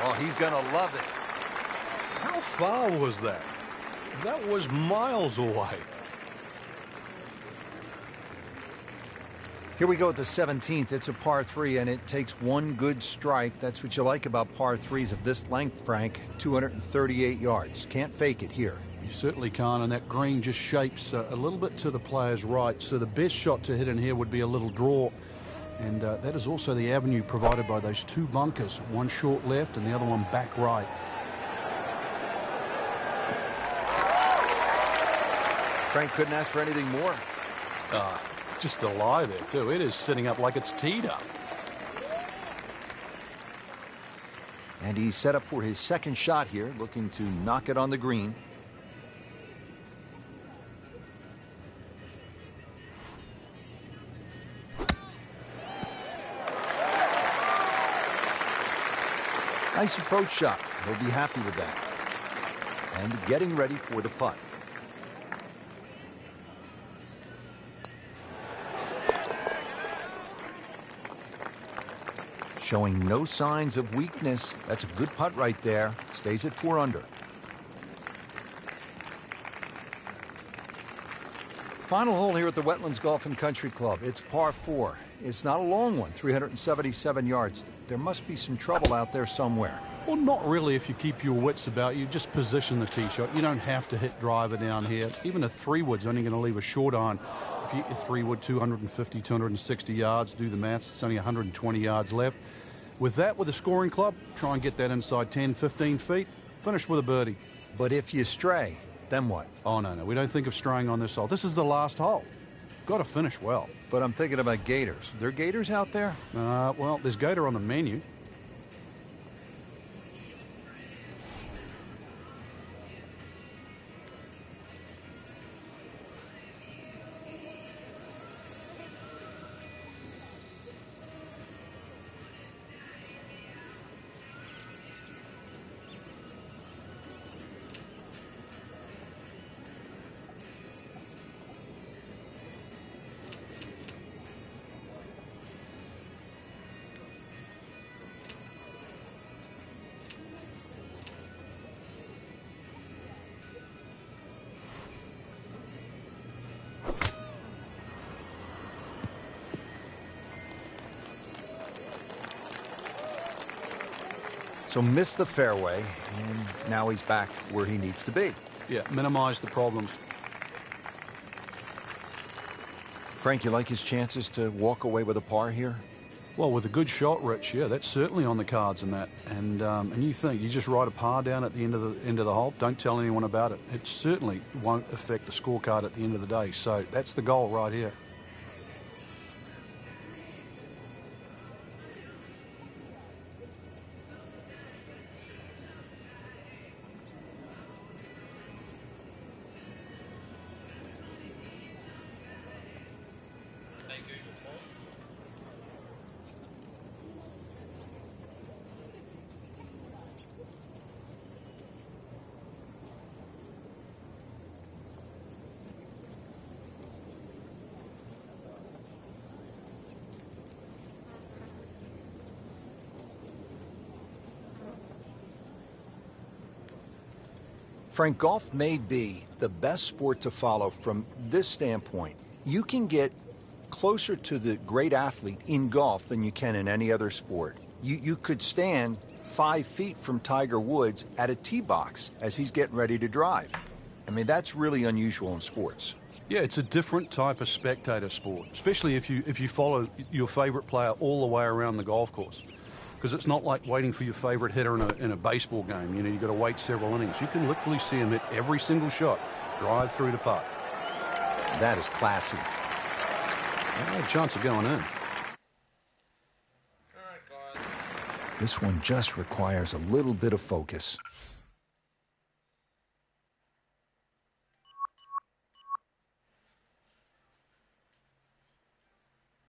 Oh, he's going to love it. How far was that? That was miles away. Here we go at the 17th. It's a par 3, and it takes one good strike. That's what you like about par 3s of this length, Frank. 238 yards. Can't fake it here. You certainly can't, and that green just shapes a little bit to the player's right. So the best shot to hit in here would be a little draw. And that is also the avenue provided by those two bunkers. One short left and the other one back right. Frank couldn't ask for anything more. Just the lie there, too. It is sitting up like it's teed up. And he's set up for his second shot here, looking to knock it on the green. Nice approach shot. He'll be happy with that. And getting ready for the putt. Showing no signs of weakness. That's a good putt right there. Stays at 4 under. Final hole here at the Wetlands Golf and Country Club. It's par 4. It's not a long one, 377 yards. There must be some trouble out there somewhere. Well, not really if you keep your wits about you. Just position the tee shot. You don't have to hit driver down here. Even a 3-wood's only going to leave a short iron. if you hit your 3-wood, 250, 260 yards, do the maths, it's only 120 yards left. With that, with a scoring club, try and get that inside 10, 15 feet, finish with a birdie. But if you stray, then what? Oh, no, we don't think of straying on this hole. This is the last hole. Got to finish well. But I'm thinking about gators. There gators out there? Well, there's gator on the menu. So missed the fairway, and now he's back where he needs to be. Yeah, minimize the problems. Frank, you like his chances to walk away with a par here? Well, with a good shot, Rich, yeah, that's certainly on the cards in that. And you think you just write a par down at the end of the hole, don't tell anyone about it. It certainly won't affect the scorecard at the end of the day. So that's the goal right here. Hey Google, pause. Frank, golf may be the best sport to follow from this standpoint. You can get closer to the great athlete in golf than you can in any other sport. You could stand 5 feet from Tiger Woods at a tee box as he's getting ready to drive. I mean, that's really unusual in sports. Yeah, it's a different type of spectator sport, especially if you follow your favorite player all the way around the golf course. Because it's not like waiting for your favorite hitter in a baseball game. You know, you've got to wait several innings. You can literally see him hit every single shot, drive through the putt. That is classy. No chance of going in. Alright guys. This one just requires a little bit of focus.